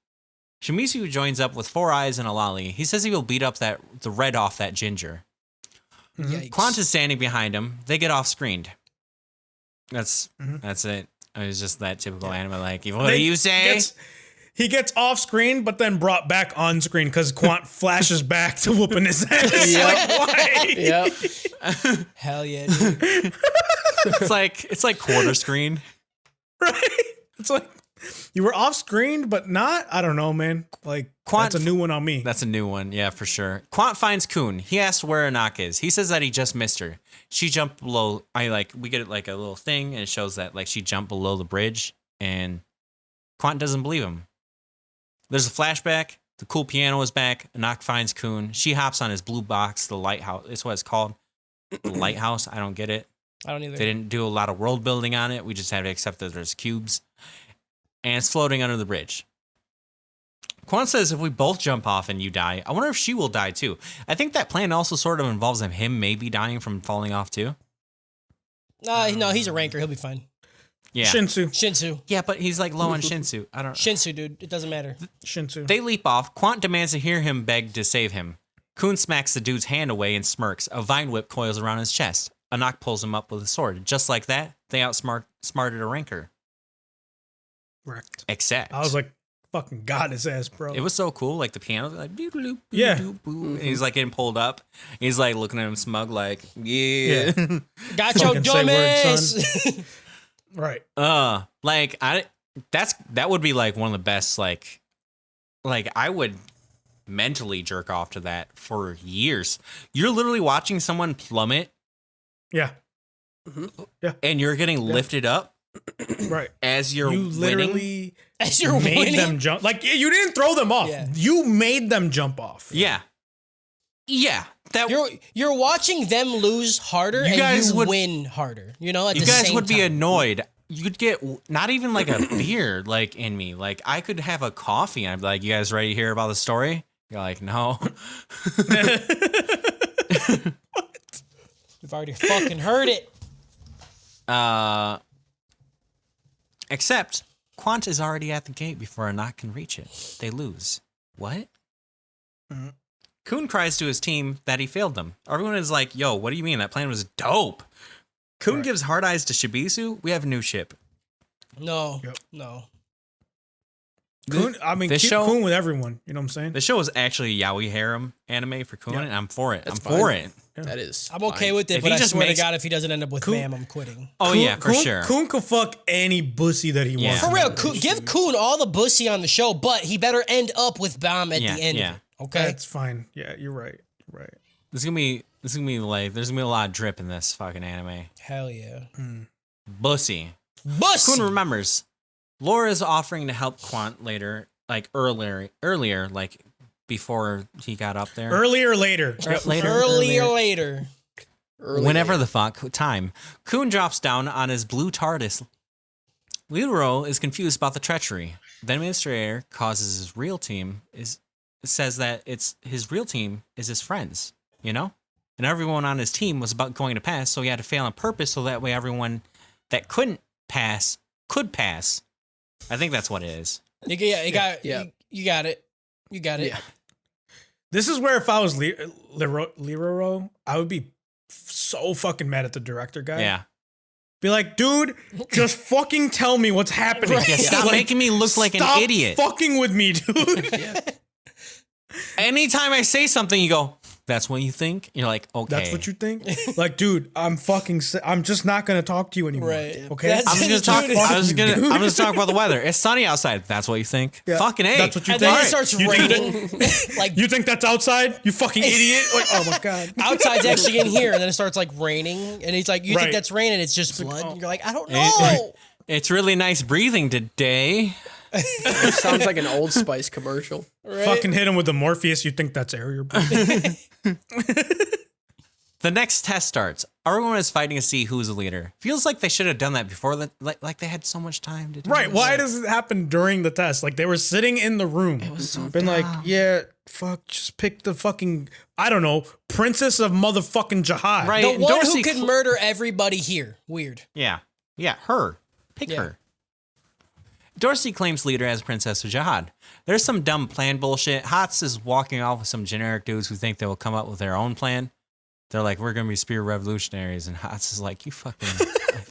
Shimizu joins up with 4 eyes and a lolly. He says he will beat up the red off that ginger. Yikes. Quant is standing behind him. They get off screened. That's it. It was just that typical anime like, what do you say? He gets off screen, but then brought back on screen because Quant flashes back to whooping his ass. Like, why? Yep. Hell yeah, dude. It's like quarter screen. Right? It's like you were off screen, but not. I don't know, man. Like Quant, that's a new one on me. That's a new one, yeah, for sure. Quant finds Kun. He asks where Anak is. He says that he just missed her. She jumped below. We get like a little thing, and it shows that like she jumped below the bridge, and Quant doesn't believe him. There's a flashback. The cool piano is back. Anak finds Kun. She hops on his blue box, the lighthouse. It's what it's called. The lighthouse. I don't get it. I don't either. They didn't do a lot of world building on it. We just have to accept that there's cubes. And it's floating under the bridge. Quan says if we both jump off and you die, I wonder if she will die too. I think that plan also sort of involves him maybe dying from falling off too. No, he's a ranker. He'll be fine. Yeah. Shinsu. Yeah, but he's like low on Shinsu. I don't know. Shinsu, dude. It doesn't matter. Shinsu. They leap off. Quant demands to hear him beg to save him. Kun smacks the dude's hand away and smirks. A vine whip coils around his chest. Anak pulls him up with a sword. Just like that, they outsmarted a ranker. Correct. Except I was like, fucking got his ass, bro. it was so cool. Like the piano, like doodle-loop, Yeah. doodle-loop, and he's like getting pulled up. He's like looking at him smug, like yeah. Got your Fucking say word, son. dumbass. Right. Like that would be like one of the best. Like I would mentally jerk off to that for years. You're literally watching someone plummet, Yeah. and you're getting lifted up Right. as you're You winning. literally As you're made winning. them jump. Like you didn't throw them off. Yeah. You made them jump off. Yeah. That You're watching them lose harder You and guys you would- win harder. You know, at you the guys same would be time. annoyed. You'd get not even like a beer like in me. Like I could have a coffee and I'd be like, "You guys ready to hear about the story?" You're like, "No." We've already fucking heard it. Except Quant is already at the gate before Anak can reach it. They lose. What? Kun cries to his team that he failed them. Everyone is like, "Yo, what do you mean? That plan was dope." Kun gives hard eyes to Shibisu. We have a new ship. No. Yep. No. Kun, I mean, This keep show- Kun with everyone. You know what I'm saying? The show is actually a yaoi harem anime for Kun, Yeah. and I'm for it. That's I'm for fine. it. That is. I'm okay fine. with it, If but he I just swear makes- to God, if he doesn't end up with Bam, I'm quitting. Oh yeah, for sure. Kun could fuck any bussy that he Yeah. wants. For real, give Kun all the bussy on the show, but he better end up with Bam at Yeah, the end. yeah. Of it, okay. That's fine. Yeah, you're right. You're right. This is gonna be like there's gonna be a lot of drip in this fucking anime. Hell yeah. Bussy. Bussy. Kun remembers. Laura is offering to help Quant later, like earlier, like before he got up there. Earlier, later. Earlier. Whenever the fuck time. Kun drops down on his blue TARDIS. Leroy is confused about the treachery. the administrator causes his real team says that his real team is his friends, you know? And everyone on his team was about going to pass, so he had to fail on purpose so that way everyone that couldn't pass could pass. I think that's what it is. You got it. You got it. Yeah. This is where if I was Lero, I would be so fucking mad at the director guy. Yeah. Be like, dude, just fucking tell me what's happening. Yeah, stop Like, making me look like an stop idiot. fucking with me, dude. Anytime I say something, you go, that's what you think? You're like, okay. That's what you think? Like, dude, I'm just not gonna talk to you anymore. Right. Okay. That's- I'm just gonna talk. Dude. I'm just talk about the weather. It's sunny outside. That's what you think. Yeah, Fucking A. that's what you And think. then it starts You think raining. Like You think that's outside? You fucking idiot. Like, oh my god. outside's actually in here, and then it starts like raining, and he's like, "You Right. think that's raining? It's just blood." oh. And you're like, "I don't Eh, know." right. It's really nice breathing today. Sounds like an Old Spice commercial. Right? Fucking hit him with the Morpheus. You think that's air? The next test starts. Everyone is fighting to see who's the leader. Feels like they should have done that before. Like they had so much time to do Right. this. Why does it happen during the test? Like they were sitting in the room. It was so been like, yeah, fuck, just pick the fucking, I don't know, princess of motherfucking Jihad. Right. The And one Dorsey who could murder everybody here. Weird. Yeah. Yeah, her. Pick Yeah. her. Dorsey claims leader as Princess of Jihad. There's some dumb plan bullshit. Hots is walking off with some generic dudes who think they will come up with their own plan. They're like, we're going to be spear revolutionaries. And Hots is like, you fucking...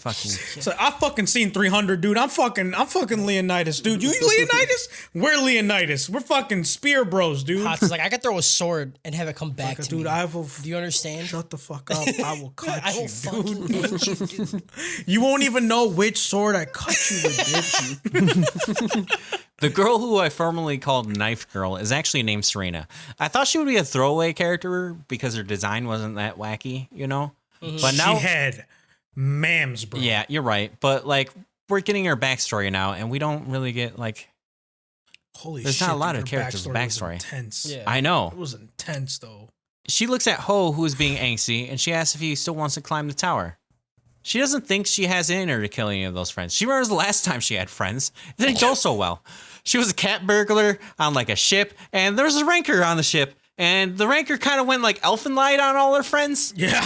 So I fucking seen 300, dude. I'm fucking Leonidas, dude. You Leonidas? We're Leonidas. We're fucking spear bros, dude. Hots is like, I could throw a sword and have it come back to Dude, me. I will. Do you understand? Shut the fuck up. I will cut I will you, fucking dude. end you, dude. You won't even know which sword I cut you with, bitch. The girl who I formerly called Knife Girl is actually named Serena. I thought she would be a throwaway character because her design wasn't that wacky, you know? But now... She had mams, bro. Yeah, you're right. But, like, we're getting her backstory now, and we don't really get, like... Holy There's shit. not a lot dude, of her characters with was backstory. Intense. Yeah. I know. It was intense, though. She looks at Ho, who is being angsty, and she asks if he still wants to climb the tower. She doesn't think she has it in her to kill any of those friends. She remembers the last time she had friends. It didn't go so well. She was a cat burglar on like a ship, and there was a ranker on the ship, and the ranker kind of went like elfin light on all her friends. Yeah.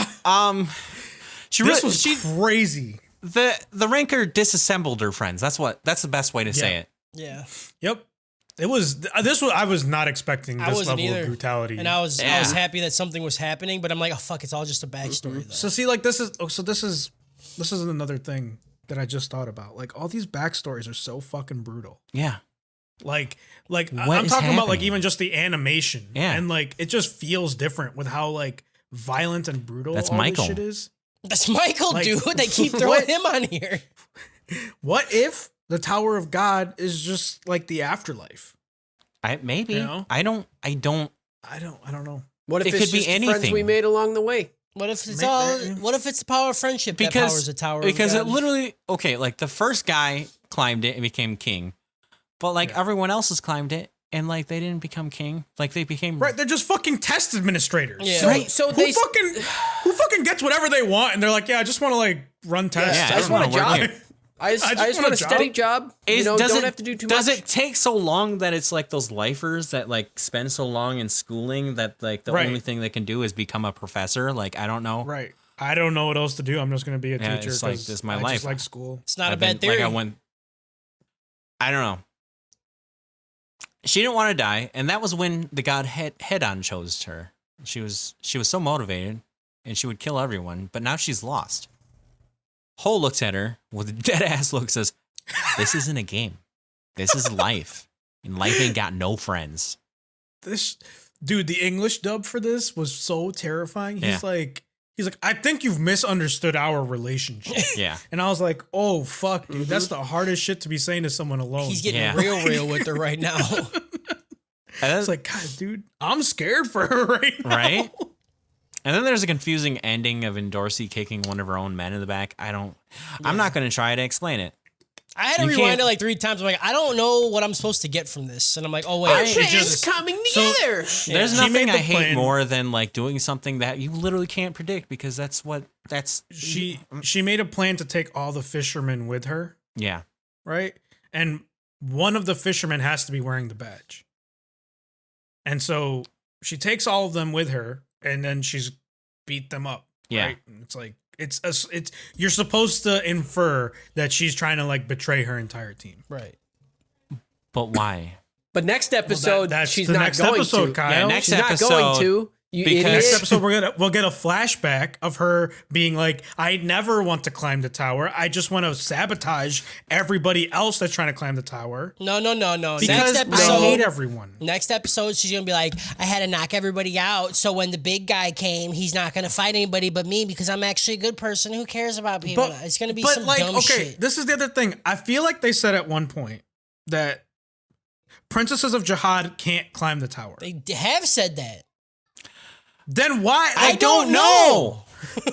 She This really, was she crazy. the ranker disassembled her friends. That's the best way to say it. Yeah. Yep. It was I was not expecting I this wasn't level either. of brutality. And I was Yeah. happy that something was happening, but I'm like, oh fuck, it's all just a backstory though. So see, like this is another thing that I just thought about. Like all these backstories are so fucking brutal. Yeah. Like What I'm is talking about like happening? even just the animation. Yeah. And like it just feels different with how like violent and brutal That's all Michael. this shit is. That's Michael, Like, dude. They keep throwing him on here. What if the Tower of God is just like the afterlife? Maybe. You know? I don't I don't know. What if It it's could be just the friends anything. we made along the way? What if it's Maybe. what if it's the power of friendship that powers the tower? because of it God? literally like the first guy climbed it and became king, but like everyone else has climbed it and like they didn't become king, like they became Right, they're just fucking test administrators. Yeah. So, Right. so Who they fucking gets whatever they want and they're like, yeah, I just want to like run tests. Yeah, I just want a wanna work job. here. I just want want a a steady job. job. You know, don't have to do too much. Does it take so long that it's like those lifers that like spend so long in schooling that like the Right. only thing they can do is become a professor? Like I don't know. Right. I don't know what else to do. I'm just gonna be a Yeah, teacher. it's like, 'cause this is my I life. just like school. It's not a I've bad been- theory. I don't know. She didn't want to die, and that was when the god Hedon chose her. She was so motivated, and she would kill everyone. But now she's lost. Ho looks at her with a dead ass look, says, "This isn't a game. This is life, and life ain't got no friends." This dude, the English dub for this was so terrifying. He's Yeah. like, I think you've misunderstood our relationship. Yeah, And I was like, oh fuck, dude, that's the hardest shit to be saying to someone alone. He's getting Yeah. real with her right now. It's like, God, dude, I'm scared for her right now. right. And then there's a confusing ending of Dorsey kicking one of her own men in the back. I'm not going to try to explain it. I had to You rewind can't- it like 3 times. I'm like, I don't know what I'm supposed to get from this. And I'm like, oh wait, Our it plans just- coming together. There's She nothing made I the hate plan. more than like doing something that you literally can't predict because that's She made a plan to take all the fishermen with her, yeah. right? And one of the fishermen has to be wearing the badge. And so she takes all of them with her, and then she's beat them up. Yeah. Right? And it's like it's you're supposed to infer that she's trying to like betray her entire team. Right. But why? But next episode, that's she's the not next going episode, to. Kyle. Yeah, next She's not episode, going to. You because- idiot. Next episode, we'll get a flashback of her being like, "I never want to climb the tower. I just want to sabotage everybody else that's trying to climb the tower No. because Next I episode, hate everyone." Next episode, she's gonna be like, I had to knock everybody out. So when the big guy came, he's not gonna fight anybody but me because I'm actually a good person who cares about people. It's gonna be some dumb shit. This is the other thing. I feel like they said at one point that princesses of Jihad can't climb the tower. They have said that. Then why? I don't know.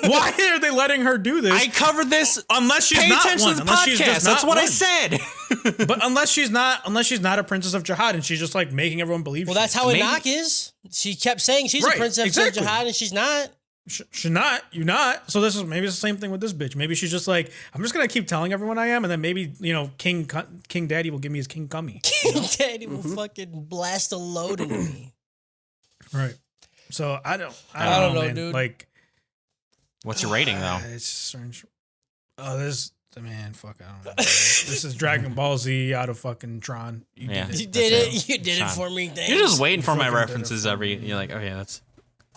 Why are they letting her do this? I covered this. Unless she's Pay not attention one. to the Unless she's podcast. just That's not what I one. said. But unless she's not a princess of Jihad, and she's just like making everyone believe. Well, she that's is. how Maybe- Enoch is. She kept saying she's Right, a princess exactly. of Jihad, and she's not. She's not. You're not. So this is maybe it's the same thing with this bitch. Maybe she's just like, I'm just gonna keep telling everyone I am, and then maybe King Daddy will give me his King Cummy. Daddy will fucking blast a load into me. Right. So I don't know, man. dude. Like, What's your rating though? it's strange. Oh, man, fuck, I don't know. This is Dragon Ball Z out of fucking Tron. You Yeah. did You it. did That's it. You did it Sean. for me. Thanks. You're just waiting for my fucking did it references for every. me. You're like, okay, that's.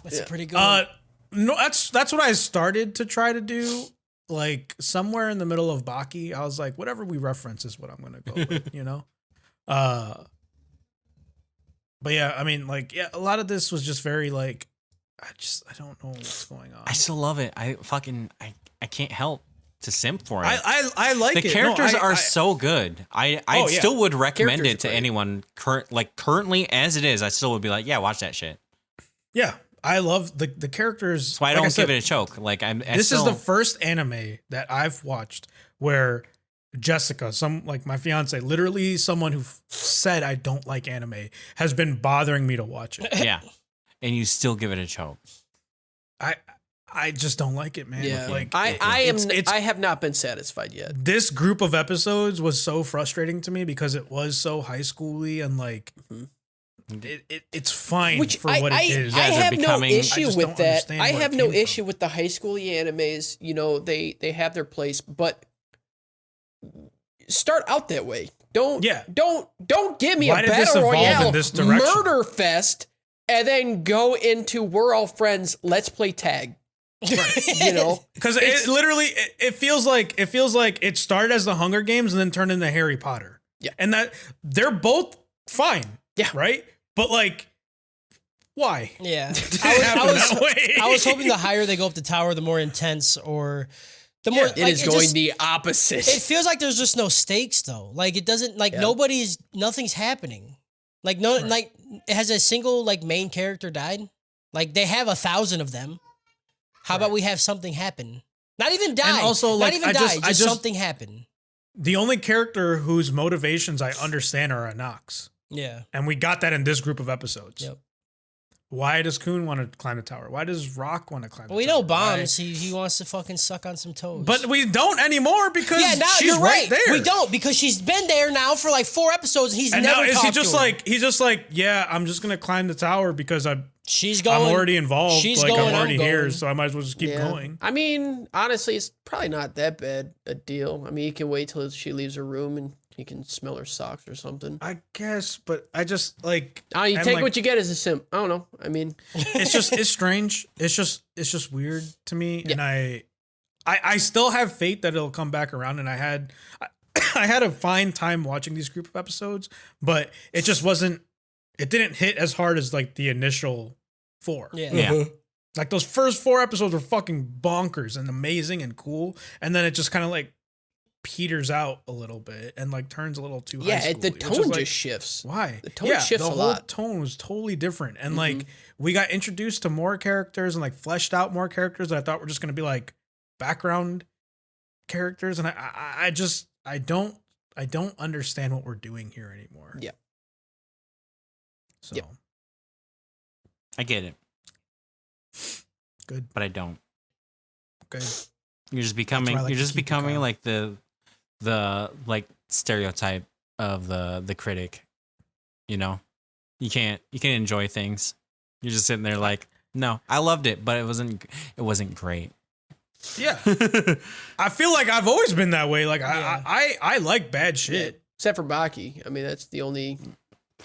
That's pretty good. No, that's what I started to try to do. Like somewhere in the middle of Baki, I was like, whatever we reference is what I'm gonna go with, you know. But yeah, I mean, like, yeah, a lot of this was just very like, I don't know what's going on. I still love it. I can't help to simp for it. I like the it. characters No, are so good. I Oh, yeah. still would recommend Characters it to are great. anyone currently as it is. I still would be like, yeah, watch that shit. Yeah, I love the characters. That's why I like don't said, give it a choke. Like This is the first anime that I've watched where Jessica, my fiance, literally someone who said I don't like anime, has been bothering me to watch it. yeah, and you still give it a choke. I just don't like it, man. Yeah, Like I have not been satisfied yet. this group of episodes was so frustrating to me because it was so high schooly and like it's fine Which for what it is. I guys are have no becoming- I issue just with don't that. understand I where have it no came from. issue with the high school animes. You know, they have their place, but start out that way. Don't give me Why a did this battle evolve in royale this direction? murder fest and then go into we're all friends. Let's play tag. You know, Because it literally it feels like it started as the Hunger Games and then turned into Harry Potter. Yeah. And that they're both fine. Yeah. Right? But like why? Yeah. happen that way. I was hoping the higher they go up the tower, the more intense or the more it is going the opposite. It feels like there's just no stakes though. Like it doesn't like nothing's happening. Like like has a single like main character died? Like they have 1,000 of them. How about we have something happen? Not even die. And also, like, not even I die. just- Just something happen. The only character whose motivations I understand are Anox. Yeah. And we got that in this group of episodes. Yep. Why does Kun want to climb the tower? Why does Rock want to climb But the we tower? know Bombs. He wants to fucking suck on some toes. But we don't anymore because yeah, now she's you're right. there. We don't because she's been there now for like 4 episodes and he's And never now is talked he just to her. like he's just like, yeah, I'm just gonna climb the tower because She's going. I'm already involved. She's Like going. I'm already I'm here, going. so I might as well just keep Yeah. going. I mean, honestly, it's probably not that bad a deal. I mean, you can wait till she leaves her room and you can smell her socks or something. I guess, but I just like You and, take like, what you get as a simp. I don't know. I mean, it's strange. It's just weird to me, and I still have faith that it'll come back around. And I had a fine time watching these group of episodes, but it just wasn't. It didn't hit as hard as like the initial 4. Yeah. Yeah. Like those first 4 episodes were fucking bonkers and amazing and cool, and then it just kind of like peters out a little bit and like turns a little too high the schooly, which tone is, just like, shifts. why The tone shifts the a whole lot. tone was totally different, and like we got introduced to more characters and like fleshed out more characters that I thought were just gonna be like background characters, and I don't understand what we're doing here anymore. Yeah. So Yep. I get it, good. but I don't. Good. You're just becoming. where I like You're to just keep it, becoming Kyle. like the like stereotype of the critic. You know, you can't enjoy things. You're just sitting there like, no, I loved it, but it wasn't great. Yeah. I feel like I've always been that way. Like I like bad shit. Except for Baki. I mean, that's the only.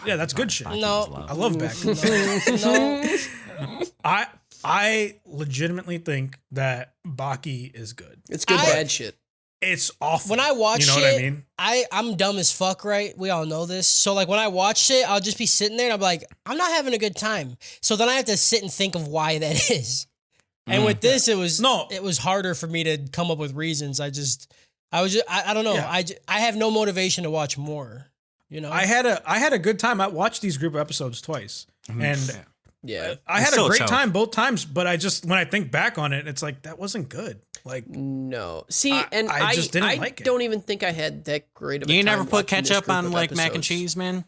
Yeah, that's good shit. No. I love Baki. No. I legitimately think that Baki is good. It's good bad shit. It's awful. When I watch you know it, what I mean? I'm dumb as fuck, right? We all know this. So like when I watch it, I'll just be sitting there and I'm like, I'm not having a good time. So then I have to sit and think of why that is. And with this, it was harder for me to come up with reasons. I don't know. Yeah. I have no motivation to watch more. You know, I had a good time. I watched these group episodes twice, and Yeah. I had Still a a great show. time both times. But when I think back on it, it's like that wasn't good. Like No. See, I just didn't like it. don't even think I had that great of a You time never put watching this ketchup group on of like mac and episodes. cheese, man?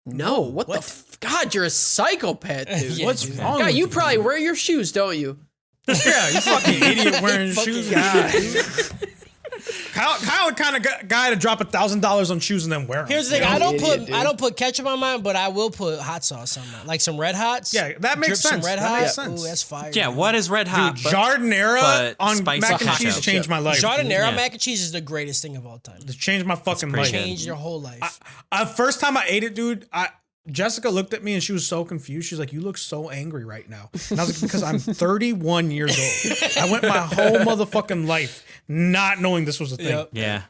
No, what What? the God, you're a psychopath, dude. Yeah, what's dude. wrong? God, with you probably wear your shoes, don't you? Yeah, you fucking idiot wearing Fucking shoes. guy. Kyle the kind of guy to drop $1,000 on shoes and then wear them. here's the thing. Yeah, I don't idiot, dude. I don't put ketchup on mine, but I will put hot sauce on mine, like some Red Hots. Yeah, that makes Drip some sense. Red That Hot. makes sense. Ooh, that's fire. Yeah, what is red hot? Dude, Jardinera but on spicy mac and ketchup. cheese changed my life. Jardinera Yeah. mac and cheese is the greatest thing of all time. It changed my fucking pretty life. good. Changed your whole life. First time I ate it, dude, Jessica looked at me and she was so confused. She's like, "You look so angry right now." And I was like, "Because I'm 31 years old. I went my whole motherfucking life not knowing this was a thing." Yep. Yeah.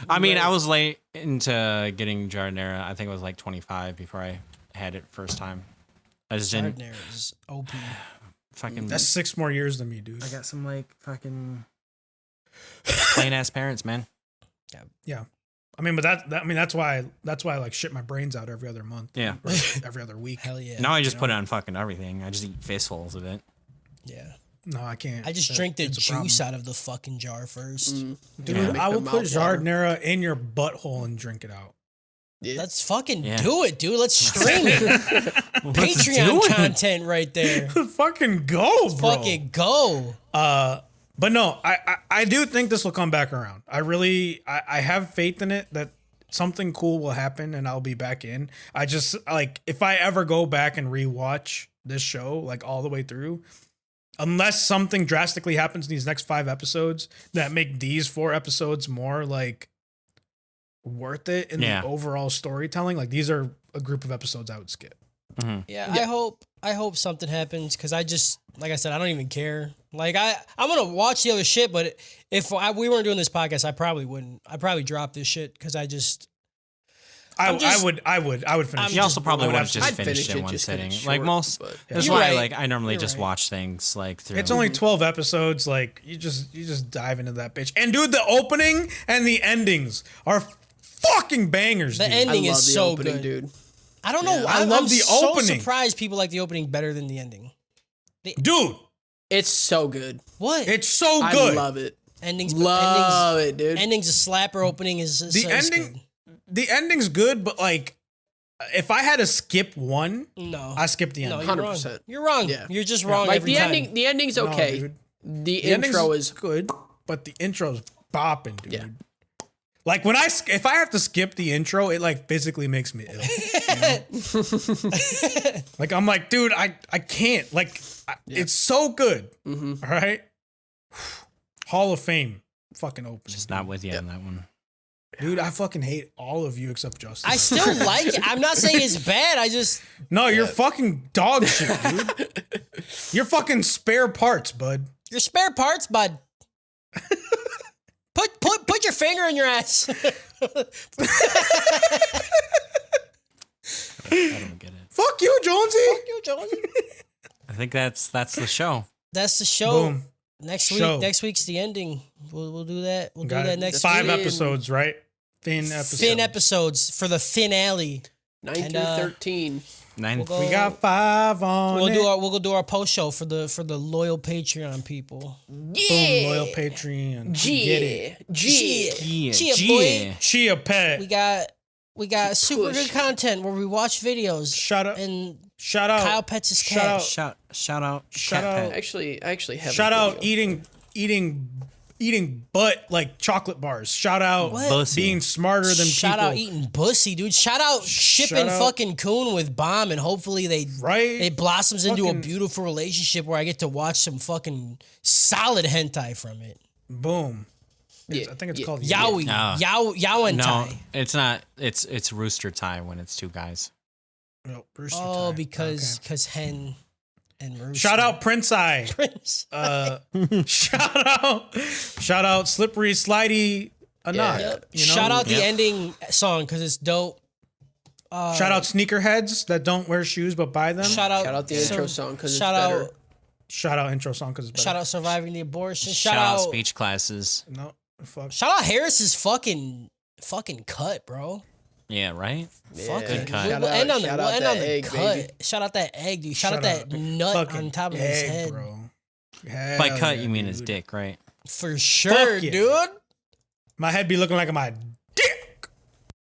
I mean, I was late into getting Jardinera. I think it was like 25 before I had it first time. I just didn't Jardinera is OP. fucking. That's 6 more years than me, dude. I got some like fucking plain ass parents, man. Yeah. I mean, but that's why I like shit my brains out every other month. Yeah. Or every other week. Hell yeah. Now I just put it on fucking everything. I just eat fistfuls of it. Yeah. No, I can't. I just That- drink the it's a problem. juice out of the fucking jar first. Dude, Yeah. I will Make the put mouth water. Jardinera in your butthole and drink it out. Yeah. Let's fucking Yeah. do it, dude. Let's stream it. Patreon content right there. Fucking go, bro. Fucking go. But no, I do think this will come back around. I have faith in it that something cool will happen and I'll be back in. I just like if I ever go back and rewatch this show like all the way through, unless something drastically happens in these next 5 episodes that make these 4 episodes more like worth it in Yeah. the overall storytelling, like these are a group of episodes I would skip. Yeah, I hope something happens because I just, like I said, I don't even care. Like I'm gonna watch the other shit, but if we weren't doing this podcast, I probably wouldn't. I'd probably drop this shit because I just. I just- would finish. You also probably would have I'd just I'd finished finish it it in one just 'cause sitting. it's Like short, most, but- that's You're why right. like I normally You're just right. watch things like through. It's only 12 episodes. Like you just dive into that bitch. And dude, the opening and the endings are fucking bangers. The dude. ending I love is the so opening, good. dude. I don't know. I I'm love the so opening. surprised people like the opening better than the ending. Dude, It's so good. What? it's so I good. love it. endings. Love it, dude. Endings a slapper. Opening is The so ending- The ending's good, but like if I had to skip one, Good. No, I skip the no, ending. you're wrong. 100%. You're wrong. Yeah. You're just wrong Like every the time. ending. The ending's No, okay. dude. The The ending's intro is good, but the intro's bopping, dude. Yeah. Like when if I have to skip the intro, it like physically makes me ill. You know? Like I'm like, dude, I can't. Like it's so good. All right. Hall of Fame fucking open. just not with you on that one. Dude, I fucking hate all of you except Justin. I still like it. I'm not saying it's bad. I just No, you're fucking dog shit, dude. You're fucking spare parts, bud. your spare parts, bud. Put your finger in your ass. I don't get it. Fuck you, Jonesy. You, Jones. I think that's the show. That's the show. Boom. Next Show. week. Next week's the ending. We'll do that. We'll Got do that it. next 5 week. episodes, right? Thin episodes. Fin episodes for the finale. 9 And, through 13. 9. We'll go- We got 5 on We'll it. we'll go do our post show for the loyal Patreon people. Boom, loyal Patreon. Get it. Yeah, Chia, boy. yeah. Chia Pet. We got super Push. good content where we watch videos. Shout out. And Shout out. Kyle pets his Shout cat. out. Shout out. Shout Cat out. Pet. I actually have Shout a out video. eating eating butt like chocolate bars. Shout out Bussy. being smarter than Shout people. out eating bussy, dude. Shout out shipping out- fucking Coon with Bomb, and hopefully Right? it blossoms into a Fucking- beautiful relationship where I get to watch some fucking solid hentai from it. Boom. Yeah, I think it's yeah. called Yaoi, yaoi No, hentai. it's not. It's rooster time when it's two guys. No, Brewster Oh, time. because hen and rooster. Shout out Prince Eye. Prince. Shout out Slippery Slidey Anat. Yeah. You know? Shout out the Yep. ending song because it's dope. Shout out sneakerheads that don't wear shoes but buy them. Shout out, Shout out the intro song because it's shout better. out, Shout out intro song because it's better. shout out surviving the abortion. Shout out speech classes. No, fuck. Shout out Harris's fucking cut, bro. Yeah, right. Fuck Good it. cut. We'll end on the, shout we'll out end that on the egg, cut. baby. Shout out that egg, dude. Shout out that nut fucking on top of his egg, head. bro. By Hell cut, yeah, you mean his dude. dick, right? For sure, yeah. dude. My head be looking like my